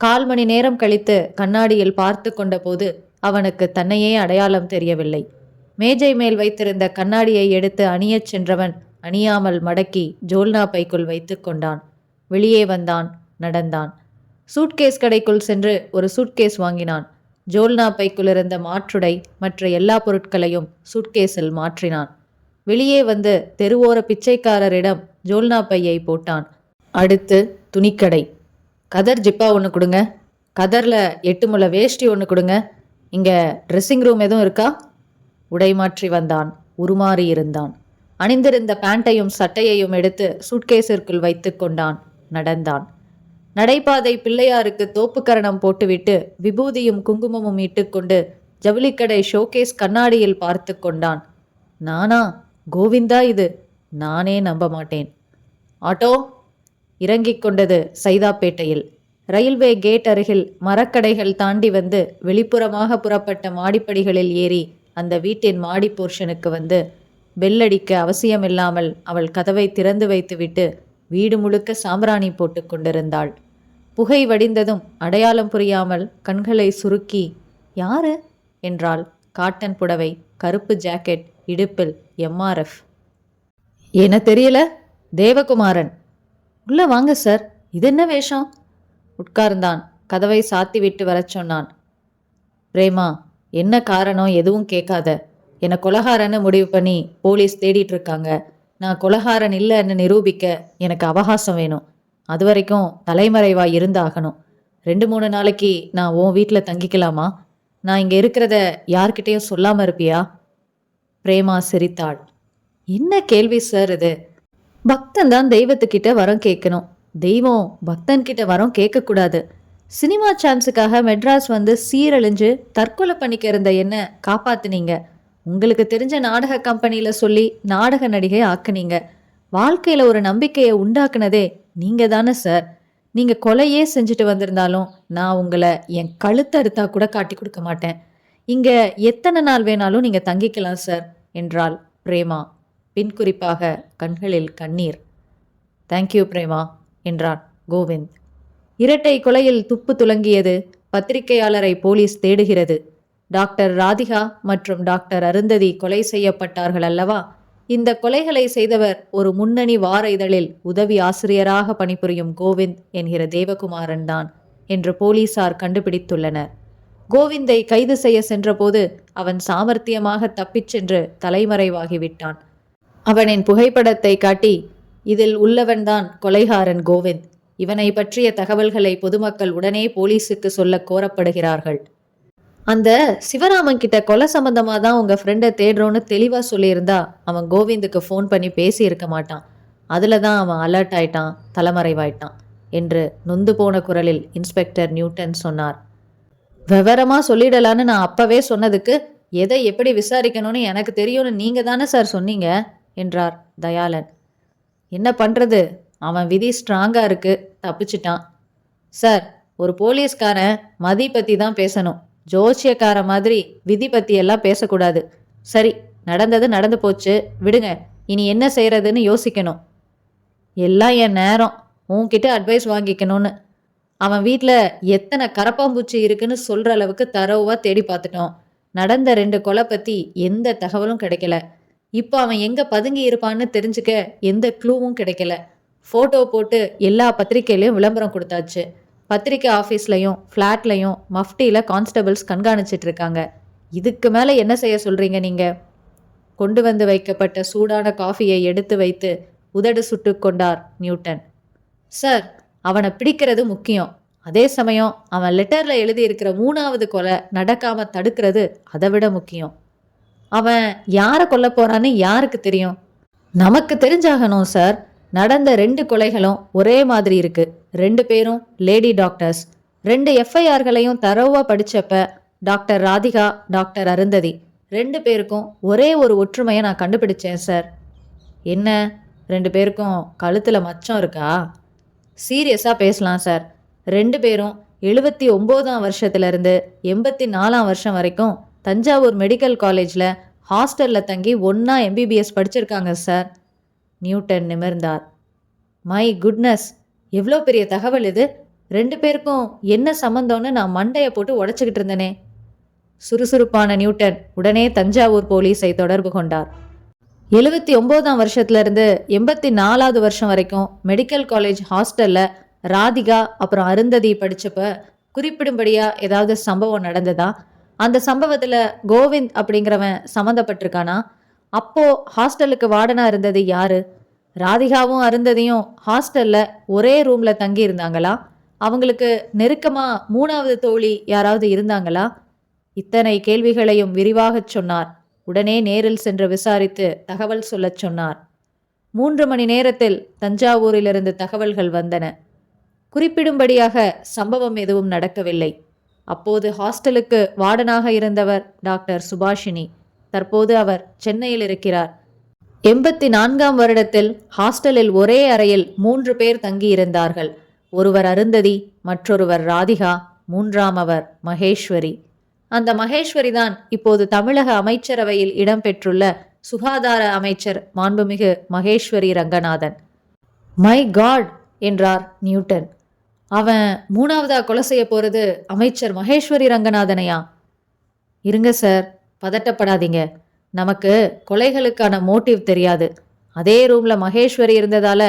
1/4 மணி நேரம் கழித்து கண்ணாடியில் பார்த்து கொண்ட போது அவனுக்கு தன்னையே அடையாளம் தெரியவில்லை. மேஜை மேல் வைத்திருந்த கண்ணாடியை எடுத்து அணியச் சென்றவன் அணியாமல் மடக்கி ஜோல்னா பைக்குள் வைத்து கொண்டான். வெளியே வந்தான், நடந்தான். சூட்கேஸ் கடைக்குள் சென்று ஒரு சூட்கேஸ் வாங்கினான். ஜோல்னா பைக்குள் இருந்த மாற்றுடை மற்ற எல்லா பொருட்களையும் சூட்கேஸில் மாற்றினான். வெளியே வந்து தெருவோர பிச்சைக்காரரிடம் ஜோல்னா பையை போட்டான். அடுத்து துணிக்கடை. கதர் ஜிப்பா ஒன்று கொடுங்க. கதரில் 8 முழ வேஷ்டி ஒன்று கொடுங்க. இங்கே ட்ரெஸ்ஸிங் ரூம் எதுவும் இருக்கா? உடை மாற்றி வந்தான். உருமாறி இருந்தான். அணிந்திருந்த பேண்ட்டையும் சட்டையையும் எடுத்து சூட்கேஸிற்குள் வைத்து கொண்டான். நடந்தான். நடைபாதை பிள்ளையாருக்கு தோப்புக்கரணம் போட்டுவிட்டு விபூதியும் குங்குமமும் இட்டுக்கொண்டு ஜவுளிக்கடை ஷோகேஸ் கண்ணாடியில் பார்த்து கொண்டான். நானா? கோவிந்தா இது? நானே நம்ப மாட்டேன். ஆட்டோ. இறங்கிக் கொண்டது சைதாப்பேட்டையில். ரயில்வே கேட் அருகில் மரக்கடைகள் தாண்டி வந்து வெளிப்புறமாக புறப்பட்ட மாடிப்படிகளில் ஏறி அந்த வீட்டின் மாடி போர்ஷனுக்கு வந்து பெல்லடிக்க அவசியமில்லாமல் அவள் கதவை திறந்து வைத்துவிட்டு வீடு முழுக்க சாம்பிராணி போட்டு கொண்டிருந்தாள். புகை வடிந்ததும் அடையாளம் புரியாமல் கண்களை சுருக்கி யாரு என்றாள். காட்டன் புடவை, கருப்பு ஜாக்கெட், இடுப்பில் எம்ஆர்எஃப். என்ன தெரியல? தேவகுமாரன். உள்ள வாங்க சார். இது என்ன வேஷம்? உட்கார்ந்தான். கதவை சாத்தி விட்டு வரச் சொன்னான். பிரேமா, என்ன காரணம் எதுவும் கேட்காத. என்னை கொலகாரன்னு முடிவு பண்ணி போலீஸ் தேடிட்டு இருக்காங்க. நான் கொலகாரன் இல்லைன்னு நிரூபிக்க எனக்கு அவகாசம் வேணும். அது வரைக்கும் தலைமறைவா இருந்தாகணும். 2-3 நாளைக்கு நான் உன் வீட்டில் தங்கிக்கலாமா? நான் இங்கே இருக்கிறத யார்கிட்டையும் சொல்லாமல் இருப்பியா? பிரேமா சிரித்தாள். என்ன கேள்வி சார் இது? பக்தன் தான் தெய்வத்துக்கிட்ட வரம் கேட்கணும். தெய்வம் பக்தன்கிட்ட வரம் கேட்கக்கூடாது. சினிமா சான்ஸுக்காக மெட்ராஸ் வந்து சீரழிஞ்சு தற்கொலை பண்ணிக்க இருந்த என்ன காப்பாத்துனீங்க. உங்களுக்கு தெரிஞ்ச நாடக கம்பெனியில் சொல்லி நாடக நடிகை ஆக்குனீங்க. வாழ்க்கையில் ஒரு நம்பிக்கையை உண்டாக்குனதே நீங்கள் தானே சார். நீங்கள் கொலையே செஞ்சுட்டு வந்திருந்தாலும் நான் உங்களை என் கழுத்தை அறுத்தா கூட காட்டி கொடுக்க மாட்டேன். இங்கே எத்தனை நாள் வேணாலும் நீங்கள் தங்கிக்கலாம் சார் என்றாள் பிரேமா. பின்குறிப்பாக கண்களில் கண்ணீர். தேங்க்யூ பிரேமா என்றான் கோவிந்த். இரட்டை கொலையில் துப்பு துலங்கியது. பத்திரிகையாளரை போலீஸ் தேடுகிறது. டாக்டர் ராதிகா மற்றும் டாக்டர் அருந்ததி கொலை செய்யப்பட்டார்கள் அல்லவா? இந்த கொலைகளை செய்தவர் ஒரு முன்னணி வார இதழில் உதவி ஆசிரியராக பணிபுரியும் கோவிந்த் என்கிற தேவகுமாரன் தான் என்று போலீசார் கண்டுபிடித்துள்ளனர். கோவிந்தை கைது செய்ய சென்றபோது அவன் சாமர்த்தியமாக தப்பிச் சென்று தலைமறைவாகிவிட்டான். அவனின் புகைப்படத்தை காட்டி, இதில் உள்ளவன்தான் கொலைகாரன் கோவிந்த். இவனை பற்றிய தகவல்களை பொதுமக்கள் உடனே போலீசுக்கு சொல்ல கோரப்படுகிறார்கள். அந்த சிவராமன் கிட்ட கொலை சம்பந்தமாக தான் உங்கள் ஃப்ரெண்டை தேடுறோன்னு தெளிவாக சொல்லியிருந்தா அவன் கோவிந்துக்கு ஃபோன் பண்ணி பேசியிருக்க மாட்டான். அதில் தான் அவன் அலர்ட் ஆயிட்டான், தலைமறைவாயிட்டான் என்று நொந்து போன குரலில் இன்ஸ்பெக்டர் நியூட்டன் சொன்னார். விவரமாக சொல்லிடலான்னு நான் அப்பவே சொன்னதுக்கு எதை எப்படி விசாரிக்கணும்னு எனக்கு தெரியும்னு நீங்கள் தானே சார் சொன்னீங்க என்றார் தயாளன். என்ன பண்ணுறது, அவன் விதி ஸ்ட்ராங்காக இருக்கு, தப்பிச்சிட்டான். சார், ஒரு போலீஸ்காரன் மதி பற்றி தான் பேசணும், ஜோசியக்கார மாதிரி விதி பற்றி எல்லாம் பேசக்கூடாது. சரி, நடந்தது நடந்து போச்சு, விடுங்க. இனி என்ன செய்கிறதுன்னு யோசிக்கணும். எல்லாம் என் நேரம், உன்கிட்ட அட்வைஸ் வாங்கிக்கணும்னு. அவன் வீட்டில் எத்தனை கரப்பாம்பூச்சி இருக்குன்னு சொல்கிற அளவுக்கு தரவாக தேடி பார்த்துட்டோம். நடந்த 2 கொலை பற்றி எந்த தகவலும் கிடைக்கல. இப்போ அவன் எங்கே பதுங்கி இருப்பான்னு தெரிஞ்சுக்க எந்த க்ளூவும் கிடைக்கல. ஃபோட்டோ போட்டு எல்லா பத்திரிக்கையிலையும் விளம்பரம் கொடுத்தாச்சு. பத்திரிக்கை ஆஃபீஸ்லையும் ஃப்ளாட்லையும் மஃப்டியில் கான்ஸ்டபிள்ஸ் கண்காணிச்சிட்டு இருக்காங்க. இதுக்கு மேலே என்ன செய்ய சொல்கிறீங்க நீங்கள்? கொண்டு வந்து வைக்கப்பட்ட சூடான காஃபியை எடுத்து வைத்து உதடு சுட்டு கொண்டார் நியூட்டன். சார், அவனை பிடிக்கிறது முக்கியம். அதே சமயம் அவன் லெட்டரில் எழுதியிருக்கிற 3வது கொலை நடக்காமல் தடுக்கிறது அதை விட முக்கியம். அவன் யாரை கொல்ல போகிறான்னு யாருக்கு தெரியும்? நமக்கு தெரிஞ்சாகணும் சார். நடந்த 2 கொலைகளும் ஒரே மாதிரி இருக்கு. 2 பேரும் லேடி டாக்டர்ஸ். 2 எஃப்ஐஆர்களையும் தரவாக படித்தப்ப டாக்டர் ராதிகா, டாக்டர் அருந்ததி 2 பேருக்கும் ஒரே ஒரு ஒற்றுமையை நான் கண்டுபிடிச்சேன் சார். என்ன, 2 பேருக்கும் கழுத்தில் மச்சம் இருக்கா? சீரியஸாக பேசலாம் சார். 2 பேரும் 79ஆம் வருஷத்துலேருந்து 84ஆம் வருஷம் வரைக்கும் தஞ்சாவூர் மெடிக்கல் காலேஜில் ஹாஸ்டலில் தங்கி ஒன்றா எம்பிபிஎஸ் படிச்சிருக்காங்க சார். நியூட்டன் நிமிர்ந்தார். மை குட்னஸ், எவ்வளோ பெரிய தகவல் இது! 2 பேருக்கும் என்ன சம்மந்தம்னு நான் மண்டையை போட்டு உடச்சிக்கிட்டு இருந்தேனே. சுறுசுறுப்பான நியூட்டன் உடனே தஞ்சாவூர் போலீஸை தொடர்பு கொண்டார். 79ஆம் வருஷத்துலேருந்து 84வது வருஷம் வரைக்கும் மெடிக்கல் காலேஜ் ஹாஸ்டலில் ராதிகா அப்புறம் அருந்ததி படித்தப்ப குறிப்பிடும்படியாக ஏதாவது சம்பவம் நடந்ததா? அந்த சம்பவத்தில் கோவிந்த் அப்படிங்கிறவன் சம்மந்தப்பட்டிருக்கானா? அப்போது ஹாஸ்டலுக்கு வார்டனாக இருந்தது யாரு? ராதிகாவும் அருந்ததியும் ஹாஸ்டலில் ஒரே ரூமில் தங்கி இருந்தாங்களா? அவங்களுக்கு நெருக்கமாக 3வது தோழி யாராவது இருந்தாங்களா? இத்தனை கேள்விகளையும் விரிவாகச் சொன்னார். உடனே நேரில் சென்று விசாரித்து தகவல் சொல்லச் சொன்னார். 3 மணி நேரத்தில் தஞ்சாவூரிலிருந்து தகவல்கள் வந்தன. குறிப்பிடும்படியாக சம்பவம் எதுவும் நடக்கவில்லை. அப்போது ஹாஸ்டலுக்கு வார்டனாக இருந்தவர் டாக்டர் சுபாஷினி. தற்போது அவர் சென்னையில் இருக்கிறார். 84ஆம் வருடத்தில் ஹாஸ்டலில் ஒரே அறையில் 3 பேர் தங்கியிருந்தார்கள். ஒருவர் அருந்ததி, மற்றொருவர் ராதிகா, 3ஆமவர் மகேஸ்வரி. அந்த மகேஸ்வரி தான் இப்போது தமிழக அமைச்சரவையில் இடம்பெற்றுள்ள சுகாதார அமைச்சர் மாண்புமிகு மகேஸ்வரி ரங்கநாதன். மை காட் என்றார் நியூட்டன். அவன் 3ஆவதா கொலை செய்ய போறது அமைச்சர் மகேஸ்வரி ரங்கநாதனையா? இருங்க சார், பதட்டப்படாதீங்க. நமக்கு கொலைகளுக்கான மோட்டிவ் தெரியாது. அதே ரூம்ல மகேஸ்வரி இருந்ததால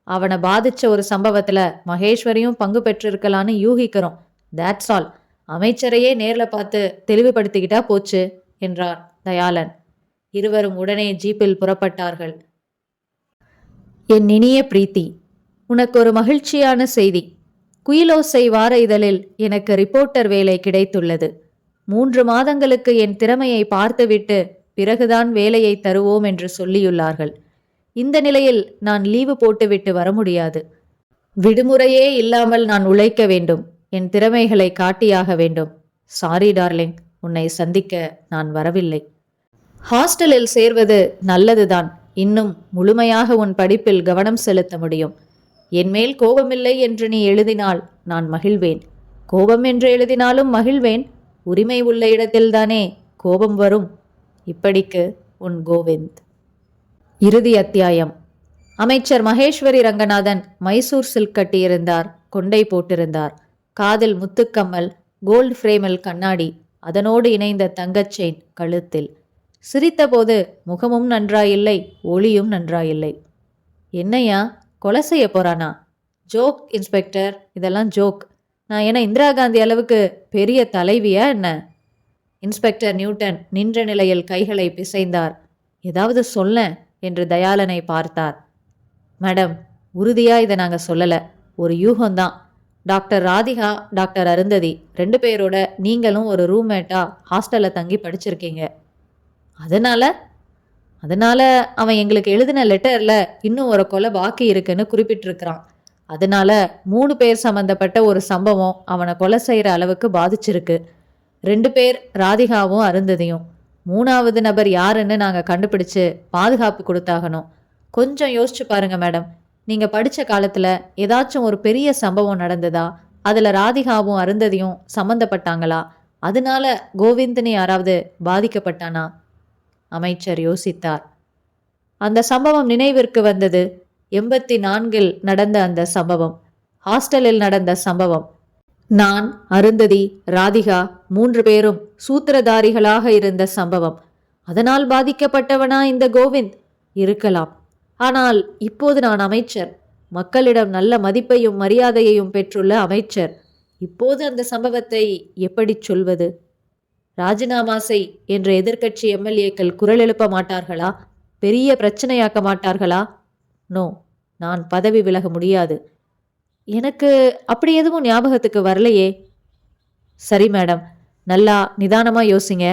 அவனை பாதிச்ச ஒரு சம்பவத்துல மகேஸ்வரியும் பங்கு பெற்றிருக்கலான்னு யூகிக்கிறோம். That's all. அமைச்சரையே நேரில் பார்த்து தெளிவுபடுத்திக்கிட்டா போச்சு என்றார் தயாளன். இருவரும் உடனே ஜீப்பில் புறப்பட்டார்கள். என் இனிய பிரீத்தி, உனக்கு ஒரு மகிழ்ச்சியான செய்தி. குயிலோசை வார இதழில் எனக்கு ரிப்போர்ட்டர் வேலை கிடைத்துள்ளது. 3 மாதங்களுக்கு என் திறமையை பார்த்துவிட்டு பிறகுதான் வேலையை தருவோம் என்று சொல்லியுள்ளார்கள். இந்த நிலையில் நான் லீவு போட்டுவிட்டு வர முடியாது. விடுமுறையே இல்லாமல் நான் உழைக்க வேண்டும். என் திறமைகளை காட்டியாக வேண்டும். சாரி டார்லிங், உன்னை சந்திக்க நான் வரவில்லை. ஹாஸ்டலில் சேர்வது நல்லதுதான். இன்னும் முழுமையாக உன் படிப்பில் கவனம் செலுத்த முடியும். என்மேல் கோபமில்லை என்று நீ எழுதினால் நான் மகிழ்வேன். கோபம் என்று எழுதினாலும் மகிழ்வேன். உரிமை உள்ள இடத்தில்தானே கோபம் வரும். இப்படிக்கு உன் கோவிந்த். இறுதி அத்தியாயம். அமைச்சர் மகேஸ்வரி ரங்கநாதன் மைசூர் சில்க் கட்டியிருந்தார். கொண்டை போட்டிருந்தார். காதில் முத்துக்கம்மல், கோல்டு ஃப்ரேமில் கண்ணாடி, அதனோடு இணைந்த தங்கச் செயின் கழுத்தில். சிரித்தபோது முகமும் நன்றாயில்லை, ஒளியும் நன்றாயில்லை. என்னையா, கொலை செய்ய போறானா? ஜோக் இன்ஸ்பெக்டர், இதெல்லாம் ஜோக். நான் என்ன இந்திரா காந்தி அளவுக்கு பெரிய தலைவியா என்ன? இன்ஸ்பெக்டர் நியூட்டன் நின்ற நிலையில் கைகளை பிசைந்தார். ஏதாவது சொல்ல என்று தயாளனை பார்த்தார். மேடம், உறுதியா இதை நாங்க சொல்லல, ஒரு யூகம்தான். டாக்டர் ராதிகா, டாக்டர் அருந்ததி 2 பேரோட நீங்களும் ஒரு ரூம்மேட்டா ஹாஸ்டல்ல தங்கி படிச்சிருக்கீங்க. அதனால அதனால அவன் எங்களுக்கு எழுதின லெட்டர்ல இன்னும் ஒரு கொலை பாக்கி இருக்குன்னு குறிப்பிட்டிருக்கிறான். அதனால 3 பேர் சம்பந்தப்பட்ட ஒரு சம்பவம் அவனை கொலை செய்யற அளவுக்கு பாதிச்சிருக்கு. 2 பேர் ராதிகாவும் அருந்ததியும். 3வது நபர் யாருன்னு நாங்க கண்டுபிடிச்சு பாதுகாப்பு கொடுத்தாகணும். கொஞ்சம் யோசிச்சு பாருங்க மேடம். நீங்க படிச்ச காலத்துல ஏதாச்சும் ஒரு பெரிய சம்பவம் நடந்ததா? அதுல ராதிகாவும் அருந்ததியும் சம்பந்தப்பட்டாங்களா? அதனால கோவிந்தன் யாராவது பாதிக்கப்பட்டானா? அமைச்சர் யோசித்தார். அந்த சம்பவம் நினைவிற்கு வந்தது. 84 நடந்த அந்த சம்பவம், ஹாஸ்டலில் நடந்த சம்பவம். நான், அருந்ததி, ராதிகா 3 பேரும் சூத்திரதாரிகளாக இருந்த சம்பவம். அதனால் பாதிக்கப்பட்டவனா இந்த கோவிந்த்? இருக்கலாம். ஆனால் இப்போது நான் அமைச்சர், மக்களிடம் நல்ல மதிப்பையும் மரியாதையையும் பெற்றுள்ள அமைச்சர். இப்போது அந்த சம்பவத்தை எப்படி சொல்வது? ராஜினாமா செய் என்ற எதிர்க்கட்சி எம்எல்ஏக்கள் குரல் எழுப்ப மாட்டார்களா? பெரிய பிரச்சனையாக்க மாட்டார்களா? நோ, நான் பதவி விலக முடியாது. எனக்கு அப்படி எதுவும் ஞாபகத்துக்கு வரலையே. சரி மேடம், நல்லா நிதானமாக யோசிங்க.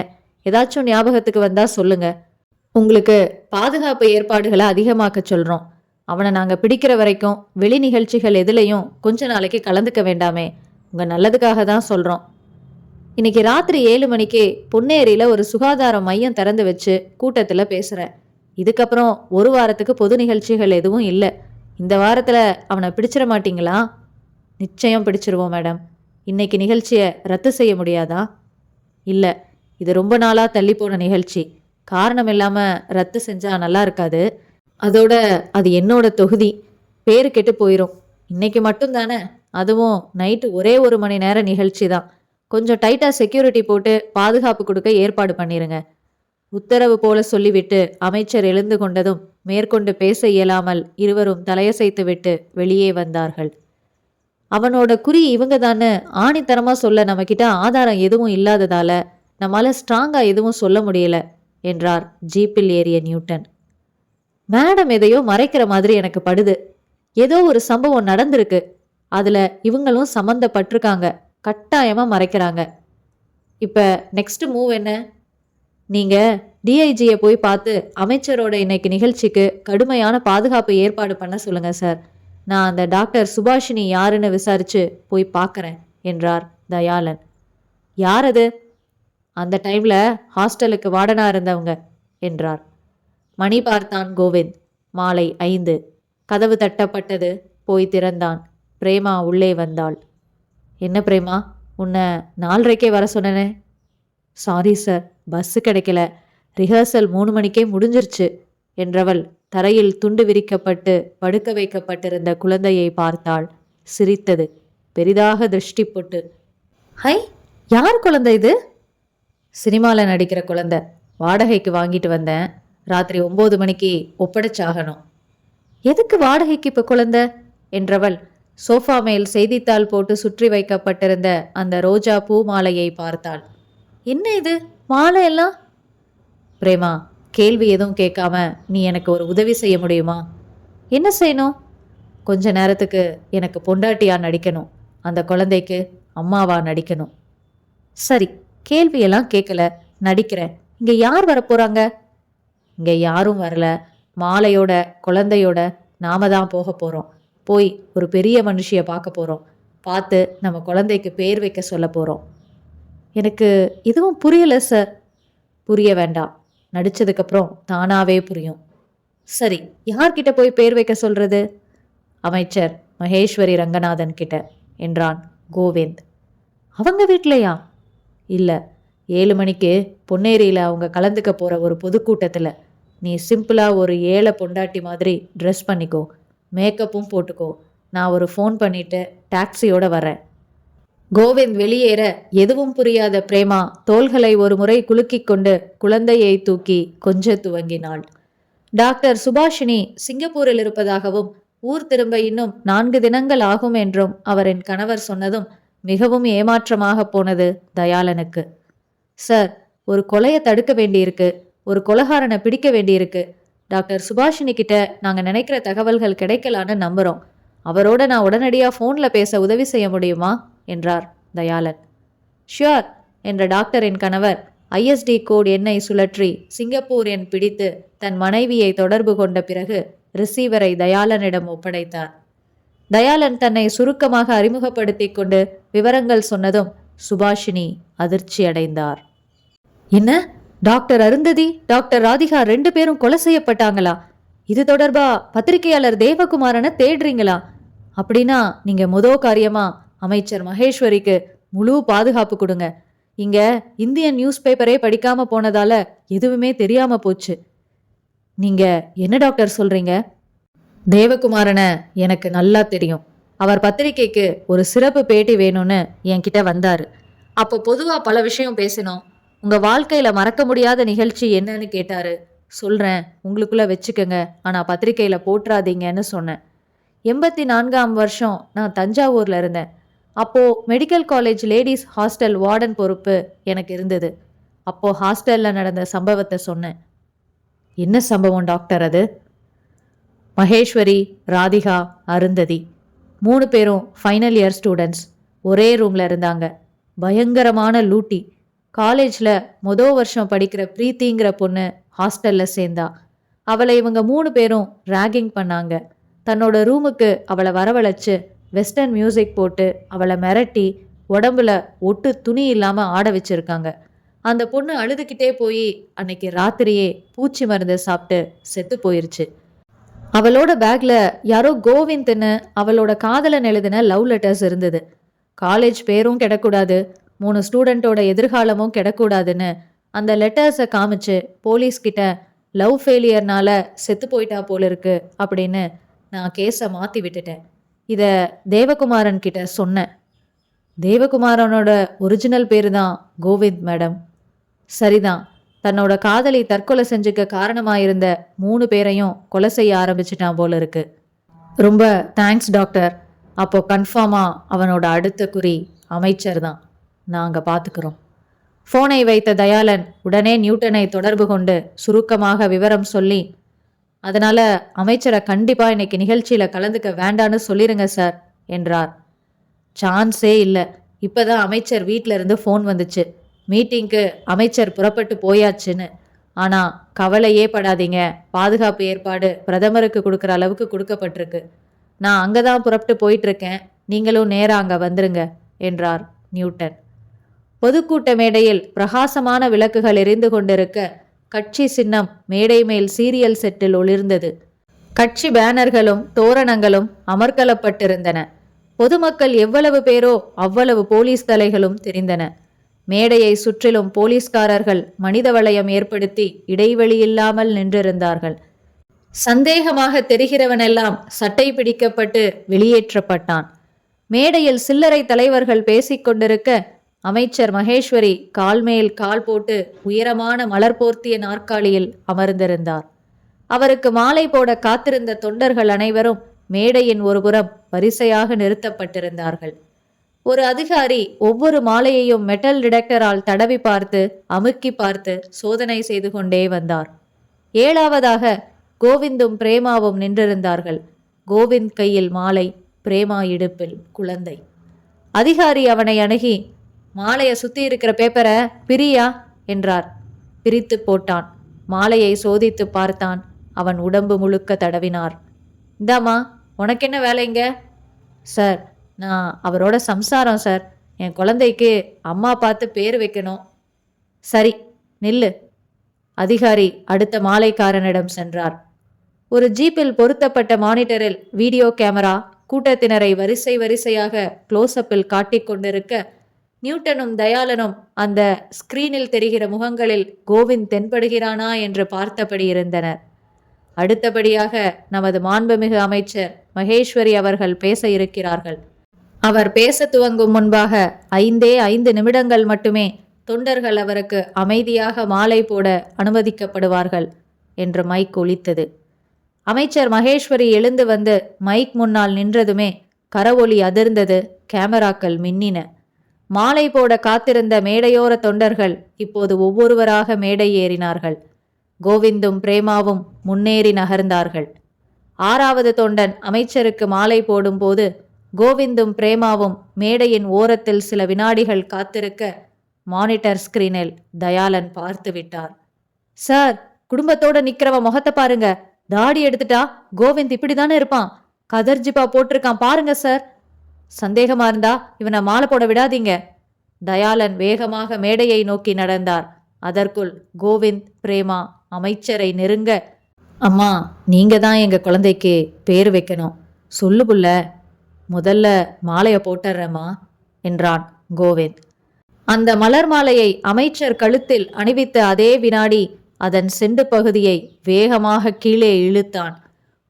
ஏதாச்சும் ஞாபகத்துக்கு வந்தா சொல்லுங்க. உங்களுக்கு பாதுகாப்பு ஏற்பாடுகளை அதிகமாக்க சொல்கிறோம். அவனை நாங்கள் பிடிக்கிற வரைக்கும் வெளி நிகழ்ச்சிகள் எதுலேயும் கொஞ்ச நாளைக்கு கலந்துக்க வேண்டாமே. உங்கள் நல்லதுக்காக தான் சொல்கிறோம். இன்னைக்கு ராத்திரி 7 மணிக்கு பொன்னேரியில் ஒரு சுகாதார மையம் திறந்து வச்சு கூட்டத்தில் பேசுகிறேன். இதுக்கப்புறம் ஒரு வாரத்துக்கு பொது நிகழ்ச்சிகள் எதுவும் இல்லை. இந்த வாரத்தில் அவனை பிடிச்சிட மாட்டீங்களா? நிச்சயம் பிடிச்சிருவோம் மேடம். இன்னைக்கு நிகழ்ச்சியை ரத்து செய்ய முடியாதா? இல்லை, இது ரொம்ப நாளாக தள்ளி போன நிகழ்ச்சி. காரணம் இல்லாமல் ரத்து செஞ்சால் நல்லா இருக்காது. அதோட அது என்னோட தொகுதி, பேரு கெட்டு போயிடும். இன்னைக்கு மட்டும் தானே, அதுவும் நைட்டு ஒரே 1 மணி நேர நிகழ்ச்சி தான். கொஞ்சம் டைட்டாக செக்யூரிட்டி போட்டு பாதுகாப்பு கொடுக்க ஏற்பாடு பண்ணிருங்க. உத்தரவு போல சொல்லிவிட்டு அமைச்சர் எழுந்து கொண்டதும் மேற்கொண்டு பேச இயலாமல் இருவரும் தலையசைத்து விட்டு வெளியே வந்தார்கள். அவனோட குறி இவங்க தானே ஆணித்தரமாக சொல்ல நம்மக்கிட்ட ஆதாரம் எதுவும் இல்லாததால நம்மளால ஸ்ட்ராங்காக எதுவும் சொல்ல முடியல என்றார் ஜீப்பில் ஏறிய நியூட்டன். மேடம் எதையோ மறைக்கிற மாதிரி எனக்கு படுது. ஏதோ ஒரு சம்பவம் நடந்திருக்கு, அதில் இவங்களும் சம்மந்தப்பட்டிருக்காங்க. கட்டாயமாக மறைக்கிறாங்க. இப்போ நெக்ஸ்ட் மூவ் என்ன? நீங்கள் டிஐஜியை போய் பார்த்து அமைச்சரோட இன்னைக்கு நிகழ்ச்சிக்கு கடுமையான பாதுகாப்பு ஏற்பாடு பண்ண சொல்லுங்கள் சார். நான் அந்த டாக்டர் சுபாஷினி யாருன்னு விசாரித்து போய் பார்க்குறேன் என்றார் தயாளன். யார் அது? அந்த டைமில் ஹாஸ்டலுக்கு வார்டனாக இருந்தவங்க என்றார். மணி பார்த்தான் கோவிந்த். மாலை 5. கதவு தட்டப்பட்டது. போய் திறந்தான். பிரேமா உள்ளே வந்தாள். என்ன பிரேமா, உன்னை 4:30க்கே வர சொன்னனே. சாரி சார், பஸ்ஸு கிடைக்கல. ரிஹர்சல் 3 மணிக்கே முடிஞ்சிருச்சு என்றவள் தரையில் துண்டு விரிக்கப்பட்டு படுக்க வைக்கப்பட்டிருந்த குழந்தையை பார்த்தாள். சிரித்தது, பெரிதாக திருஷ்டி போட்டு. ஹை, யார் குழந்தை இது? சினிமாவில் நடிக்கிற குழந்தை. வாடகைக்கு வாங்கிட்டு வந்தேன். ராத்திரி 9 மணிக்கு ஒப்படைச்சாகணும். எதுக்கு வாடகைக்கு இப்போ குழந்தை என்றவள் சோஃபா மேல் செய்தித்தாள் போட்டு சுற்றி வைக்கப்பட்டிருந்த அந்த ரோஜா பூ மாலையை பார்த்தாள். என்ன இது மாலை எல்லாம்? பிரேமா, கேள்வி எதுவும் கேட்காம நீ எனக்கு ஒரு உதவி செய்ய முடியுமா? என்ன செய்யணும்? கொஞ்ச நேரத்துக்கு எனக்கு பொண்டாட்டியா நடிக்கணும். அந்த குழந்தைக்கு அம்மாவா நடிக்கணும். சரி, கேள்வியெல்லாம் கேட்கல, நடிக்கிறேன். இங்கே யார் வரப்போகிறாங்க? இங்கே யாரும் வரல. மாலையோட குழந்தையோட நாம தான் போக போகிறோம். போய் ஒரு பெரிய மனுஷியை பார்க்க போகிறோம். பார்த்து நம்ம குழந்தைக்கு பேர் வைக்க சொல்ல போகிறோம். எனக்கு எதுவும் புரியலை சார். புரிய வேண்டாம், நடித்ததுக்கப்புறம் தானாகவே புரியும். சரி, யார்கிட்ட போய் பேர் வைக்க சொல்கிறது? அமைச்சர் மகேஸ்வரி ரங்கநாதன் கிட்ட என்றான் கோவிந்த். அவங்க வீட்லையா? இல்லை, 7 மணிக்கு பொன்னேரியில் அவங்க கலந்துக்க போகிற ஒரு பொதுக்கூட்டத்தில். நீ சிம்பிளாக ஒரு ஏழை பொண்டாட்டி மாதிரி ட்ரெஸ் பண்ணிக்கோ, மேக்கப்பும் போட்டுக்கோ. நான் ஒரு ஃபோன் பண்ணிவிட்டு டாக்ஸியோடு வரேன். கோவிந்த் வெளியேற எதுவும் புரியாத பிரேமா தோள்களை ஒரு முறை குலுக்கிக் கொண்டு குழந்தையை தூக்கி கொஞ்ச துவங்கினாள். டாக்டர் சுபாஷினி சிங்கப்பூரில் இருப்பதாகவும் ஊர் திரும்ப இன்னும் 4 தினங்கள் ஆகும் என்றும் அவரின் கணவர் சொன்னதும் மிகவும் ஏமாற்றமாக போனது தயாளனுக்கு. சார், ஒரு கொலையை தடுக்க வேண்டியிருக்கு, ஒரு கொலகாரனை பிடிக்க வேண்டியிருக்கு. டாக்டர் சுபாஷினி கிட்ட நாங்க நினைக்கிற தகவல்கள் கிடைக்கலான்னு நம்புறோம். அவரோட நான் உடனடியா போன்ல பேச உதவி செய்ய முடியுமா என்றார் தயாளன். ஷியோர் என்ற டாக்டரின் கணவர் ISD கோட் எண்ணை சுழற்றி சிங்கப்பூர் எண் பிடித்து தன் மனைவியை தொடர்பு கொண்ட பிறகு ரிசீவரை தயாளனிடம் ஒப்படைத்தார். தயாளன் தன்னை சுருக்கமாக அறிமுகப்படுத்திக் கொண்டு விவரங்கள் சொன்னதும் சுபாஷினி அதிர்ச்சி அடைந்தார். என்ன, டாக்டர் அருந்ததி, டாக்டர் ராதிகா 2 பேரும் கொலை செய்யப்பட்டாங்களா? இது தொடர்பா பத்திரிகையாளர் தேவகுமாரனை தேடுறீங்களா? அப்படின்னா நீங்க காரியமா அமைச்சர் மகேஸ்வரிக்கு முழு பாதுகாப்பு கொடுங்க. இங்க இந்தியன் நியூஸ் பேப்பரே படிக்காம போனதால எதுவுமே தெரியாம போச்சு. நீங்க என்ன டாக்டர் சொல்றீங்க? தேவகுமாரனை எனக்கு நல்லா தெரியும். அவர் பத்திரிகைக்கு ஒரு சிறப்பு பேட்டி வேணும்னு என்கிட்ட வந்தாரு. அப்போ பொதுவா பல விஷயம் பேசினோம். உங்க வாழ்க்கையில மறக்க முடியாத நிகழ்ச்சி என்னன்னு கேட்டாரு. சொல்றேன், உங்களுக்குள்ள வச்சுக்கங்க, ஆனா பத்திரிகையில போட்டுறாதீங்கன்னு சொன்னேன். 84ஆம் வருஷம் நான் தஞ்சாவூர்ல இருந்தேன். அப்போ medical college ladies hostel warden பொறுப்பு எனக்கு இருந்தது. அப்போ ஹாஸ்டல்ல நடந்த சம்பவத்தை சொன்னேன். என்ன சம்பவம் டாக்டர் அது? மகேஸ்வரி, ராதிகா, அருந்ததி 3 பேரும் ஃபைனல் இயர் ஸ்டூடெண்ட்ஸ். ஒரே ரூம்ல இருந்தாங்க. பயங்கரமான லூட்டி. காலேஜில் வருஷம் படிக்கிற பிரீத்திங்கிற பொண்ணு ஹாஸ்டலில் சேர்ந்தா. அவளை இவங்க 3 பேரும் ராகிங் பண்ணாங்க. தன்னோட ரூமுக்கு அவளை வரவழைச்சு வெஸ்டர்ன் மியூசிக் போட்டு அவளை மிரட்டி உடம்புல ஒட்டு துணி இல்லாமல் ஆட வச்சிருக்காங்க. அந்த பொண்ணு அழுதுகிட்டே போய் அன்னைக்கு ராத்திரியே பூச்சி மருந்து சாப்பிட்டு செத்து போயிருச்சு. அவளோட பேக்ல யாரோ கோவிந்த்னு அவளோட காதலன் எழுதின லவ் லெட்டர்ஸ் இருந்தது. காலேஜ் பேரும் கிடக்கூடாது, 3 ஸ்டூடெண்ட்டோட எதிர்காலமும் கிடக்கூடாதுன்னு அந்த லெட்டர்ஸை காமிச்சு போலீஸ்கிட்ட லவ் ஃபெயிலியர்னால செத்து போயிட்டா போல இருக்கு அப்படின்னு நான் கேஸை மாற்றி விட்டுட்டேன். இதை தேவகுமாரன் கிட்ட சொன்னேன். தேவகுமாரனோட ஒரிஜினல் பேரு தான் கோவிந்த் மேடம். சரிதான், தன்னோட காதலி தற்கொலை செஞ்சுக்க காரணமாயிருந்த 3 பேரையும் கொலை செய்ய ஆரம்பிச்சிட்டான் போல இருக்கு. ரொம்ப தேங்க்ஸ் டாக்டர். அப்போ கன்ஃபார்மா அவனோட அடுத்த குறி அமைச்சர் தான். நாங்கள் பார்த்துக்கிறோம். ஃபோனை வைத்த தயாளன் உடனே நியூட்டனை தொடர்பு கொண்டு சுருக்கமாக விவரம் சொல்லி, அதனால அமைச்சரை கண்டிப்பா இன்னைக்கு நிகழ்ச்சியில கலந்துக்க வேண்டான்னு சொல்லிருங்க சார் என்றார். சான்ஸே இல்லை. இப்பதான் அமைச்சர் வீட்டில இருந்து ஃபோன் வந்துச்சு. மீட்டிங்க்கு அமைச்சர் புறப்பட்டு போயாச்சுன்னு. ஆனா கவலையே படாதீங்க, பாதுகாப்பு ஏற்பாடு பிரதமருக்கு கொடுக்குற அளவுக்கு கொடுக்கப்பட்டிருக்கு. நான் அங்கதான் புறப்பட்டு போயிட்டு இருக்கேன். நீங்களும் நேரா அங்க வந்துருங்க என்றார் நியூட்டன். பொதுக்கூட்ட மேடையில் பிரகாசமான விளக்குகள் எரிந்து கொண்டிருக்க கட்சி சின்னம் மேடை மேல் சீரியல் செட்டில் ஒளிர்ந்தது. கட்சி பேனர்களும் தோரணங்களும் அமர்க்கலப்பட்டிருந்தன. பொதுமக்கள் எவ்வளவு பேரோ அவ்வளவு போலீஸ் தலைகளும் தெரிந்தன. மேடையை சுற்றிலும் போலீஸ்காரர்கள் மனித வளையம் ஏற்படுத்தி இடைவெளியில்லாமல் நின்றிருந்தார்கள். சந்தேகமாக தெரிகிறவனெல்லாம் சட்டை பிடிக்கப்பட்டு வெளியேற்றப்பட்டான். மேடையில் சில்லறை தலைவர்கள் பேசிக்கொண்டிருக்க அமைச்சர் மகேஸ்வரி கால் மேல் கால் போட்டு உயரமான மலர் போர்த்திய நாற்காலியில் அமர்ந்திருந்தார். அவருக்கு மாலை போட காத்திருந்த தொண்டர்கள் அனைவரும் மேடையின் ஒருபுறம் வரிசையாக நிறுத்தப்பட்டிருந்தார்கள். ஒரு அதிகாரி ஒவ்வொரு மாலையையும் மெட்டல் டிடெக்டரால் தடவி பார்த்து அமுக்கி பார்த்து சோதனை செய்து கொண்டே வந்தார். 7ஆவதாக கோவிந்தும் பிரேமாவும் நின்றிருந்தார்கள். கோவிந்த் கையில் மாலை, பிரேமா இடுப்பில் குழந்தை. அதிகாரி அவனை அணுகி, மாலையை சுத்தி இருக்கிற பேப்பரை பிரியா என்றார். பிரித்து போட்டான். மாலையை சோதித்து பார்த்தான். அவன் உடம்பு முழுக்க தடவினார். இந்தாமா, உனக்கு என்ன வேலைங்க? சார், நான் அவரோட சம்சாரம் சார். என் குழந்தைக்கு அம்மா பார்த்து பேர் வைக்கணும். சரி, நில்லு. அதிகாரி அடுத்த மாலைக்காரனிடம் சென்றார். ஒரு ஜீப்பில் பொருத்தப்பட்ட மானிட்டரில் வீடியோ கேமரா கூட்டத்தினரை வரிசை வரிசையாக க்ளோஸ்அப்பில் காட்டிக் கொண்டிருக்க நியூட்டனும் தயாளனும் அந்த ஸ்கிரீனில் தெரிகிற முகங்களில் கோவிந்த் தென்படுகிறானா என்று பார்த்தபடி இருந்தனர். அடுத்தபடியாக நமது மாண்புமிகு அமைச்சர் மகேஸ்வரி அவர்கள் பேச இருக்கிறார்கள். அவர் பேச துவங்கும் முன்பாக 5 நிமிடங்கள் மட்டுமே தொண்டர்கள் அவருக்கு அமைதியாக மாலை போட அனுமதிக்கப்படுவார்கள் என்று மைக் ஒலித்தது. அமைச்சர் மகேஸ்வரி எழுந்து வந்து மைக் முன்னால் நின்றதுமே கரவொலி அதிர்ந்தது, கேமராக்கள் மின்னின. மாலை போட காத்திருந்த மேடையோர தொண்டர்கள் இப்போது ஒவ்வொருவராக மேடை ஏறினார்கள். கோவிந்தும் பிரேமாவும் முன்னேறி நகர்ந்தார்கள். 6வது தொண்டன் அமைச்சருக்கு மாலை போடும்போது கோவிந்தும் பிரேமாவும் மேடையின் ஓரத்தில் சில வினாடிகள் காத்திருக்க மானிட்டர் ஸ்கிரீனில் தயாளன் பார்த்து விட்டார். சார், குடும்பத்தோட நிக்கிறவ முகத்தை பாருங்க. தாடி எடுத்துட்டா கோவிந்த் இப்படிதானே இருப்பான். கதர்ஜிப்பா போட்டிருக்கான் பாருங்க சார். சந்தேகமா இருந்தா இவனை மாலை போட விடாதீங்க. தயாளன் வேகமாக மேடையை நோக்கி நடந்தார். அதற்குள் கோவிந்த், பிரேமா அமைச்சரை நெருங்க, அம்மா, நீங்க தான் எங்க குழந்தைக்கு பேர் வைக்கணும். சொல்லு புள்ள. முதல்ல மாலைய போட்டுறேம்மா என்றான் கோவிந்த். அந்த மலர் மாலையை அமைச்சர் கழுத்தில் அணிவித்த அதே வினாடி அதன் செண்டு பகுதியை வேகமாக கீழே இழுத்தான்.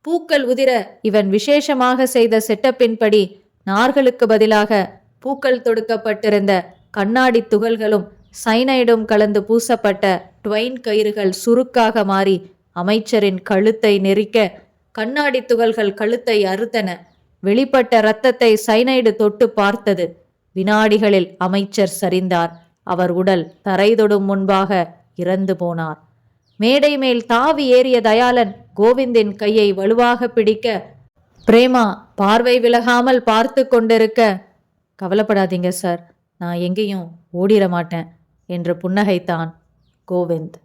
பூக்கள் உதிர இவன் விசேஷமாக செய்த செட்டப்பின்படி நார்களுக்கு பதிலாக பூக்கள் தொடுக்கப்பட்டிருந்த கண்ணாடி துகள்களும் சைனைடும் கலந்து பூசப்பட்ட ட்வைன் கயிறுகள் சுருக்காக மாறி அமைச்சரின் கழுத்தை நெரிக்க கண்ணாடி துகள்கள் கழுத்தை அறுத்தன. வெளிப்பட்ட இரத்தத்தை சைனைடு தொட்டு பார்த்தது. வினாடிகளில் அமைச்சர் சரிந்தார். அவர் உடல் தரைதொடும் முன்பாக இறந்து போனார். மேடை மேல் தாவி ஏறிய தயாளன் கோவிந்தின் கையை வலுவாக பிடிக்க பிரேமா பார்வை விலகாமல் பார்த்து கொண்டிருக்க, கவலைப்படாதீங்க சார், நான் எங்கேயும் ஓடிட மாட்டேன் என்று புன்னகைத்தான் கோவிந்த்.